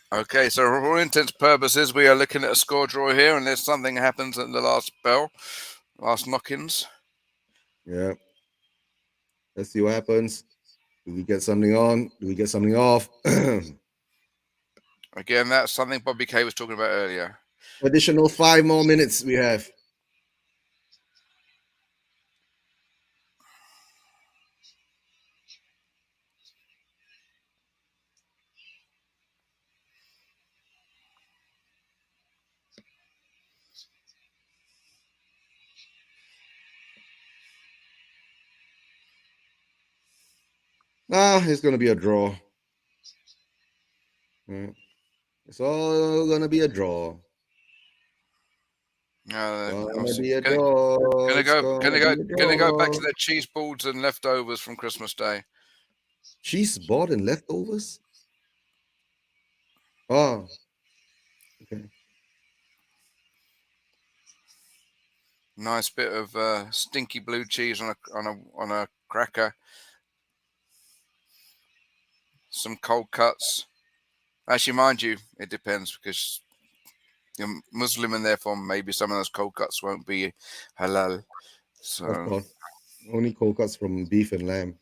Okay, so for all intents and purposes, we are looking at a score draw here, unless something happens at the last bell, last knock-ins. Yeah. Let's see what happens. Do we get something on? Do we get something off? Again, that's something Bobby K was talking about earlier. Additional 5 more minutes we have. It's going to be a draw. It's all going to be a draw. Gonna be a draw. Gonna go back to draw. their cheese boards and leftovers from Christmas Day. Cheese board and leftovers? Oh, okay. Nice bit of stinky blue cheese on a cracker. Some cold cuts. Actually, mind you, it depends because you're Muslim and therefore maybe some of those cold cuts won't be halal. Of So course. Only cold cuts from beef and lamb.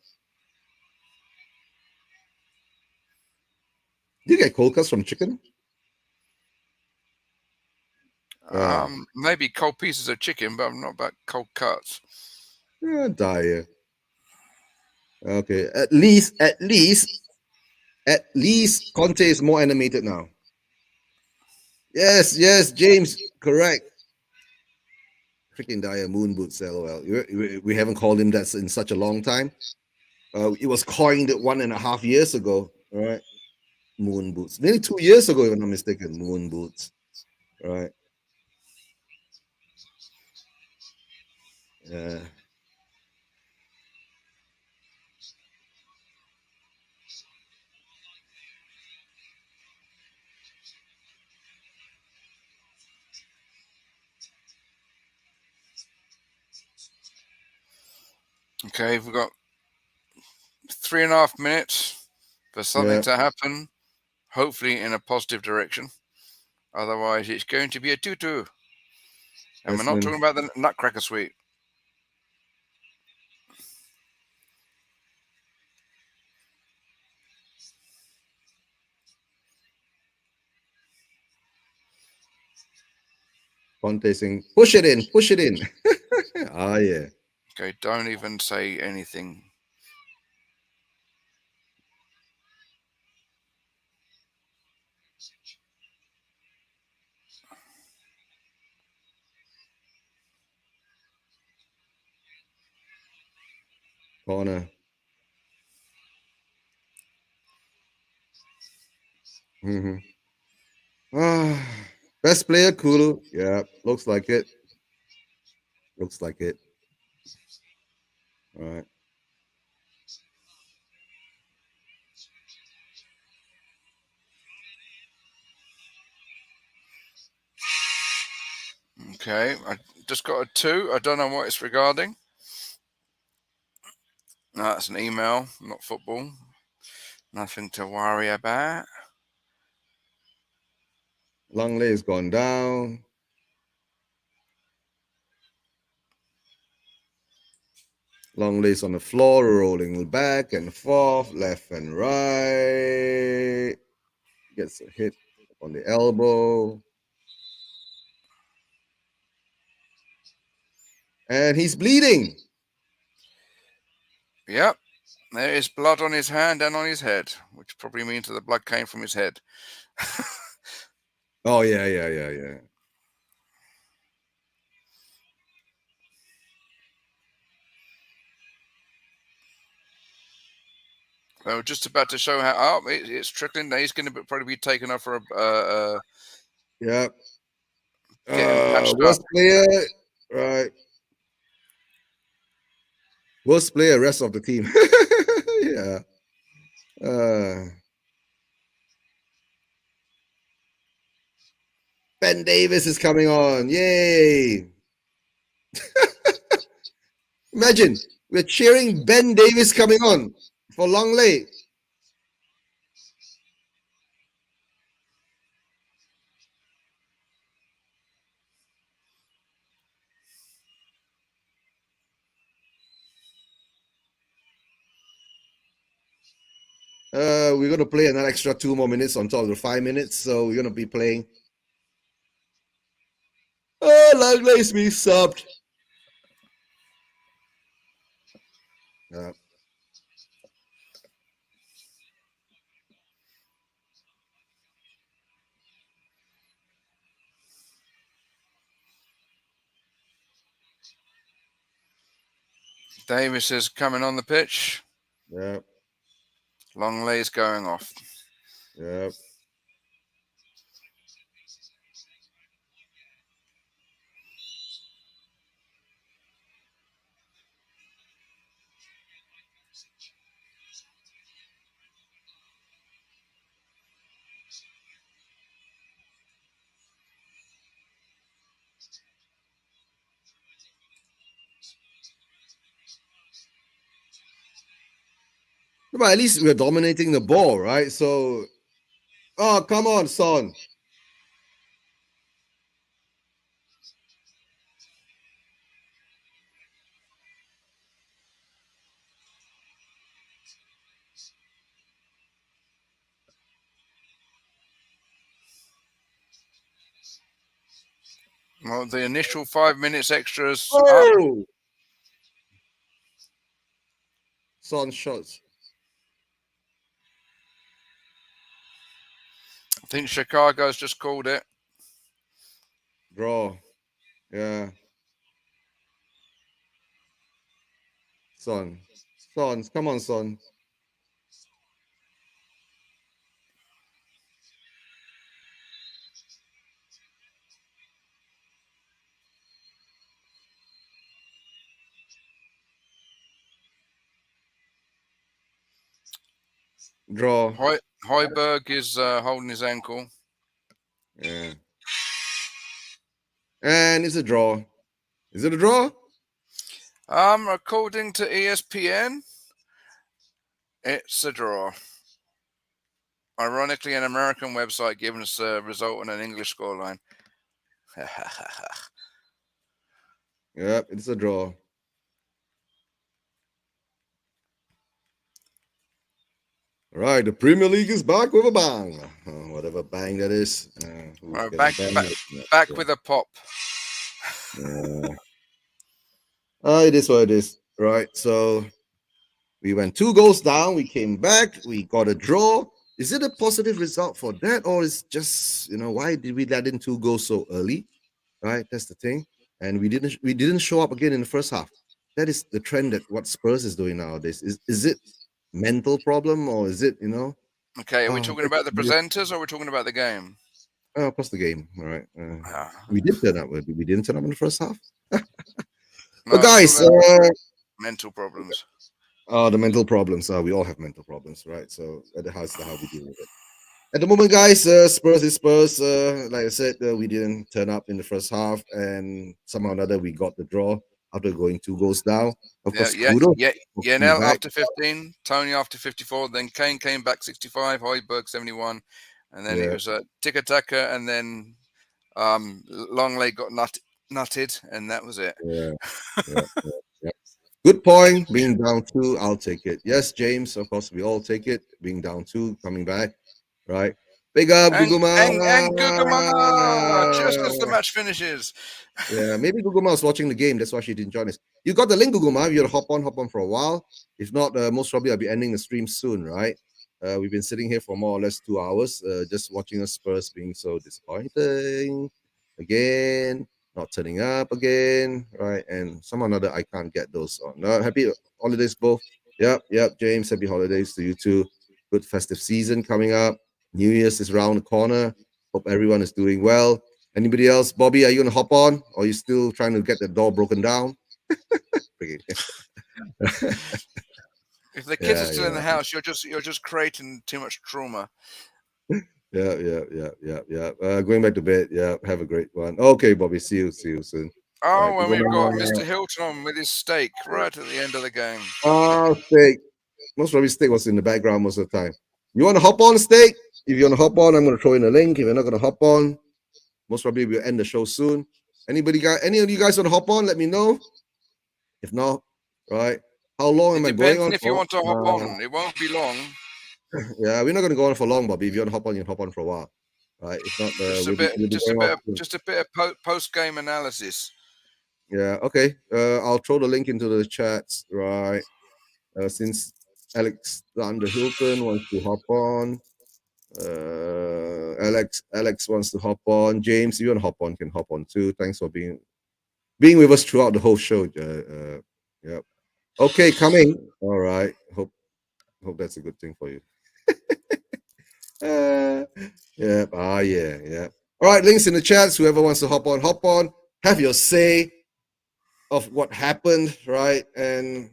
Do you get cold cuts from chicken? maybe cold pieces of chicken, but I'm not about cold cuts. Dire. Okay. At least Conte is more animated now. Yes, James, correct. Freaking Dire moon boots, lol. We haven't called him that in such a long time. It was coined 1.5 years ago, all right? Moon boots. Nearly 2 years ago, if I'm not mistaken. Moon boots. All right. Yeah. Okay, we've got 3.5 minutes for something to happen, hopefully in a positive direction. Otherwise, it's going to be a tutu. And we're not talking about the Nutcracker Suite. Conte saying, push it in. Yeah. Okay, don't even say anything. Corner. Best player, Kulu. Yeah, looks like it. All right. Okay, I just got a 2. I don't know what it's regarding. No, that's an email, not football. Nothing to worry about. Longley's gone down. Longley's on the floor, rolling back and forth, left and right. Gets a hit on the elbow. And he's bleeding. Yep, there is blood on his hand and on his head, which probably means that the blood came from his head. Oh, yeah. I was just about to show how it's trickling. He's going to probably be taken off for a. Yep. Patched Worst up. player, right? Worst player, rest of the team. Yeah. Ben Davis is coming on. Yay. Imagine we're cheering Ben Davis coming on for Longley. We're going to play another extra 2 more minutes on top of the 5 minutes. So we're going to be playing. Oh, Longley's being subbed. Yeah. Davis is coming on the pitch. Yeah. Longley's going off. Yeah. But at least we're dominating the ball, right? So, oh, come on, Son. Well, the initial 5 minutes extras up. Oh! Son shots. I think Chicago's just called it. Draw. Yeah. Son. Son. Come on, Son. Draw. Hoiberg is holding his ankle. Yeah. And it's a draw. Is it a draw? According to ESPN, it's a draw. Ironically, an American website giving us a result and an English scoreline. Yep, it's a draw. All right, the Premier League is back with a bang. Whatever bang that is. Back with a pop. It is what it is. Right, so we went 2 goals down. We came back. We got a draw. Is it a positive result for that, or is just why did we let in 2 goals so early? Right, that's the thing. And we didn't show up again in the first half. That is the trend that what Spurs is doing nowadays. Is it mental problem or is it Okay, are we talking about the presenters or are we talking about the game? Of course, the game. All right. We did turn up. We didn't turn up in the first half. But guys, mental problems. The mental problems. We all have mental problems, right? So that's how we deal with it. At the moment, guys, Spurs is Spurs. Like I said, we didn't turn up in the first half, and somehow or another we got the draw after going 2 goals down. Of course, Now after 15, Tony after 54, then Kane came back 65, Hoiberg 71, and then it was Tiki-Taka, and then Longley got nutted, and that was it. Yeah. Good point. Being down 2, I'll take it. Yes, James, of course, we all take it. Being down 2, coming back, right? Big up, Guguma. And Guguma, just as the match finishes. Yeah, maybe Guguma was watching the game. That's why she didn't join us. You got the link, Guguma. You'll hop on for a while. If not, most probably I'll be ending the stream soon, right? We've been sitting here for more or less 2 hours, just watching us Spurs being so disappointing again, not turning up again, right? And somehow or another, I can't get those on. Happy holidays, both. Yep, James. Happy holidays to you too. Good festive season coming up. New Year's is around the corner. Hope everyone is doing well. Anybody else? Bobby, are you gonna hop on? Or are you still trying to get the door broken down? If the kids are still in the house, you're just creating too much trauma. Yeah. Going back to bed. Yeah, have a great one. Okay, Bobby. See you soon. Oh, and we've got Mr. Hilton on with his steak right at the end of the game. Steak. Most probably Steak was in the background most of the time. You want to hop on, Steak? If you want to hop on, I'm going to throw in a link. If you're not going to hop on, most probably we'll end the show soon. Any of you guys want to hop on? Let me know. If not, right? How long am I going on? If you want to hop on, it won't be long. Yeah, we're not going to go on for long, Bobby. If you want to hop on, you can hop on for a while, right? If not, just a bit of post game analysis. Yeah, okay. I'll throw the link into the chats, right? Since Alexander Hilton wants to hop on, Alex wants to hop on. James, if you want to hop on, can hop on too. Thanks for being with us throughout the whole show. Yeah. Okay, coming. All right. Hope that's a good thing for you. Yeah. Yeah. All right, links in the chats. Whoever wants to hop on. Have your say of what happened, right? And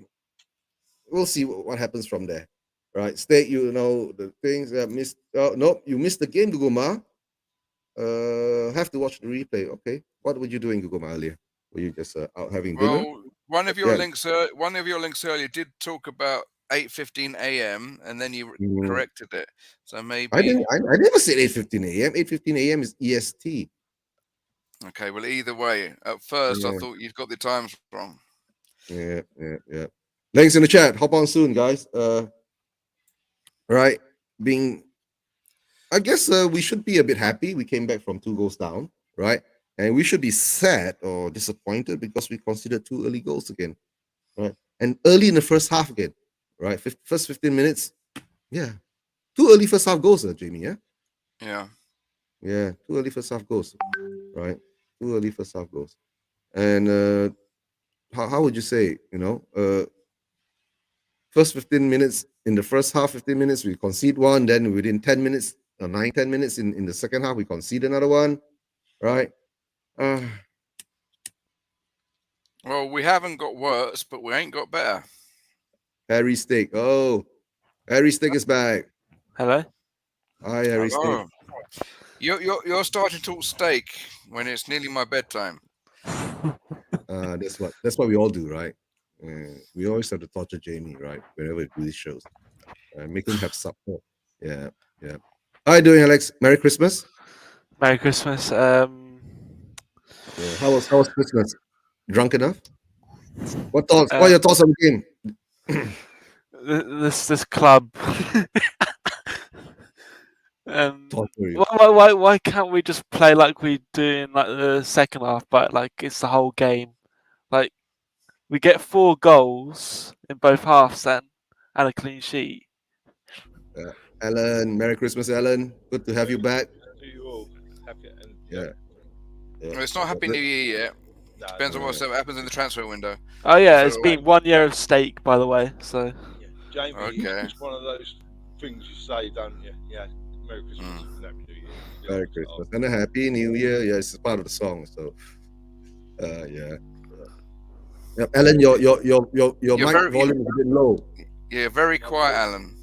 we'll see what happens from there, right? State, the things that missed. No, you missed the game, Guguma. Have to watch the replay. Okay, what were you doing, Guguma, earlier? Were you just out having dinner? Well, one of your links earlier did talk about 8:15 a.m. and then you corrected it. So maybe I never said 8:15 a.m. 8:15 a.m. is EST. Okay, well, either way, at first I thought you'd got the times wrong. Yeah. Links in the chat. Hop on soon, guys. Right. I guess we should be a bit happy. We came back from 2 goals down, right? And we should be sad or disappointed because we considered 2 early goals again, right? And early in the first half again, right? First 15 minutes, yeah. 2 early first half goals, Jamie, yeah? Yeah, 2 early first half goals, right? 2 early first half goals. And how would you say, first 15 minutes, in the first half, 15 minutes, we concede one, then within 10 minutes, 9-10 minutes in the second half, we concede another one, right? Well, we haven't got worse, but we ain't got better. Harry Steak. Oh, Harry Steak is back. Hello. Hi, Harry Steak. You're starting to talk steak when it's nearly my bedtime. That's what we all do, right? We always have to torture Jamie, right? Whenever we do these shows, make him have supper. Yeah. How are you doing, Alex? Merry Christmas. Merry Christmas. Yeah. How was Christmas? Drunk enough? What thoughts? What are your thoughts on the game? This club. Why can't we just play like we do in like the second half, but like it's the whole game? Like we get 4 goals in both halves then and a clean sheet. Alan, Merry Christmas, Alan. Good to have you back. To you all. Happy and yeah. Well, it's not Happy New Year yet. No, depends on what happens in the transfer window. Oh yeah, it's been 1 year of steak, by the way. So. Yeah. Jamie, it's one of those things you say, don't you? Yeah. Merry Christmas and Happy New Year. Merry Christmas and a Happy New Year. Yeah, it's part of the song. So, yeah. Alan, your mic volume is a bit low. Yeah, very quiet, Alan.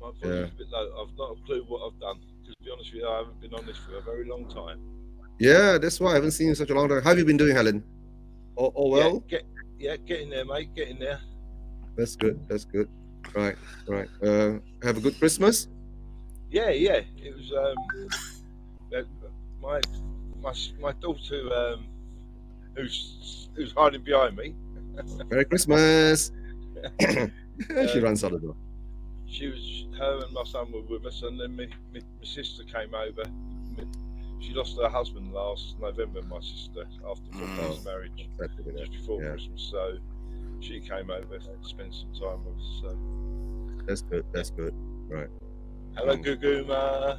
My volume's a bit low. I've not a clue what I've done. To be honest with you, I haven't been on this for a very long time. Yeah, that's why I haven't seen you in such a long time. How have you been doing, Alan? All well? Yeah, getting there, mate. Getting there. That's good. Right. Have a good Christmas. Yeah. It was my daughter who's hiding behind me. Merry Christmas. She runs out the door. Her and my son were with us, and then my sister came over. She lost her husband last November, my sister, after 4 years marriage, just before Christmas. So she came over to spend some time with us. So that's good. Right. Hello, Guguma.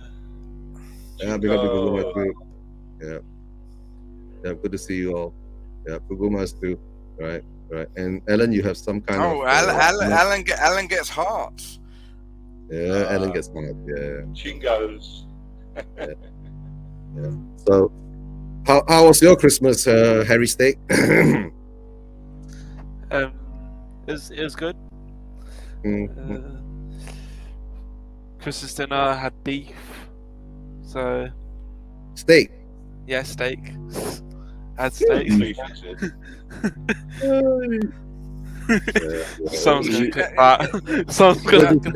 Yeah, big up Guguma too. Yeah, good to see you all. Yeah, Gugumas too. Right. And Ellen, you have some kind of. Alan gets hearts. Yeah, Ellen gets hearts. Yeah. Chingos. Yeah. So, how was your Christmas, Harry Steak? It was good. Christmas dinner had beef, so steak. Yeah, steak. Add steak. Someone's going to clip that. Someone's going to.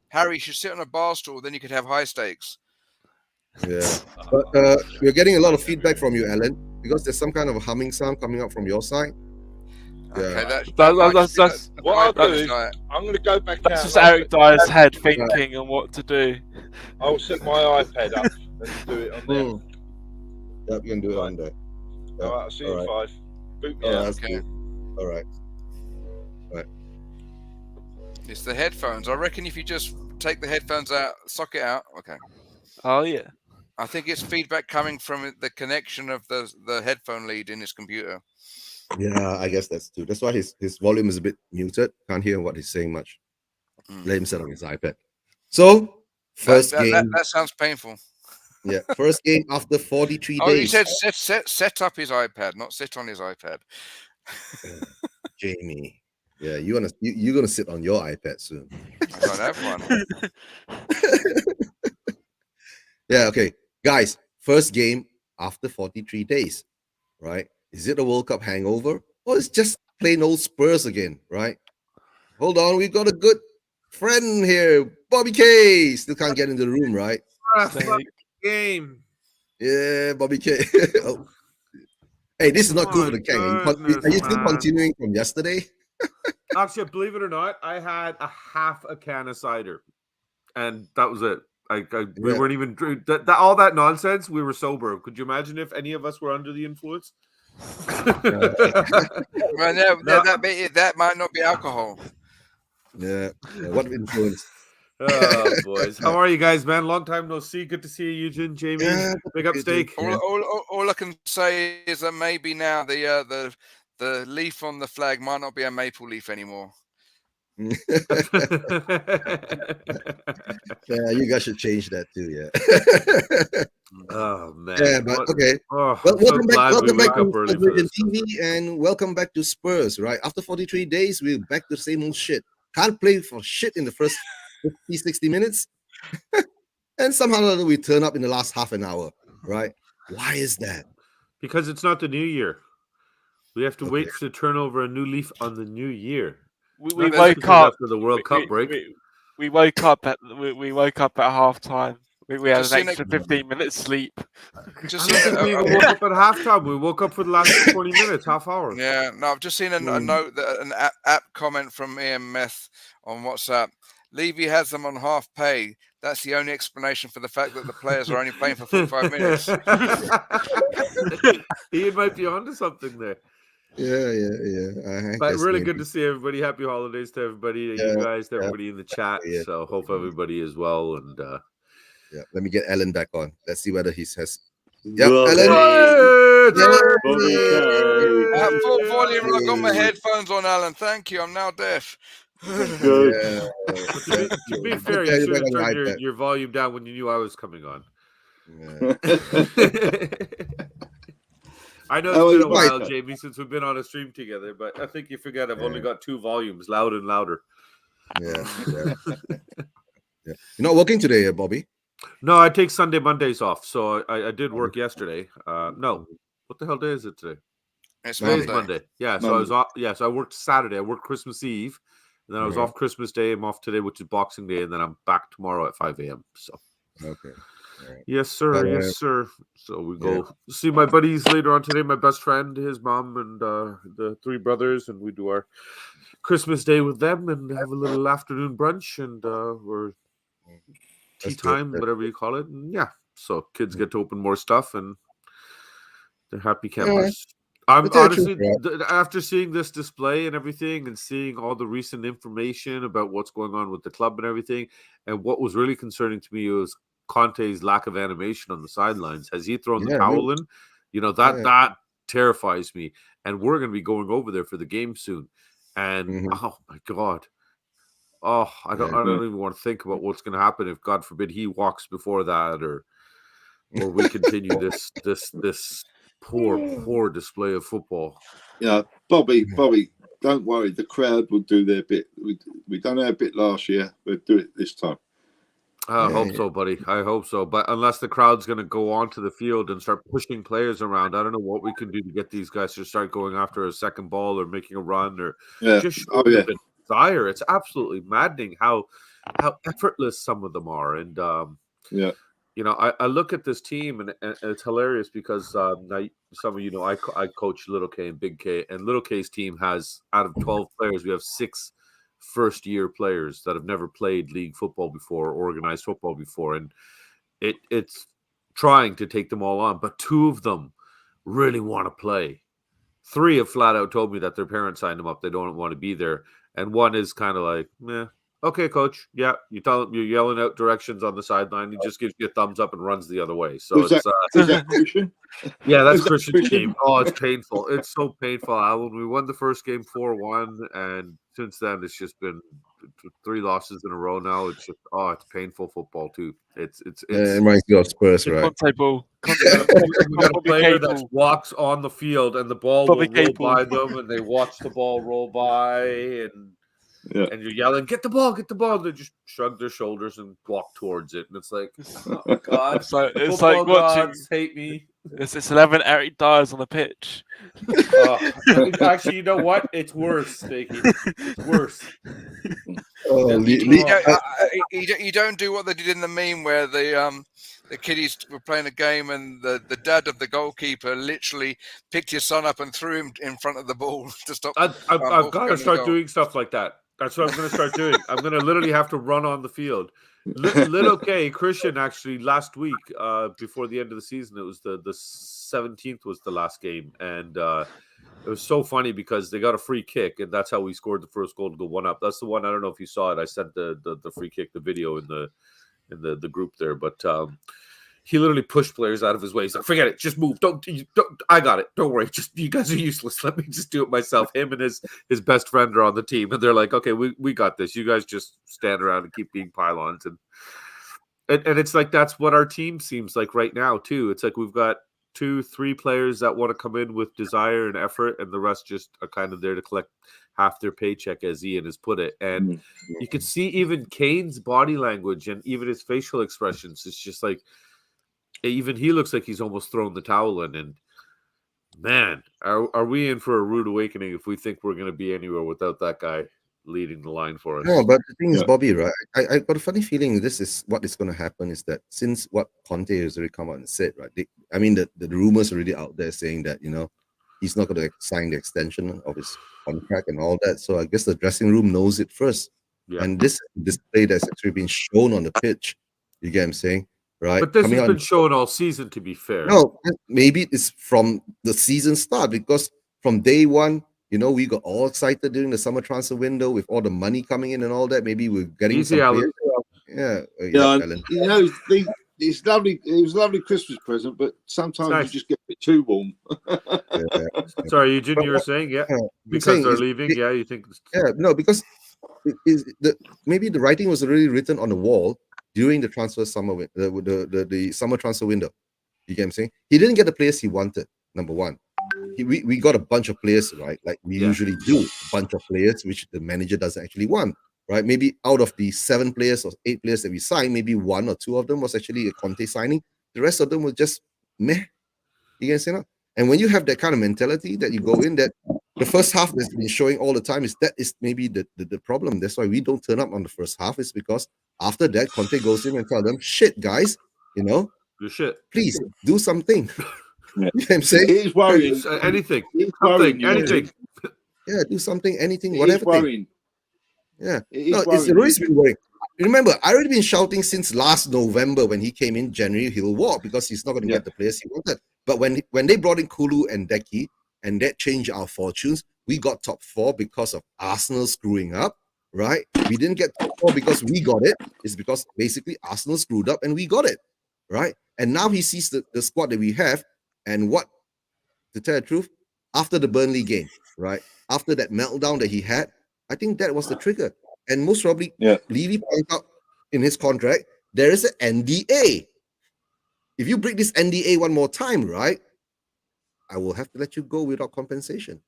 Harry should sit on a bar stool. Then you could have high stakes. Yeah, but we're getting a lot of feedback from you, Alan, because there's some kind of a humming sound coming up from your side. Okay, Yeah. That's what I'll do is I'm going to go back out. That's just Eric Dyer's head thinking on what to do. I'll set my iPad up and do it on there. Yep, you can do it on there. All right, I'll see you in 5. Boot me out. Okay. All right. It's the headphones. I reckon if you just take the headphones out, socket out. Okay. Oh yeah. I think it's feedback coming from the connection of the headphone lead in his computer. Yeah, I guess that's true. That's why his volume is a bit muted. Can't hear what he's saying much. Let him sit on his iPad. So first game. That sounds painful. Yeah, first game after 43 days. Oh, you said set up his iPad, not sit on his iPad. Jamie. Yeah, you're gonna sit on your iPad soon. I don't have one. Yeah, okay. Guys, first game after 43 days, right? Is it a World Cup hangover? Or it's just plain old Spurs again, right? Hold on, we've got a good friend here. Bobby K. Still can't get into the room, right? Game. Yeah, Bobby K. Oh. Hey, this is not good for the King. Are you still continuing from yesterday? Actually, believe it or not, I had a half a can of cider, and that was it. We weren't even all that nonsense. We were sober. Could you imagine if any of us were under the influence? Well, that might not be alcohol. Yeah. What influence? Oh, boys. How are you guys, man? Long time no see. Good to see you, Eugene, Jamie. Big up steak. All I can say is that maybe now the leaf on the flag might not be a maple leaf anymore. Yeah, you guys should change that too. Yeah. Oh man. Yeah, but okay. Oh, welcome back to TV and welcome back to Spurs. Right after 43 days, we're back to the same old shit. Can't play for shit in the first 50, 60 minutes, and somehow we turn up in the last half an hour. Right? Why is that? Because it's not the new year. We have to wait to turn over a new leaf on the new year. We woke up after the World Cup break. We woke up at half time. We had an extra 15 minutes sleep. We woke up at halftime. We woke up for the last 20 minutes, half hour. Yeah, no, I've just seen a note, an app comment from Ian Meth on WhatsApp. Levy has them on half pay. That's the only explanation for the fact that the players are only playing for 45 minutes. Ian might be onto something there. Yeah. But really good to see everybody. Happy holidays to everybody, you guys, to everybody in the chat. Yeah. So hope everybody is well. And let me get Ellen back on. Let's see whether he has. Yeah, Ellen. Full volume. I got my headphones on, Alan. Thank you. I'm now deaf. To be fair, you should have turned your volume down when you knew I was coming on. Yeah. I know it's been a while, Jamie, since we've been on a stream together, but I think you forget I've only got 2 volumes, loud and louder. Yeah. You're not working today, Bobby? No, I take Sunday, Mondays off. So I did work yesterday. No, what the hell day is it today? It's Monday. Yeah, so I was off. Yeah, so I worked Saturday. I worked Christmas Eve, and then I was off Christmas Day. I'm off today, which is Boxing Day, and then I'm back tomorrow at 5 a.m. So. Okay. Right. Yes, sir. Yes, sir. So we go see my buddies later on today. My best friend, his mom, and the 3 brothers, and we do our Christmas Day with them, and have a little afternoon brunch, and we're tea time, whatever you call it. And so kids get to open more stuff, and they're happy campers. I'm honestly, after seeing this display and everything, and seeing all the recent information about what's going on with the club and everything, and what was really concerning to me was Conte's lack of animation on the sidelines. Has he thrown the towel in? That terrifies me. And we're going to be going over there for the game soon. And oh my God. Oh, I don't even want to think about what's going to happen if, God forbid, he walks before that, or we continue this poor display of football. Yeah, Bobby, don't worry. The crowd will do their bit. We done our bit last year. We'll do it this time. I hope so, buddy. I hope so. But unless the crowd's going to go onto the field and start pushing players around, I don't know what we can do to get these guys to start going after a second ball or making a run or just showing a bit of desire. It's absolutely maddening how effortless some of them are. And you know, I look at this team and it's hilarious because some of you know I coach Little K and Big K, and Little K's team has, out of 12 players, we have 6 first-year players that have never played league football before, organized football before, and it's trying to take them all on. But 2 of them really want to play. 3 have flat out told me that their parents signed them up; they don't want to be there, and 1 is kind of like, meh. Okay, coach. Yeah, you tell him, you're yelling out directions on the sideline. He just gives you a thumbs up and runs the other way. So is that Christian? Yeah, that's Christian's team. Oh, it's painful. It's so painful, Alan. We won the first game 4-1, and since then it's just been 3 losses in a row now. It's just it's painful football too. It reminds me of Spurs, right? Conte ball. We got a player that walks on the field and the ball will roll by them, and they watch the ball roll by, and you're yelling, "Get the ball, get the ball!" They just shrug their shoulders and walk towards it, and it's like, oh God, it's like watching. Hate me. It's 11 Eric Dyers on the pitch. Actually, you know what? It's worse, Stakey. It's worse. You don't do what they did in the meme where the kiddies were playing a game and the dad of the goalkeeper literally picked his son up and threw him in front of the ball to stop. I've got to start doing stuff like that. That's what I'm going to start doing. I'm going to literally have to run on the field. Little K, Christian, actually, last week, before the end of the season, it was the 17th was the last game. And it was so funny because they got a free kick, and that's how we scored the first goal to go 1-up. That's the one, I don't know if you saw it. I sent the free kick, the video in the group there. But he literally pushed players out of his way. He's like, forget it. Just move. Don't. I got it. Don't worry. Just, you guys are useless. Let me just do it myself. Him and his best friend are on the team. And they're like, okay, we got this. You guys just stand around and keep being pylons. And it's like, that's what our team seems like right now, too. It's like we've got 2-3 players that want to come in with desire and effort, and the rest just are kind of there to collect half their paycheck, as Ian has put it. And you can see even Kane's body language and even his facial expressions. It's just like, even he looks like he's almost thrown the towel in. And man, are we in for a rude awakening if we think we're going to be anywhere without that guy leading the line for us? No, but the thing is, Bobby, right? I got a funny feeling this is what is going to happen is that since what Conte has already come out and said, right? The rumors already out there saying that, you know, he's not going to sign the extension of his contract and all that. So I guess the dressing room knows it first. Yeah. And this display that's actually been shown on the pitch, you get what I'm saying? Right. But this has been shown all season, to be fair. No, maybe it's from the season start, because from day one, you know, we got all excited during the summer transfer window with all the money coming in and all that. Maybe we're getting easy, Alan. Alan. You know, it's lovely. It was a lovely Christmas present, but sometimes you just get a bit too warm. Sorry, Eugene, you were saying, because they're leaving. You think? No, because maybe the writing was already written on the wall during the transfer summer, the summer transfer window. You get what I'm saying? He didn't get the players he wanted, number one. We got a bunch of players, right? Like we usually do, a bunch of players, which the manager doesn't actually want, right? Maybe out of the 7 players or 8 players that we signed, maybe 1 or 2 of them was actually a Conte signing. The rest of them was just meh. You can say no? And when you have that kind of mentality that you go in, that the first half that's been showing all the time is maybe the problem. That's why we don't turn up on the first half, is because after that, Conte goes in and tell them, shit, guys, you know, good shit. Please do something. You know what I'm saying? He's worrying. Anything. Anything. Yeah, do something, anything, whatever. Worrying. Yeah. It's always been worrying. Remember, I already been shouting since last November when he came in January, he'll walk because he's not going to get the players he wanted. But when they brought in Kulu and Deki, and that changed our fortunes, we got top 4 because of Arsenal screwing up, right? We didn't get top 4 because we got it. It's because basically Arsenal screwed up and we got it, right? And now he sees the squad that we have, and what, to tell the truth, after the Burnley game, right? After that meltdown that he had, I think that was the trigger. And most probably, Levy pointed out in his contract, there is an NDA. If you break this NDA one more time, right, I will have to let you go without compensation.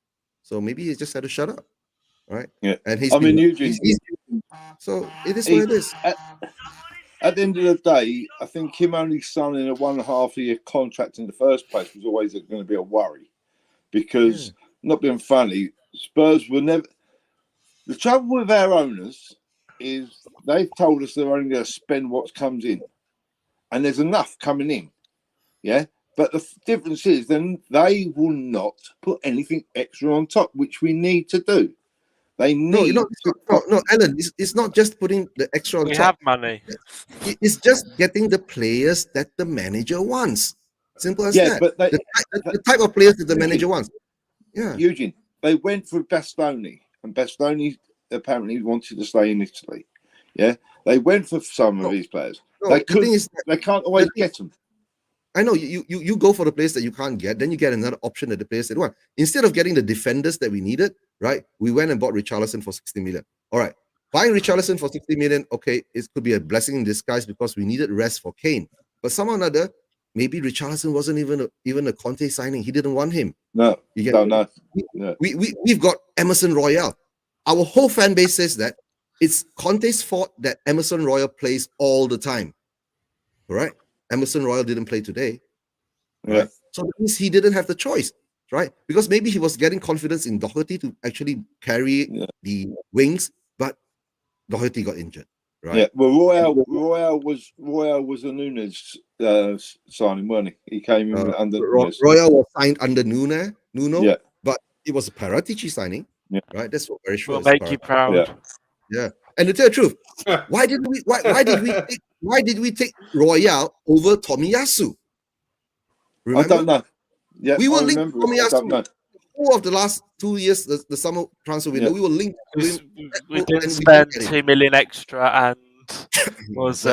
So maybe he just had to shut up, right? Yeah. And Eugene, so it is what it is. at the end of the day, I think him only signing a 1.5 year contract in the first place was always going to be a worry. Because, not being funny, Spurs were never... The trouble with our owners is they've told us they're only going to spend what comes in. And there's enough coming in. Yeah? But the difference is then they will not put anything extra on top, which we need to do. They need... No, Alan, it's not just putting the extra on top. We have money. It's just getting the players that the manager wants. Simple as that. But the type of players that the manager wants. Yeah. Eugene, they went for Bastoni, and Bastoni apparently wanted to stay in Italy. Yeah, they went for some of these players. They can't always get them. I know you go for the players that you can't get, then you get another option that the players that want. Instead of getting the defenders that we needed, right? We went and bought Richarlison for 60 million. All right, buying Richarlison for 60 million, okay, it could be a blessing in disguise because we needed rest for Kane. But somehow or another, maybe Richarlison wasn't even a Conte signing. He didn't want him. No, you no. We've got Emerson Royale. Our whole fan base says that it's Conte's fault that Emerson Royale plays all the time. Right? Emerson Royale didn't play today. Right? Yeah. So that means he didn't have the choice, right? Because maybe he was getting confidence in Doherty to actually carry the wings, but Doherty got injured. Right? Yeah, well, Royale was a Nunes signing, weren't he? He came in under Nunes. Royale was signed under Nuno, yeah. But it was a Paratici signing, right? That's what very sure. We'll make you proud. Yeah. And to tell the truth, why did we take Royale over Tomiyasu? Remember? I don't know. Yeah, we were linked to Tomiyasu. All of the last 2 years, the summer transfer window, we were linked to him. We didn't spend 2 million extra, and was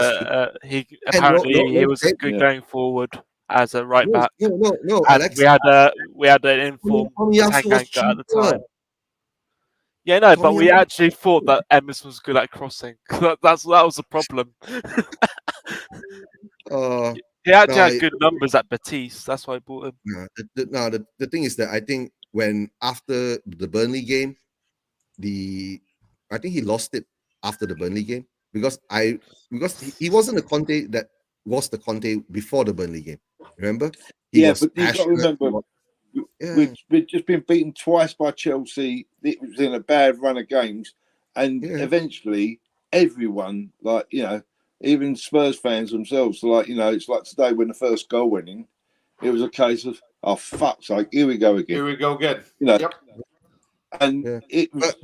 he apparently he was good going forward as a right back. No, and Alex. We had an informed Tanganga at the time. Yeah, no, but we actually thought that Emerson was good at crossing. That was the problem. He actually had good numbers at Betis. That's why I bought him. The thing is that I think when after the Burnley game, I think he lost it after the Burnley game because he wasn't a Conte that was the Conte before the Burnley game. Remember? But you've got to remember, we've just been beaten twice by Chelsea. It was in a bad run of games, and eventually everyone, even Spurs fans themselves, it's like today when the first goal went in, it was a case of, oh, fuck's sake, here we go again. Here we go again. And it was,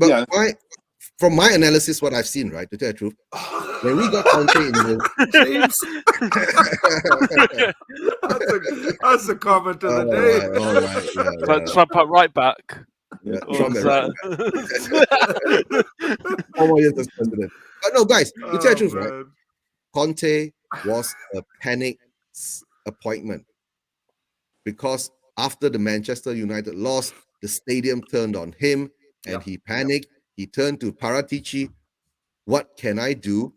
from my analysis, what I've seen, right, to tell the truth, when we got Conte in that's a comment of the day. All right. But Trump at right back. Yeah, Trump at right back. 4 more years as president. But no, guys, to tell the truth, right, Conte was a panic appointment because after the Manchester United loss, the stadium turned on him and he panicked. He turned to Paratici. What can I do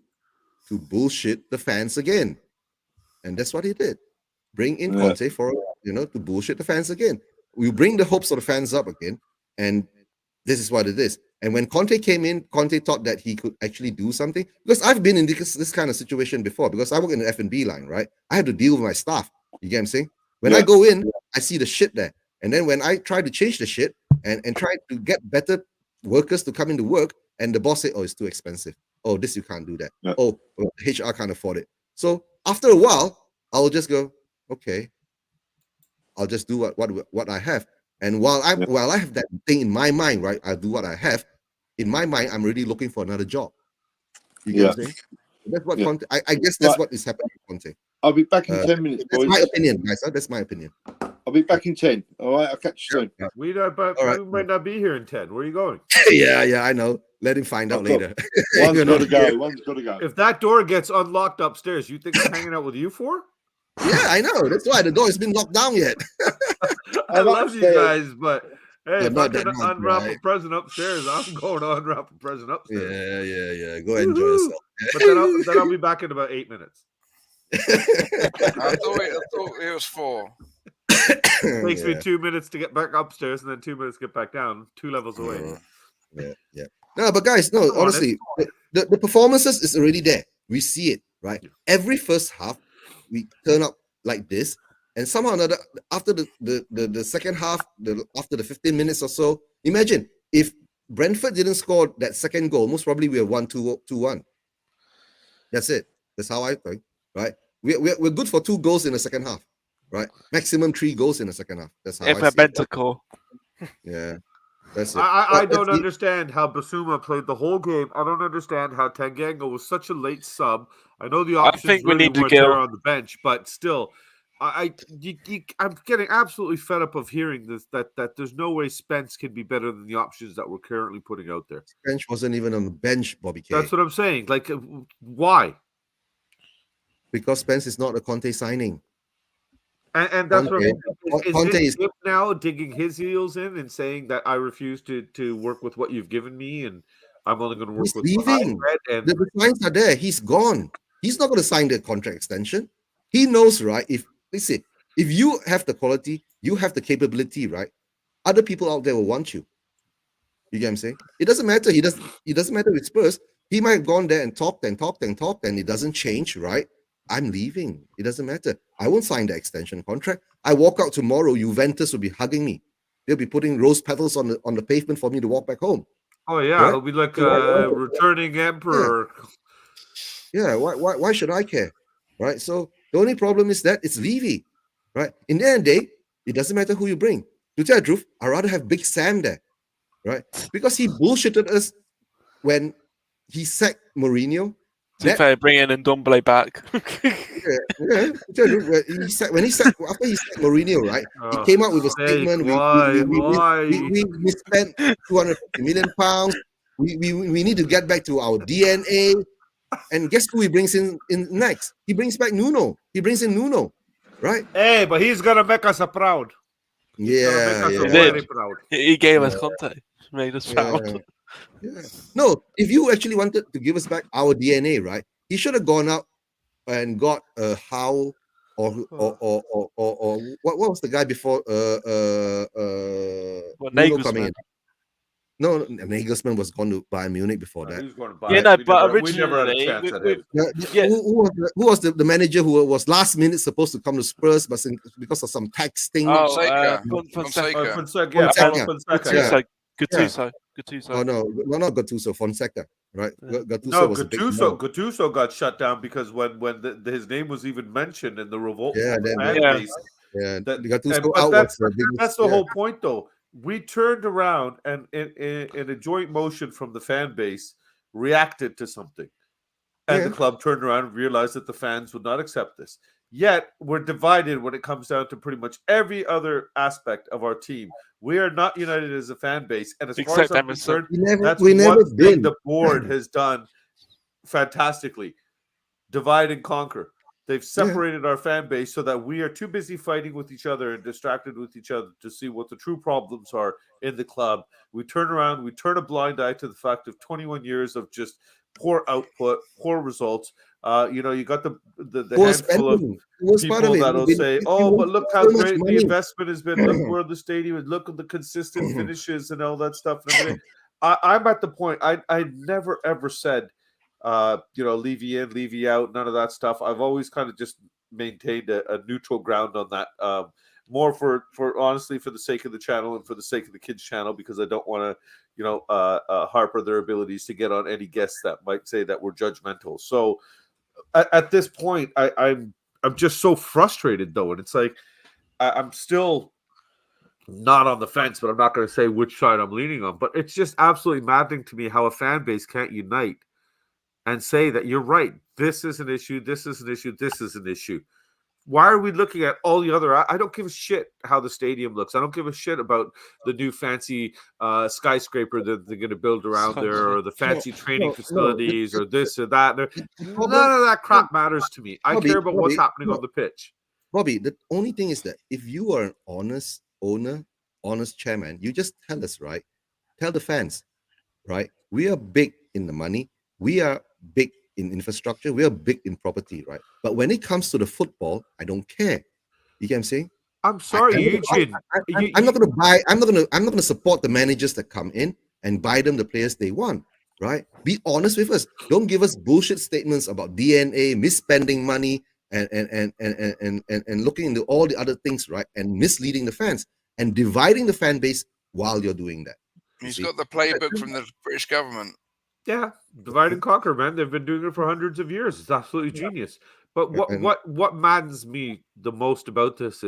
to bullshit the fans again? And that's what he did. Bring in Conte for, to bullshit the fans again. We bring the hopes of the fans up again. And this is what it is. And when Conte came in, Conte thought that he could actually do something. Because I've been in this kind of situation before. Because I work in the F&B line, right? I have to deal with my staff. You get what I'm saying? When I go in, I see the shit there. And then when I try to change the shit and try to get better workers to come into work, and the boss say, oh, it's too expensive. Oh, this you can't do that. Oh, well, HR can't afford it. So after a while, I'll just go, okay, I'll just do what I have. And while I have that thing in my mind, right, I do what I have. In my mind, I'm really looking for another job. You get what I'm saying? That's what Conte. I guess that's what is happening to Conte. I'll be back in 10 minutes, boys. That's my opinion, guys. That's my opinion. I'll be back in 10. All right, I'll catch you soon. We might not be here in 10. Where are you going? yeah, I know. Let him find out later. One's got to go. One's got to go. If that door gets unlocked upstairs, you think I'm hanging out with you for? Yeah, I know. That's why the door has been locked down yet. I love you guys, but hey, if I'm going to unwrap right. a present upstairs, I'm going to unwrap a present upstairs. Yeah. Go enjoy yourself. But then I'll be back in about 8 minutes. I thought it was 4. Takes me 2 minutes to get back upstairs and then 2 minutes to get back down, 2 levels away. Yeah. No, but guys, honestly, the performances is already there. We see it. right? Every first half, we turn up like this, and somehow or another, after the second half, after the 15 minutes or so, imagine if Brentford didn't score that second goal, most probably we have won 2-1. That's it. That's how I think, right? We're good for 2 goals in the second half, right? Maximum 3 goals in the second half. That's how If I a see it. Bentacore. Yeah, that's it. I don't understand how Basuma played the whole game. I don't understand how Tanganga was such a late sub. I know the options think we really need to weren't there go. on the bench, but still, I'm getting absolutely fed up of hearing this that there's no way Spence can be better than the options that we're currently putting out there. Spence wasn't even on the bench, Bobby K. That's what I'm saying. Like, why? Because Spence is not a Conte signing. And that's what Conte is is Skip now digging his heels in and saying that I refuse to work with what you've given me and I'm only going to work he's with leaving. what I read. And The signs are there. He's gone. He's not going to sign the contract extension. He knows, right? If you have the quality, you have the capability, right? Other people out there will want you. You get what I'm saying? It doesn't matter. It doesn't matter with Spurs. He might have gone there and talked, and it doesn't change, right? I'm leaving. It doesn't matter. I won't sign the extension contract. I walk out tomorrow, Juventus will be hugging me. They'll be putting rose petals on the pavement for me to walk back home. Oh yeah, he'll be like a returning emperor. Yeah. Why should I care? Right? So the only problem is that it's Levy. Right? In the end of the day, it doesn't matter who you bring. To tell the truth, I'd rather have Big Sam there. Right? Because he bullshitted us when he sacked Mourinho. To be fair, bringing Ndombele back. When he sacked Mourinho, right? He came out with a statement. We spent 250 million pounds. We need to get back to our DNA. And guess who he brings in next? He brings back Nuno. He brings in Nuno, right? Hey, but he's gonna make us proud. Yeah, very proud. He gave us Conte. Made us proud. Yeah. No, if you actually wanted to give us back our DNA, right? He should have gone out and got Howe or what was the guy before Nuno coming in? No, Nagelsmann was going to Bayern Munich before that. But originally, who was the manager who was last minute supposed to come to Spurs, but because of some tax thing? Fonseca. Gattuso. Oh no, not Gattuso. Fonseca, right? Gattuso got shut down because when his name was even mentioned in the revolt. That's the whole point, though. We turned around and in a joint motion from the fan base reacted to something. And the club turned around and realized that the fans would not accept this. Yet we're divided when it comes down to pretty much every other aspect of our team. We are not united as a fan base. And as far as I'm concerned, that's one thing the board has done fantastically. Divide and conquer. They've separated our fan base so that we are too busy fighting with each other and distracted with each other to see what the true problems are in the club. We turn around, we turn a blind eye to the fact of 21 years of just poor output, poor results. You got the handful of people that'll say, "Oh, but look how great the investment has been. Look where the stadium is. Look at the consistent finishes and all that stuff." I'm at the point. I never ever said, Levy in, Levy out, none of that stuff. I've always kind of just maintained a neutral ground on that. More for honestly, for the sake of the channel and for the sake of the kids' channel, because I don't want to, harper their abilities to get on any guests that might say that we're judgmental. So at this point, I'm just so frustrated though, and it's like I'm still not on the fence, but I'm not going to say which side I'm leaning on. But it's just absolutely maddening to me how a fan base can't unite and say that you're right. This is an issue. This is an issue. This is an issue. Why are we looking at all the other? I don't give a shit how the stadium looks. I don't give a shit about the new fancy skyscraper that they're going to build around there, or the fancy training facilities, or this or that. None of that crap matters to me. I care about what's happening on the pitch. Bobby, the only thing is that if you are an honest owner, honest chairman, you just tell us, right? Tell the fans, right? We are big in the money. We are big in infrastructure. We are big in property, right? But when it comes to the football, I don't care. You get what I'm saying? I'm sorry, Eugene. I'm not going to buy. I'm not going to support the managers that come in and buy them the players they want. right? Be honest with us. Don't give us bullshit statements about DNA, misspending money, and looking into all the other things, right? And misleading the fans and dividing the fan base while you're doing that. He's got the playbook from the British government. Yeah, divide and conquer, man. They've been doing it for hundreds of years. It's absolutely genius. But what maddens me the most about this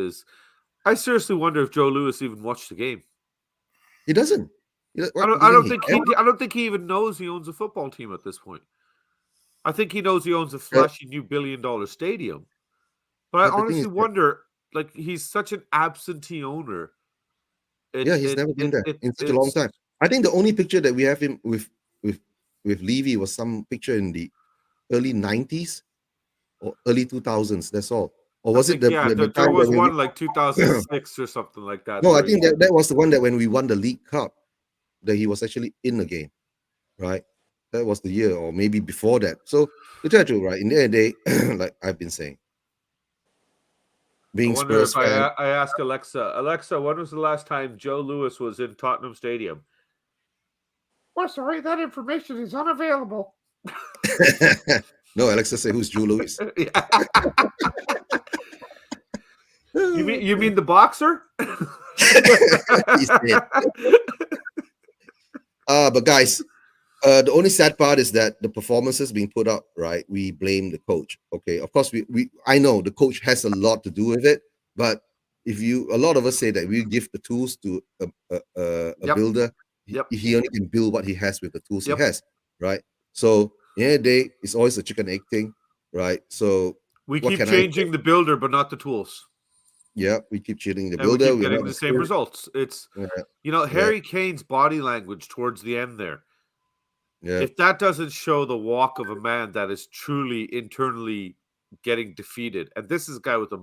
I seriously wonder if Joe Louis even watched the game. He doesn't. I don't think he even knows he owns a football team at this point. I think he knows he owns a flashy new $1 billion stadium. But I honestly wonder, like, he's such an absentee owner. He's never been there in such a long time. I think the only picture that we have him with Levy was some picture in the early 90s or early 2000s. That's all. Or was it the there was one like 2006 or something like that? No, I think that was the one that when we won the League Cup, that he was actually in the game, right? That was the year, or maybe before that. So to tell you, right, in the end of the day, like I've been saying, being Spurs fan. I ask Alexa, when was the last time Joe Louis was in Tottenham Stadium? Well, sorry, that information is unavailable. No, Alexa say, who's Joe Louis? You mean the boxer? But guys, the only sad part is that the performances being put up, right? We blame the coach. Okay, of course, I know the coach has a lot to do with it, but a lot of us say that we give the tools to a builder. He only can build what he has with the tools he has, right? So the day it's always a chicken egg thing, right? So we keep changing the builder, but not the tools. Yeah, we keep cheating the builder. We keep getting the same results. It's Harry Kane's body language towards the end there. Yeah. If that doesn't show the walk of a man that is truly internally getting defeated, and this is a guy with a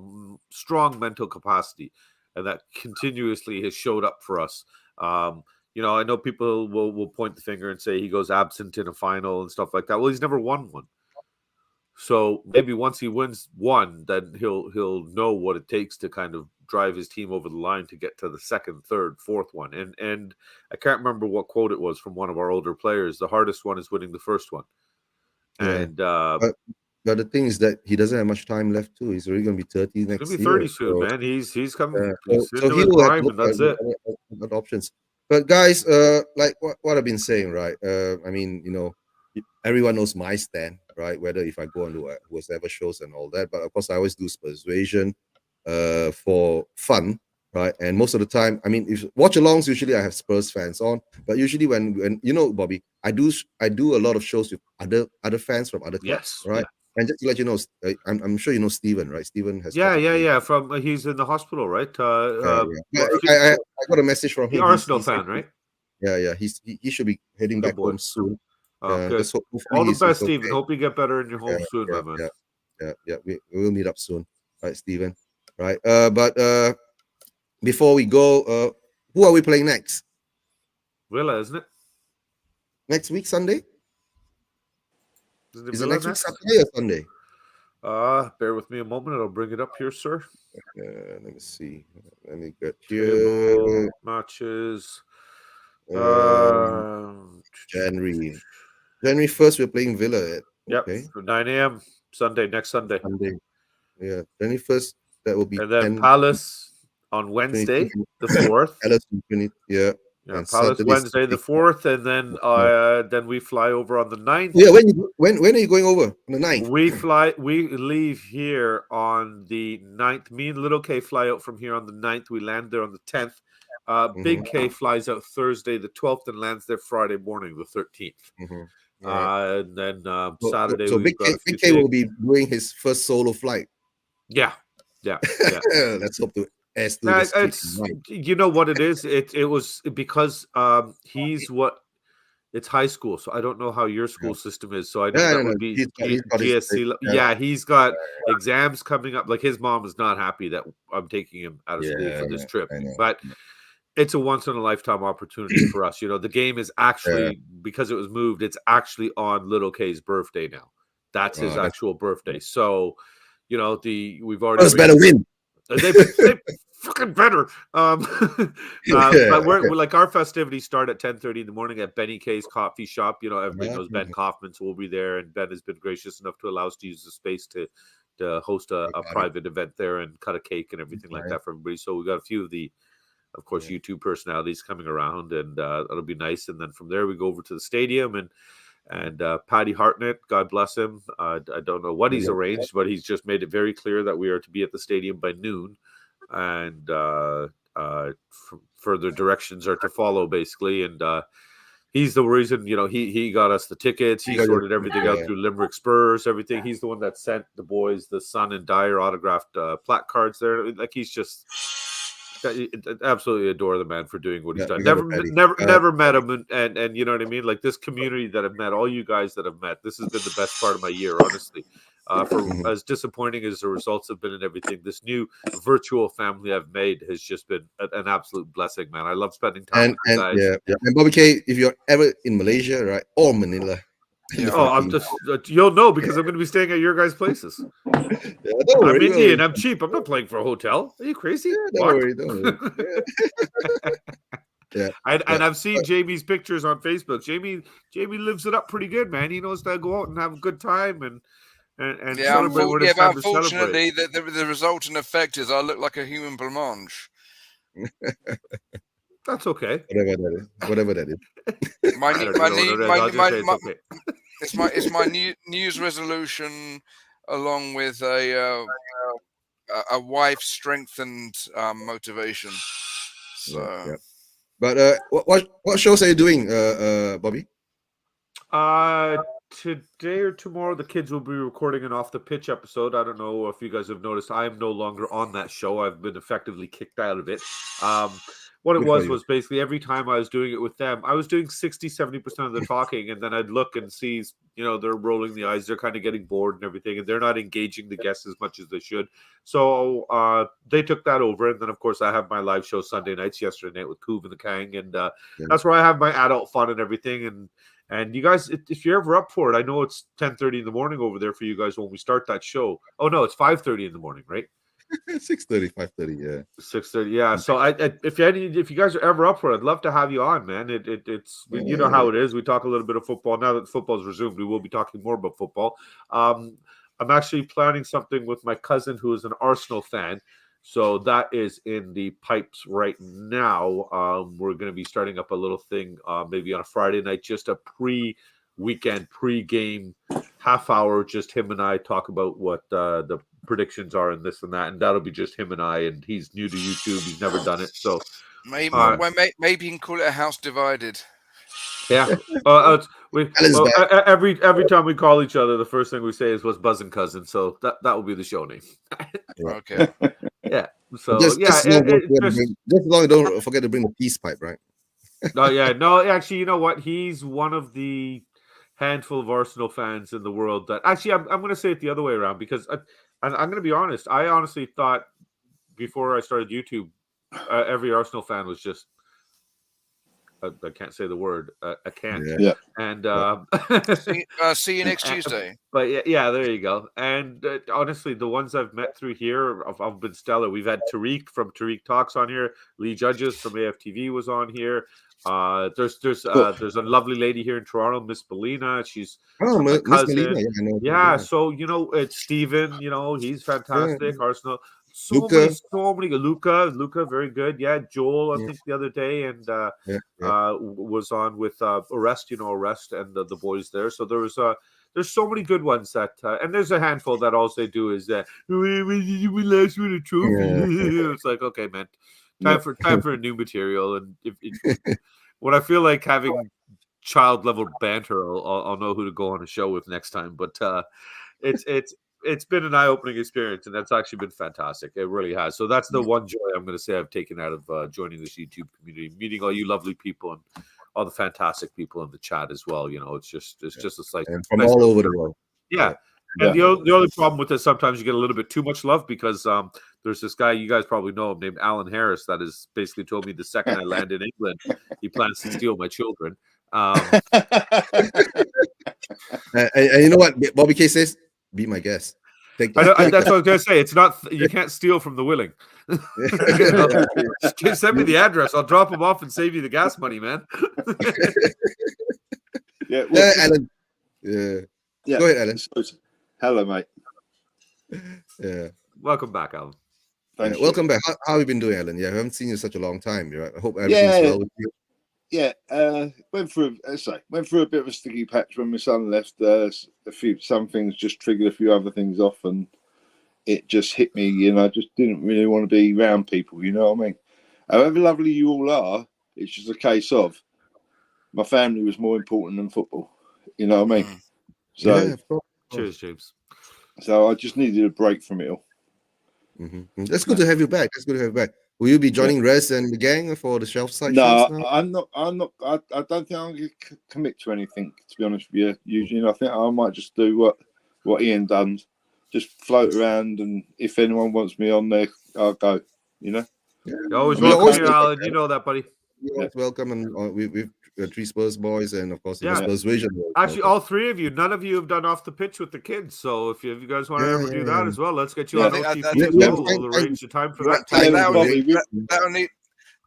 strong mental capacity, and that continuously has showed up for us. I know people will point the finger and say he goes absent in a final and stuff like that. Well, he's never won one. So maybe once he wins one, then he'll know what it takes to kind of drive his team over the line to get to the second, third, fourth one. And I can't remember what quote it was from one of our older players. The hardest one is winning the first one. Yeah. And but the thing is that he doesn't have much time left too. He's already going to be 30 next year. He's going to be 30 soon, man. He's coming. So he will have that's it. Options. But guys, like what I've been saying, right? I mean, everyone knows my stand, right? Whether if I go on to whatever shows and all that, but of course I always do persuasion for fun, right? And most of the time, I mean, if watch-alongs, usually I have Spurs fans on, but usually when Bobby, I do a lot of shows with other fans from other clubs, right? Yeah. And just to let you know, I'm sure you know Steven, right? Steven has from he's in the hospital, right? I got a message from him. The Arsenal fan, right? Yeah. He should be heading back home soon. Good. All the best, Steven. Okay. Hope you get better in your home soon, my man. Yeah. We will meet up soon, right, Steven? Right. But before we go, who are we playing next? Villa, isn't it? Next week, Sunday. Is it next week, Saturday or Sunday? Bear with me a moment. I'll bring it up here, sir. Let me see. Let me get here. Matches. January 1st, we're playing Villa. Okay. 9 a.m. Sunday, next Sunday. Yeah, 21st. That will be. And then Palace on Wednesday, the 4th. Palace, Palace Wednesday the 4th, and then we fly over on the 9th. Yeah, when are you going over? On the 9th? We leave here on the 9th. Me and Little K fly out from here on the 9th. We land there on the 10th. Big K flies out Thursday the 12th and lands there Friday morning the 13th. And then Saturday. So Big K will be doing his first solo flight. Yeah. Let's hope to. You know what it is? It was because it's high school, so I don't know how your school system is. So I know that would be GSC. He's got exams coming up. Like his mom is not happy that I'm taking him out of school for this trip, but it's a once in a lifetime opportunity for us. The game is actually because it was moved. It's actually on Little K's birthday now. That's his actual birthday. So we've already better win. They fucking better. But we're like our festivities start at 10:30 in the morning at Benny K's coffee shop. You know, everybody knows Ben Kaufman, so we'll be there, and Ben has been gracious enough to allow us to use the space to host a private event there and cut a cake and everything like that for everybody. So we got a few of the, of course, YouTube personalities coming around, and that'll be nice. And then from there we go over to the stadium, and Paddy Hartnett, God bless him. I don't know what he's arranged, but he's just made it very clear that we are to be at the stadium by noon, and further directions are to follow, basically. And he's the reason, you know, he got us the tickets. He sorted everything out through Limerick Spurs, everything. He's the one that sent the boys the Son and Dyer autographed plaque cards there. Like, he's just... absolutely adore the man for doing what he's done. Never met him, and you know what I mean. Like, this community that I've met, all you guys that I've met, this has been the best part of my year, honestly. For as disappointing as the results have been and everything, this new virtual family I've made has just been an absolute blessing, man. I love spending time with you guys. And Bobby K, if you're ever in Malaysia, right, or Manila. I'm just, you'll know, because I'm going to be staying at your guys' places. I'm Indian. I'm cheap. I'm not playing for a hotel. Are you crazy? Don't worry. And I've seen Jamie's pictures on Facebook. Jamie lives it up pretty good, man. He knows to go out and have a good time and celebrate when it's time to celebrate. Unfortunately, the resultant effect is I look like a human blancmange. That's okay. Whatever that is. It's my New Year's resolution, along with a wife's strength and motivation. So, but what shows are you doing, Bobby? Today or tomorrow, the kids will be recording an Off the Pitch episode. I don't know if you guys have noticed. I am no longer on that show. I've been effectively kicked out of it. What it was basically every time I was doing it with them, I was doing 60-70% of the talking, and then I'd look and see, you know, they're rolling the eyes, they're kind of getting bored and everything, and they're not engaging the guests as much as they should. So they took that over, and then of course I have my live show Sunday nights, yesterday night with Coov and the Kang, and that's where I have my adult fun and everything. And you guys, if you're ever up for it, I know it's 10:30 in the morning over there for you guys when we start that show. Oh no, it's 5:30 in the morning, right? 6:30, 5:30, yeah. 6:30, yeah. So if you guys are ever up for it, I'd love to have you on, man. It's you know how it is. We talk a little bit of football now that football's resumed. We will be talking more about football. I'm actually planning something with my cousin who is an Arsenal fan. So that is in the pipes right now. We're going to be starting up a little thing, maybe on a Friday night, just a pre-weekend, pre-game half hour. Just him and I talk about what the predictions are and this and that, and that'll be just him and I. And he's new to YouTube; he's never done it, so maybe you can call it a house divided. Yeah. Every time we call each other, the first thing we say is "What's buzzing, cousin?" So that will be the show name. Okay. Yeah. So just long don't forget to bring the peace pipe, right? No. Actually, you know what? He's one of the handful of Arsenal fans in the world that actually I'm going to say it the other way around, because I'm going to be honest. I honestly thought before I started YouTube, every Arsenal fan was just. I can't say the word. I can't. Yeah. And see you next Tuesday. But yeah, there you go. And honestly, the ones I've met through here have been stellar. We've had Tariq from Tariq Talks on here. Lee Judges from AFTV was on here. There's a lovely lady here in Toronto, Miss Belina. She's my cousin. Belina, yeah. So it's Steven. He's fantastic. Yeah. Arsenal. So many. Luca, very good. Yeah, Joel, I think the other day, and was on with Arrest, and the boys there. So there's so many good ones that, and there's a handful that all they do is that we last win a trophy. Yeah. It's like, okay, man, time for new material. And if when I feel like having child level banter, I'll know who to go on a show with next time. But it's been an eye-opening experience, and that's actually been fantastic. It really has. So that's the one joy I'm going to say I've taken out of joining this YouTube community, meeting all you lovely people and all the fantastic people in the chat as well. It's just a slice from all over the world. Yeah. And the only problem with this, sometimes you get a little bit too much love, because there's this guy, you guys probably know him, named Alan Harris, that has basically told me the second I land in England, he plans to steal my children. And you know what Bobby K says? Be my guest. Take I know, that. that's what I was gonna say. It's not you can't steal from the willing. You know? Just send me the address. I'll drop them off and save you the gas money, man. Yeah, well, Alan. Yeah. Go ahead, Alan. Hello, mate. Yeah. Welcome back, Alan. Thank you. Welcome back. How have you been doing, Alan? Yeah, I haven't seen you in such a long time. Right? I hope everything's well with you. Yeah, went through a bit of a sticky patch when my son left. Some things just triggered a few other things off, and it just hit me. I just didn't really want to be around people. You know what I mean? However lovely you all are, it's just a case of my family was more important than football. You know what I mean? So, yeah, of course. Cheers, James. So I just needed a break from it all. Mm-hmm. That's good to have you back. Will you be joining Rez and the gang for the shelf side shows now? I'm not. I don't think I'm going to commit to anything, to be honest with you. Usually, I think I might just do what Ian done, just float around, and if anyone wants me on there, I'll go. You're always welcome here, Alan. You know that, buddy. You're always welcome, and we've three Spurs boys, and of course, the Spurs vision. Actually, all three of you, none of you have done off the pitch with the kids. So if you guys want to ever do that as well, let's get you on OTP as well. We'll arrange the time for that.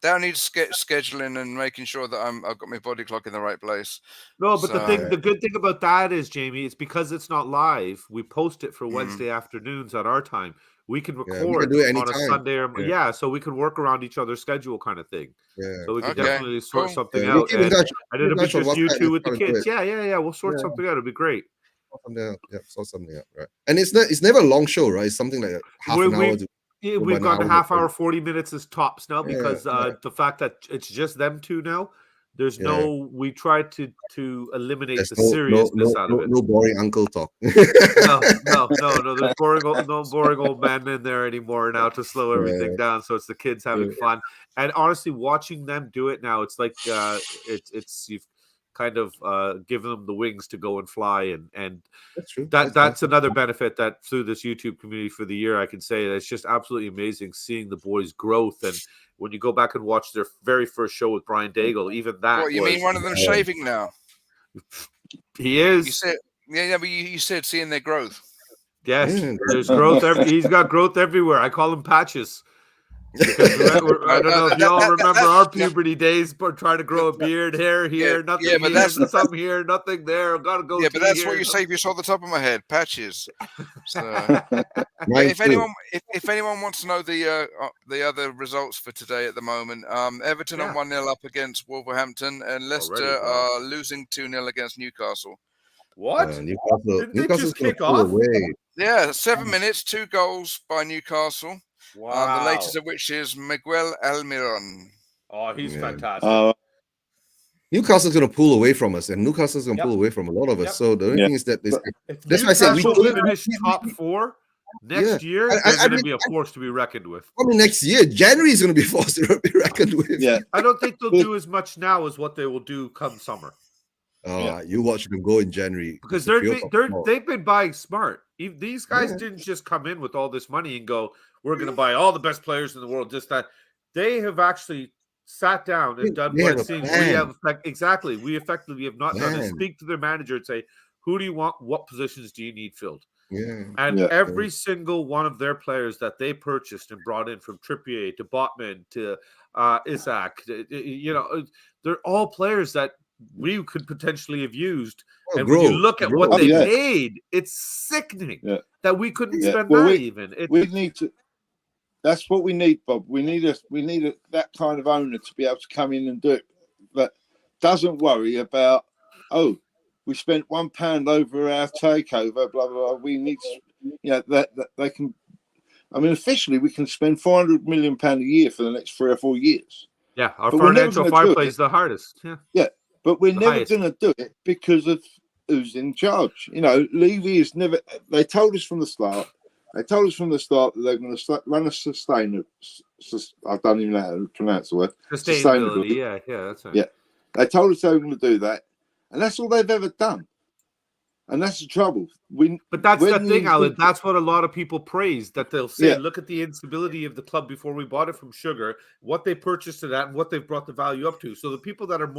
That'll need scheduling and making sure that I've got my body clock in the right place. No, but the good thing about that is, Jamie, it's because it's not live. We post it for Wednesday afternoons at our time. We can record on a Sunday or so we can work around each other's schedule, kind of thing. Yeah. So we can definitely sort something out. And it'll be just you two with the kids. Yeah. We'll sort something out. It'll be great. Sort something out, right? And it's never a long show, right? It's something like half an hour. We've gone to half hour, 40 minutes is tops now because the fact that it's just them two now. There's we tried to eliminate the seriousness out of it. No boring uncle talk. No. There's no boring old man in there anymore now to slow everything down. So it's the kids having fun. And honestly, watching them do it now, it's like it's you've kind of given them the wings to go and fly, and that's true. That's another benefit that through this YouTube community for the year, I can say that it's just absolutely amazing seeing the boys' growth. And when you go back and watch their very first show with Brian Daigle, even that. What, you mean one of them shaving now? He is. You said, but you said seeing their growth. Yes, there's growth. He's got growth everywhere. I call him patches. I don't know if y'all remember our puberty days, but trying to grow a beard, hair here, nothing here, something here, nothing there. I've got to go. Yeah, but that's what you say if you saw the top of my head, patches. So, if anyone wants to know the other results for today at the moment, Everton are 1-0 up against Wolverhampton, and Leicester are losing 2-0 against Newcastle. What? Newcastle just kick off? Yeah, 7 minutes, 2 goals by Newcastle. Wow. The latest of which is Miguel Almiron. Oh, he's fantastic. Newcastle's going to pull away from us, and Newcastle's going to pull away from a lot of us. So the only thing is that that's why I said we finish top 4 next year. They're going to be a force to be reckoned with. Probably next year, January is going to be a force to be reckoned with. Yeah, I don't think they'll do as much now as what they will do come summer. You watch them go in January because they've been buying smart. These guys didn't just come in with all this money and go, "We're going to buy all the best players in the world." Just that they have actually sat down and done what it seems we effectively have not done is speak to their manager and say, "Who do you want? What positions do you need filled?" And every single one of their players that they purchased and brought in, from Trippier to Botman to Isaac, they're all players that we could potentially have used. And when you look at what they paid, it's sickening that we couldn't spend that even. We need to. That's what we need, Bob. We need that kind of owner to be able to come in and do it, but doesn't worry about we spent £1 over our takeover. Blah blah blah. We need that they can. I mean, officially, we can spend £400 million a year for the next 3 or 4 years. Yeah, our financial fireplay is the hardest. Yeah. But we're never going to do it because of who's in charge. Levy is never. They told us from the start. They told us from the start that they're going to run a sustainable. I don't even know how to pronounce the word. Sustainability. Yeah, that's right. Yeah, they told us they were going to do that, and that's all they've ever done. And that's the trouble. But that's the thing, Alan. That's what a lot of people praise. That they'll say, look at the instability of the club before we bought it from Sugar, what they purchased it at, and what they've brought the value up to. So the people that have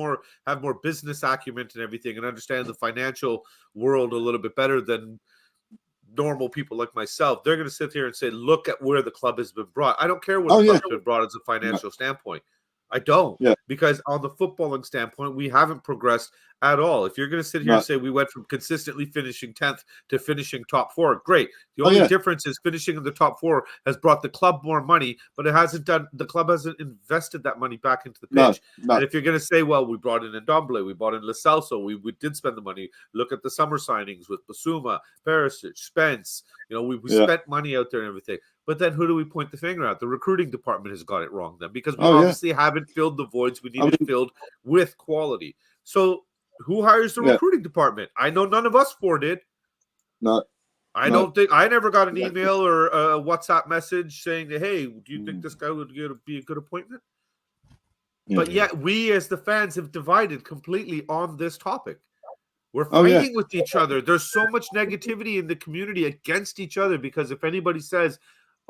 more business acumen and everything, and understand the financial world a little bit better than normal people like myself, they're going to sit here and say, look at where the club has been brought. I don't care where the club's been brought as a financial standpoint. I don't. Because on the footballing standpoint, we haven't progressed at all. If you're going to sit here and say we went from consistently finishing 10th to finishing top 4, great. The only difference is finishing in the top 4 has brought the club more money, but the club hasn't invested that money back into the pitch. And if you're going to say, well, we brought in Ndombele, we brought in Lo Celso, we did spend the money. Look at the summer signings with Basuma, Perisic, Spence. We spent money out there and everything. But then who do we point the finger at? The recruiting department has got it wrong then, because we obviously haven't filled the voids we needed filled with quality. So who hires the recruiting department? I know none of us four did. I don't think I never got an email or a WhatsApp message saying that, hey, do you think this guy would be a good appointment? But yet we as the fans have divided completely on this topic. We're fighting with each other. There's so much negativity in the community against each other because if anybody says,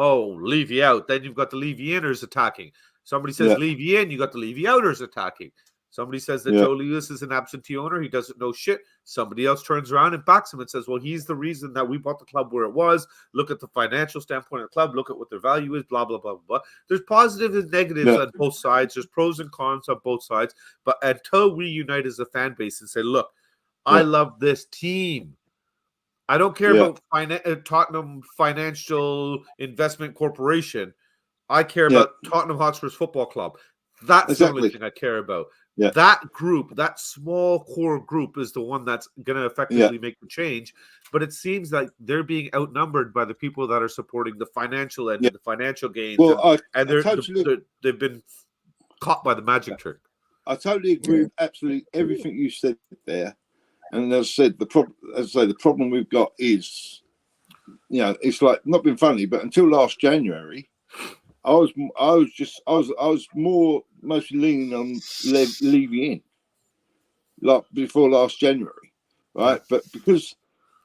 oh, Levy out, then you've got the Levy-inners attacking. Somebody says Levy in, you got the Levy-outers attacking. Somebody says that Joe Lewis is an absentee owner. He doesn't know shit. Somebody else turns around and backs him and says, well, he's the reason that we bought the club where it was. Look at the financial standpoint of the club. Look at what their value is, blah, blah, blah, blah. There's positives and negatives on both sides. There's pros and cons on both sides. But until we unite as a fan base and say, look, I love this team. I don't care about Tottenham Financial Investment Corporation. I care about Tottenham Hotspur's Football Club. That's the only thing I care about. That group, that small core group is the one that's going to effectively make the change. But it seems like they're being outnumbered by the people that are supporting the financial end and the financial gains. Well, they've been caught by the magic trick. I totally agree with absolutely everything you said there. And as I said, the problem we've got is, it's like not been funny, but until last January, I was mostly leaning on Levy in, like before last January, right? But because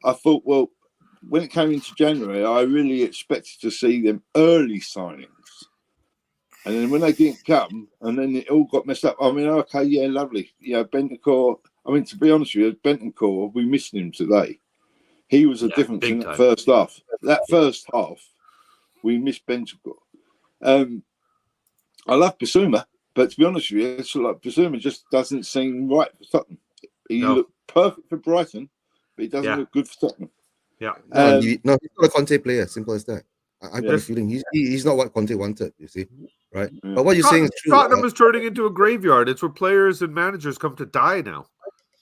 I thought, well, when it came into January, I really expected to see them early signings, and then when they didn't come, and then it all got messed up. I mean, okay, yeah, lovely, Bentancur. I mean, to be honest with you, Bentancur, we missed him today. He was a difference in that first half. That first half, we missed Bentancur. I love Basuma, but to be honest with you, it's like Basuma just doesn't seem right for Tottenham. He looked perfect for Brighton, but he doesn't look good for Tottenham. He's not a Conte player. Simple as that. I got a feeling he's not what Conte wanted. You see, right? But what you're saying is true. Tottenham is turning into a graveyard. It's where players and managers come to die now.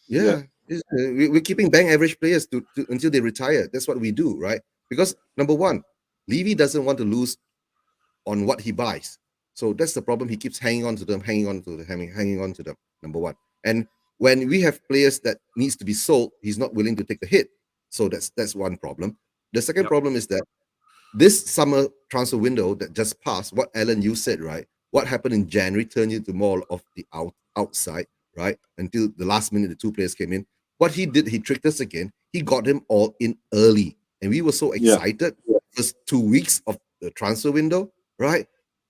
We're keeping bank average players until they retire. That's what we do, right? Because number one, Levy doesn't want to lose on what he buys. So that's the problem. He keeps hanging on to them. Number one. And when we have players that needs to be sold, he's not willing to take the hit. So that's one problem. The second problem is that this summer transfer window that just passed, what Alan, you said, right? What happened in January turned into more of the outside, right? Until the last minute, the two players came in. What he did, he tricked us again. He got them all in early. And we were so excited. First 2 weeks of the transfer window, right?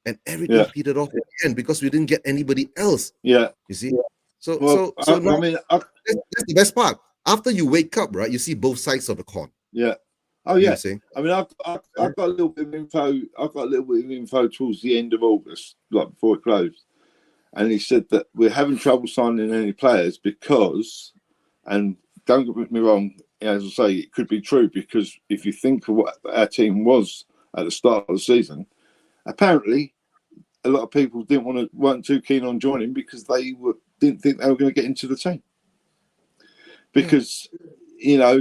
And everything petered off again because we didn't get anybody else. You see? So that's the best part. After you wake up, right, you see both sides of the coin. Oh yeah. I mean, I've got a little bit of info. I've got a little bit of info towards the end of August, like before it closed, and he said that we're having trouble signing any players because, and don't get me wrong, as I say, it could be true because if you think of what our team was at the start of the season, apparently a lot of people weren't too keen on joining because they didn't think they were going to get into the team. Because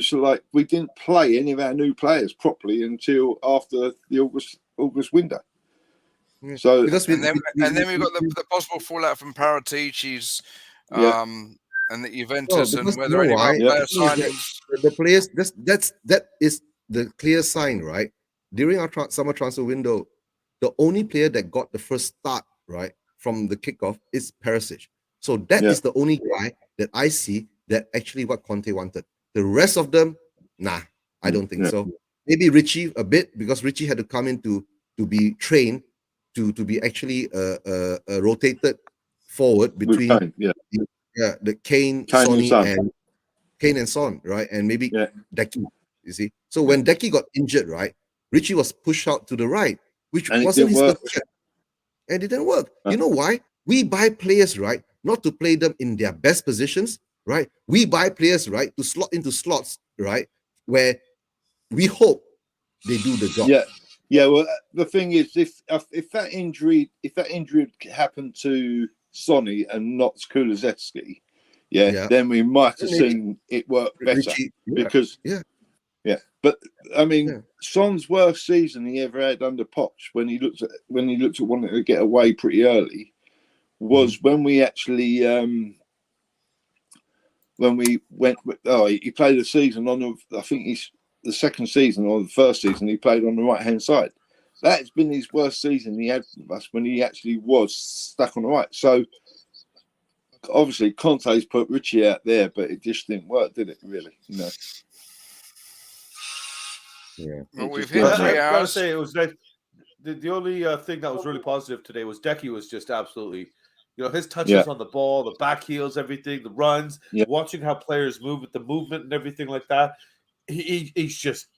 so like we didn't play any of our new players properly until after the August window. So and then we've got the possible fallout from Paratici's and the Juventus and whether any of our player signings. The players that is the clear sign, right? During our summer transfer window, the only player that got the first start, right, from the kickoff is Perisic. So that is the only guy that I see that actually what Conte wanted. The rest of them, nah, I don't think so. Maybe Richie a bit because Richie had to come in to be trained to be actually rotated forward between the Kane, Sonny, and Kane and Son, right? And maybe Deki. You see, so when Decky got injured, right, Richie was pushed out to the right, which And it wasn't didn't his work. position, and it didn't work. You know why? We buy players, right, not to play them in their best positions, right? We buy players, right, to slot into slots, right, where we hope they do the job. Yeah. Well, the thing is, if that injury happened to Sonny and not Kulusevski, then we might have seen it work better. Richie, because But I mean, Son's worst season he ever had under Poch, when he looked at wanting to get away pretty early, was when we actually when we went. He played a season on the. I think he's the second season or the first season he played on the right hand side. That's been his worst season he had with us, when he actually was stuck on the right. So obviously Conte's put Richie out there, but it just didn't work, did it? Really, you know. Yeah. Well, we've hit 3 I gotta hours. say, it was nice. The only thing that was really positive today was Decky was just absolutely, his touches on the ball, the back heels, everything, the runs, watching how players move with the movement and everything like that. He's just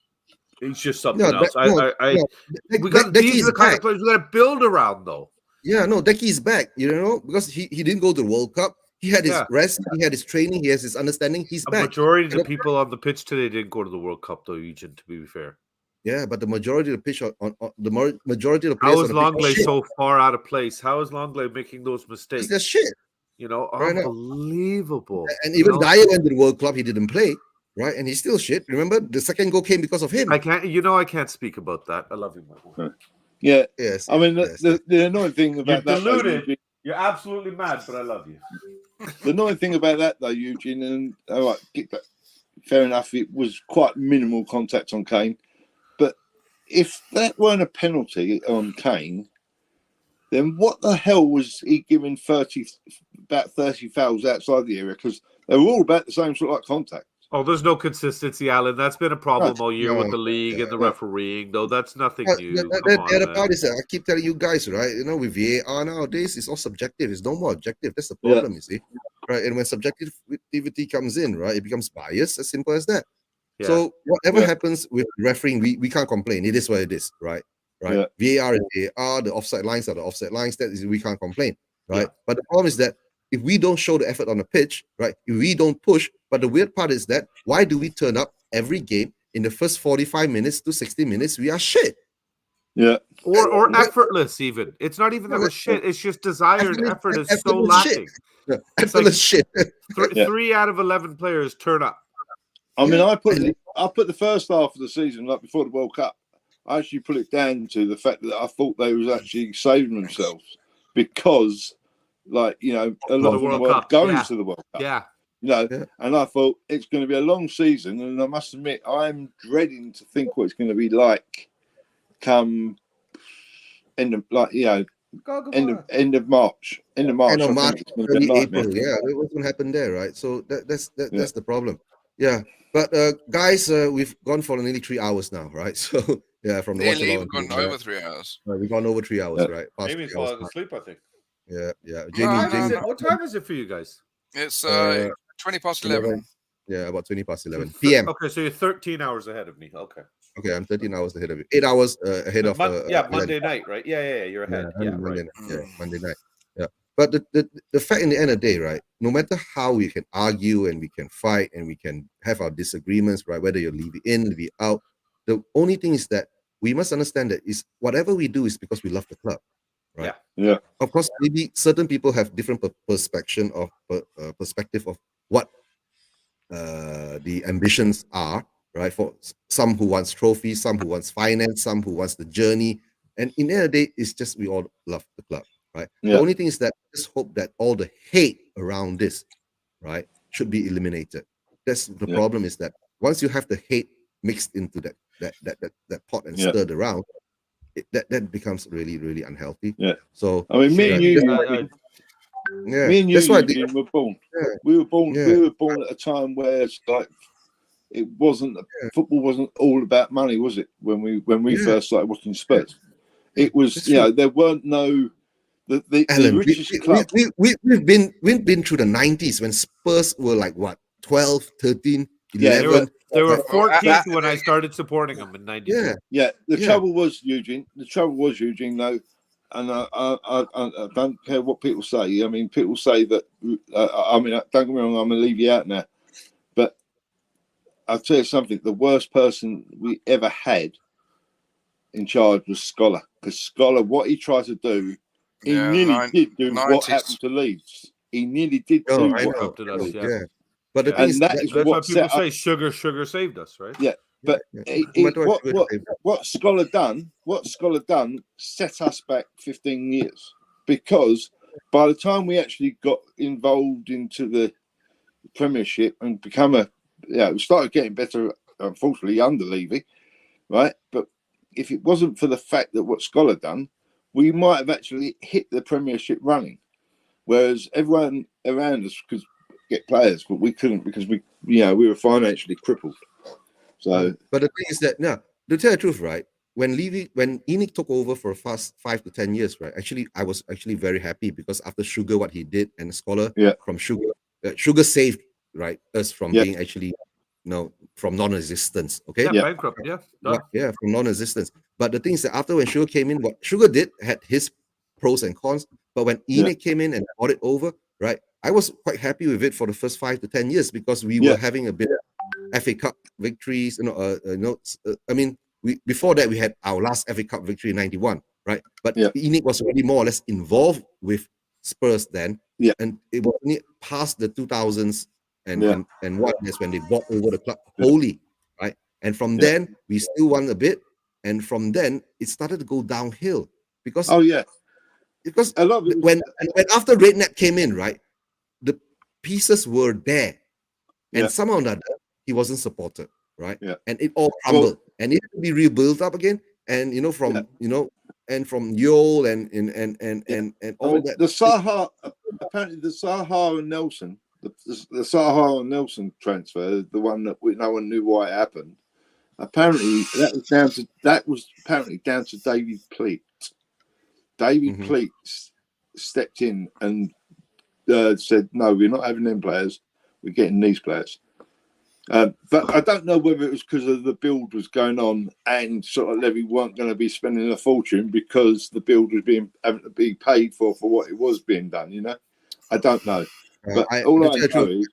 something else. We got these are the kind of players we got to build around, though. Yeah, no, Decky's back, because he didn't go to the World Cup. He had his rest, he had his training, he has his understanding. He's back. The majority of the people on the pitch today didn't go to the World Cup, though, Eugene, to be fair. Yeah, but the majority of the pitch majority of the players. How is Longley so far out of place? How is Longley making those mistakes? That's shit. Unbelievable. And even Dyer went to the World Club, he didn't play, right? And he's still shit. Remember, the second goal came because of him. I can't speak about that. I love you, Michael. Yeah. Yes. I mean, the annoying thing about that, Eugene, you're absolutely mad, but I love you. The annoying thing about that, though, Eugene, and fair enough, it was quite minimal contact on Kane. But if that weren't a penalty on Kane, then what the hell was he giving about 30 fouls outside the area? Because they were all about the same sort of like contact. Oh, there's no consistency, Alan. That's been a problem all year with the league and the refereeing, though. That's nothing new. The other part is that I keep telling you guys, right? With VAR nowadays, it's all subjective. It's no more objective. That's the problem, you see, right? And when subjectivity comes in, right, it becomes biased. As simple as that. Yeah. So whatever happens with refereeing, we can't complain. It is what it is, right? Right. Yeah. VAR is VAR. The offside lines are the offside lines. That is, we can't complain, right? Yeah. But the problem is that if we don't show the effort on the pitch, right? If we don't push, but the weird part is that why do we turn up every game in the first 45 minutes to 60 minutes? We are shit. Yeah. Or effortless, even. It's not even that we're shit. It's just desire and effort is so lacking. It's like shit. 3 out of 11 players turn up. I mean, I put the first half of the season, like before the World Cup, I actually put it down to the fact that I thought they was actually saving themselves because, a lot of them were going to the World Cup. Yeah. And I thought it's going to be a long season, and I must admit, I'm dreading to think what it's going to be like come end of March. End of March. Early April. Yeah, what's going to happen there, right? So that's the problem. Yeah, but guys, we've gone for nearly 3 hours now, right? So from the watch along, we've gone over 3 hours. We've gone over 3 hours, right? Jamie's falling asleep, I think. Yeah. Jamie, what time is it for you guys? It's 20 past 11. Yeah, about 20 past 11 p.m. Okay, so you're 13 hours ahead of me. Okay, I'm 13 hours ahead of you. 8 hours ahead of Monday night, right? Yeah, you're ahead. Monday night. Yeah. But the fact in the end of the day, right, no matter how we can argue and we can fight and we can have our disagreements, right, whether you leave it in, leave it out, the only thing is that we must understand that is whatever we do is because we love the club, right? Yeah. Of course, maybe certain people have different perspective of what the ambitions are, right? For some who wants trophies, some who wants finance, some who wants the journey, and in the end of the day, it's just we all love the club. Right. Yeah. The only thing is that I just hope that all the hate around this, right, should be eliminated. That's the problem is that once you have the hate mixed into that pot and stirred around, that becomes really, really unhealthy. Yeah. So I mean, me and you that's why were born. Yeah. We were born. Yeah. We were born at a time where it's like it wasn't football wasn't all about money, was it? When we first started watching Spurs, it was there weren't no. Alan, we've been through the 90s when Spurs were like what 12, 13, 11. They were That- 14th when I started supporting them in '92. yeah, Yeah, the Yeah. trouble was Eugene. The trouble was Eugene, though, and I don't care what people say. I mean, people say that. I mean, don't get me wrong. I'm gonna leave you out now, but I'll tell you something. The worst person we ever had in charge was Scholar, because Scholar, what he tried to do, he Yeah, nearly did do what 90s. happened to Leeds. He nearly did No, do I what know. Interrupted us, yeah. But the And thing is, that is That's what why people set up. say sugar saved us, right? Yeah, but no matter what Scholar done set us back 15 years, because by the time we actually got involved into the Premiership and become we started getting better, unfortunately under Levy, right? But if it wasn't for the fact that what Scholar done, we might have actually hit the Premiership running, whereas everyone around us could get players, but we couldn't because we were financially crippled. So, but the thing is that to tell the truth, right? When Enoch took over for 5 to 10 years, right? Actually, I was actually very happy because after Sugar, what he did, and Scholar from Sugar, Sugar saved us from being actually, from non-existence. Okay. Yeah, bankrupt. Yeah. Yeah, from non-existence. But the thing is that after when Sugar came in, what Sugar did had his pros and cons. But when Enoch came in and brought it over, right? I was quite happy with it for the first 5 to 10 years because we were having a bit of FA Cup victories. I mean, before that we had our last FA Cup victory in '91, right? But Enoch was already more or less involved with Spurs then, and it was only past the 2000s and what that's when they bought over the club wholly, right? And from then we still won a bit, and from then it started to go downhill because because a lot of it when after Redknapp came in, right, the pieces were there, and somehow or another he wasn't supported, right? And it all crumbled, and it had to be rebuilt up again. And from Yole and all that. The Saha, apparently the Saha and Nelson, the Saha and Nelson transfer, the one that no one knew why it happened. Apparently that was apparently down to David Pleat. David Pleat stepped in and said, "No, we're not having them players. We're getting these players." But I don't know whether it was because of the build was going on and sort of Levy weren't going to be spending a fortune because the build was having to be paid for what it was being done. I don't know. But all I know is,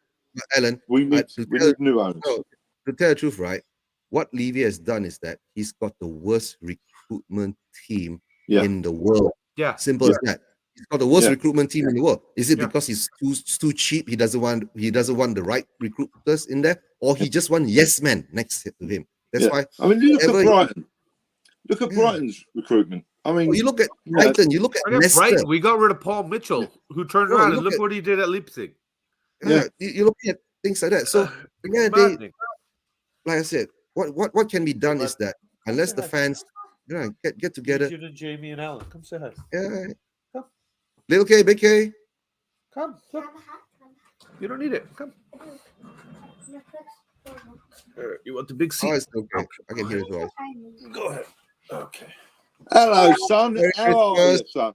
Alan, we need new owners. To tell the truth, right? What Levy has done is that he's got the worst recruitment team in the world. Yeah. Simple as that. He's got the worst recruitment team in the world. Is it because he's too cheap? He doesn't want the right recruiters in there, or he just want yes men next to him? That's why. I mean, look at Brighton. Look at Brighton's recruitment. I mean, you look at Brighton. You look at Leicester. Brighton. We got rid of Paul Mitchell, who turned around and look what he did at Leipzig. You look at things like that. So again, like I said, what can be done is that unless the fans, get together. You to Jamie and Alan, come say hi. Yeah. Come. Little K, big K. Come. You don't need it. Come. You want the big seat? Oh, it's okay. I can hear his voice. Go ahead. Okay. Hello, son. How are you, son?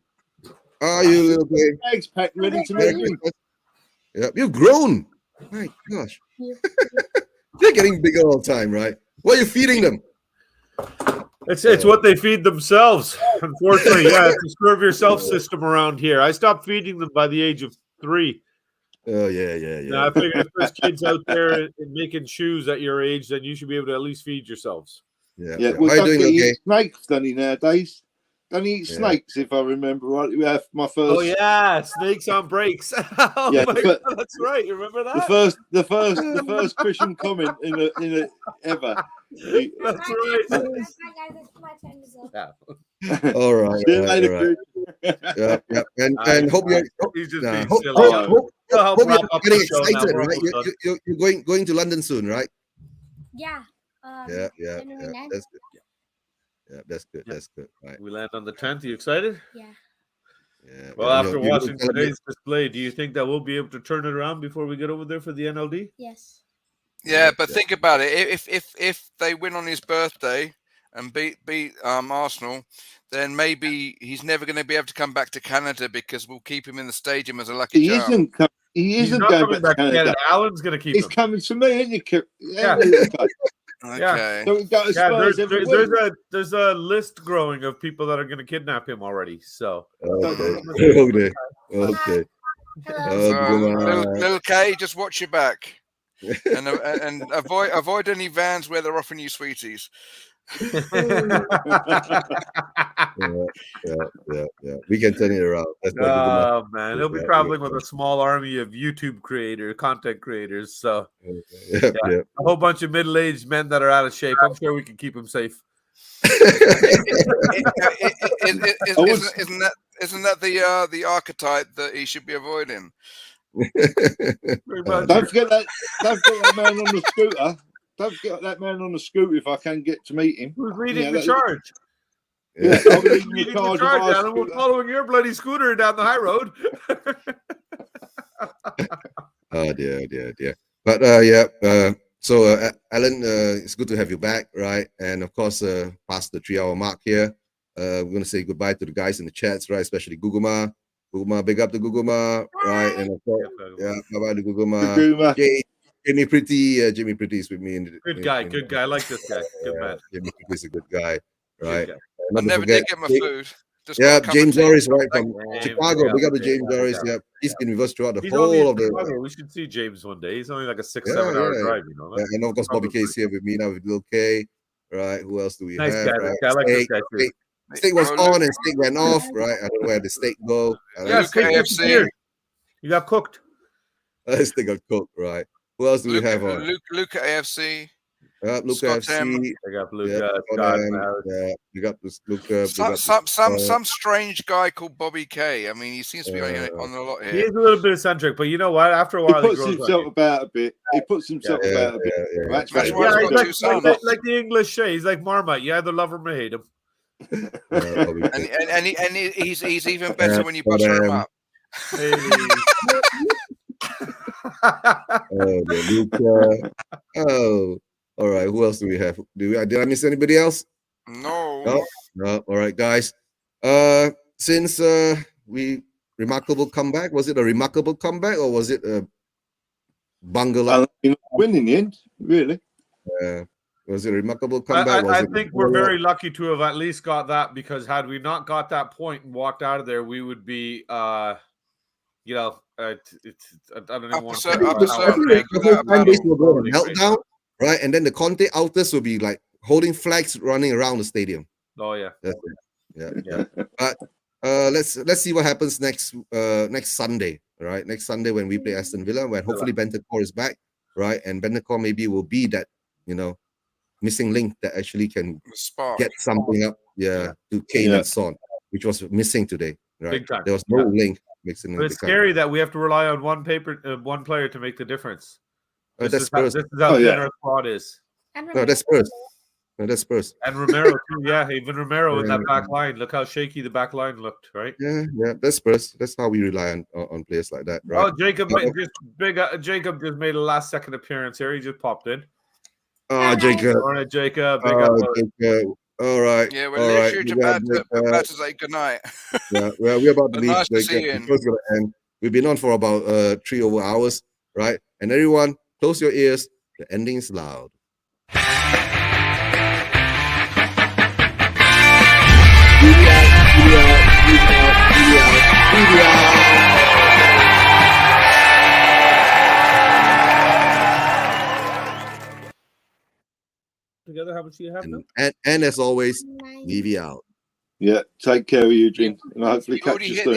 How are you, little K? Eggs packed, ready to move. Yeah, you've grown. My gosh. They're getting bigger all the time, right? What are you feeding them? It's what they feed themselves. Unfortunately, it's a serve yourself system around here. I stopped feeding them by the age of 3. Oh yeah. Now, I figured if there's kids out there and making shoes at your age, then you should be able to at least feed yourselves. Yeah. Well, how are you doing, okay? Snakes, don't he, nowadays? Don't he eat snakes, if I remember rightly? We have my first. Oh yeah, snakes on breaks. God, that's right. You remember that? The first Christian comment in a ever. That's right. Hi guys, it's my turn to go. All right. See you later, Yeah. And hope you're. He's just being Hope silly. you're getting excited, right? You're going to London soon, right? Yeah. Yeah. January 9th. That's good. Yeah, that's good. That's good. Right. We land on the 10th. You excited? Yeah. Yeah. Well, after watching today's display, do you think that we'll be able to turn it around before we get over there for the NLD? Yes. Yeah, but think about it. If they win on his birthday and beat Arsenal, then maybe he's never going to be able to come back to Canada because we'll keep him in the stadium as a lucky He charm. isn't coming He He's isn't not going coming back to Canada. Alan's going to keep He's him. coming to me, isn't he? Yeah. Okay. So we go to Spurs every week. There's a list growing of people that are going to kidnap him already. So Okay. Little K, just watch your back, and avoid any vans where they're offering you sweeties. Yeah. We can turn it around. That's what oh man, he'll be traveling with a small army of YouTube content creators. So yeah. a whole bunch of middle-aged men that are out of shape. I'm sure we can keep him safe. Isn't that the archetype that he should be avoiding? Don't forget that man on the scooter. Don't forget that man on the scooter if I can get to meet him. Who's leading the charge? Yeah, I'm leading the charge down, we're following your bloody scooter down the high road. Oh dear. But so Alan, it's good to have you back, right? And of course, past the 3-hour mark here, we're gonna say goodbye to the guys in the chats, right? Especially Guguma, big up to Guguma, right? And of course, bye to Guguma. Jamie Pretty is with me. Good guy. I like this guy. Good man. Jamie Pretty is a good guy, right? I never did get my food. James Norris, right, from Chicago. Big up to James Norris. Yeah, he's been with us throughout the whole of the. We should see James one day. He's only like a 6-7 hour drive, you know. And of course, Bobby K is here with me now with Lil K, right? Who else do we have? Guy. Right? I like this guy too. Steak was on and steak went off, right? I don't know where the steak go. Steak AFC. You got cooked. Steak got cooked, right? Who else do we have on? Luke at AFC. Luca FC. I got Luca. You got this Luca. Some strange guy called Bobby K. I mean, he seems to be on a lot here. He is a little bit eccentric, but you know what? After a while, he puts himself about a bit. Like the English say, he's like Marmite. You either love him or hate him. And he's even better when you butter him up. Luca. All right. Who else do we have? Did I miss anybody else? No. All right, guys. Since remarkable comeback, was it a remarkable comeback or was it a bungalow? Win in the end, really. Was it a remarkable comeback? I think we're very lucky to have at least got that, because had we not got that point and walked out of there, we would be, I don't even want to say the fan base will go on a meltdown, right? And then the Conte outers will be like holding flags running around the stadium. Oh yeah. That's it. Yeah. But let's see what happens next Sunday, right? Next Sunday when we play Aston Villa, when hopefully Bentancur is back, right? And Bentancur maybe will be that, missing link that actually can get something up, to Kane and Son, which was missing today, right? There was no link mixing. But it's scary that we have to rely on one player to make the difference. This is how thin our squad is. No, that's Spurs. That's Spurs. And Romero too, even Romero in that back line. Look how shaky the back line looked, right? Yeah, that's Spurs. That's how we rely on players like that, right? Oh, Jacob just made a last-second appearance here. He just popped in. Oh, Jacob. All right, Jacob. Big up. Jacob. All right. Yeah, we're literally about to say goodnight. Yeah, well, we're about to leave. Nice to see Jacob. It's going to end. We've been on for about 3 over hours, right? And everyone, close your ears. The ending is loud. Together, how much do you have now? And as always, leave you out. Yeah, take care of you, Eugene, and hopefully catch you soon.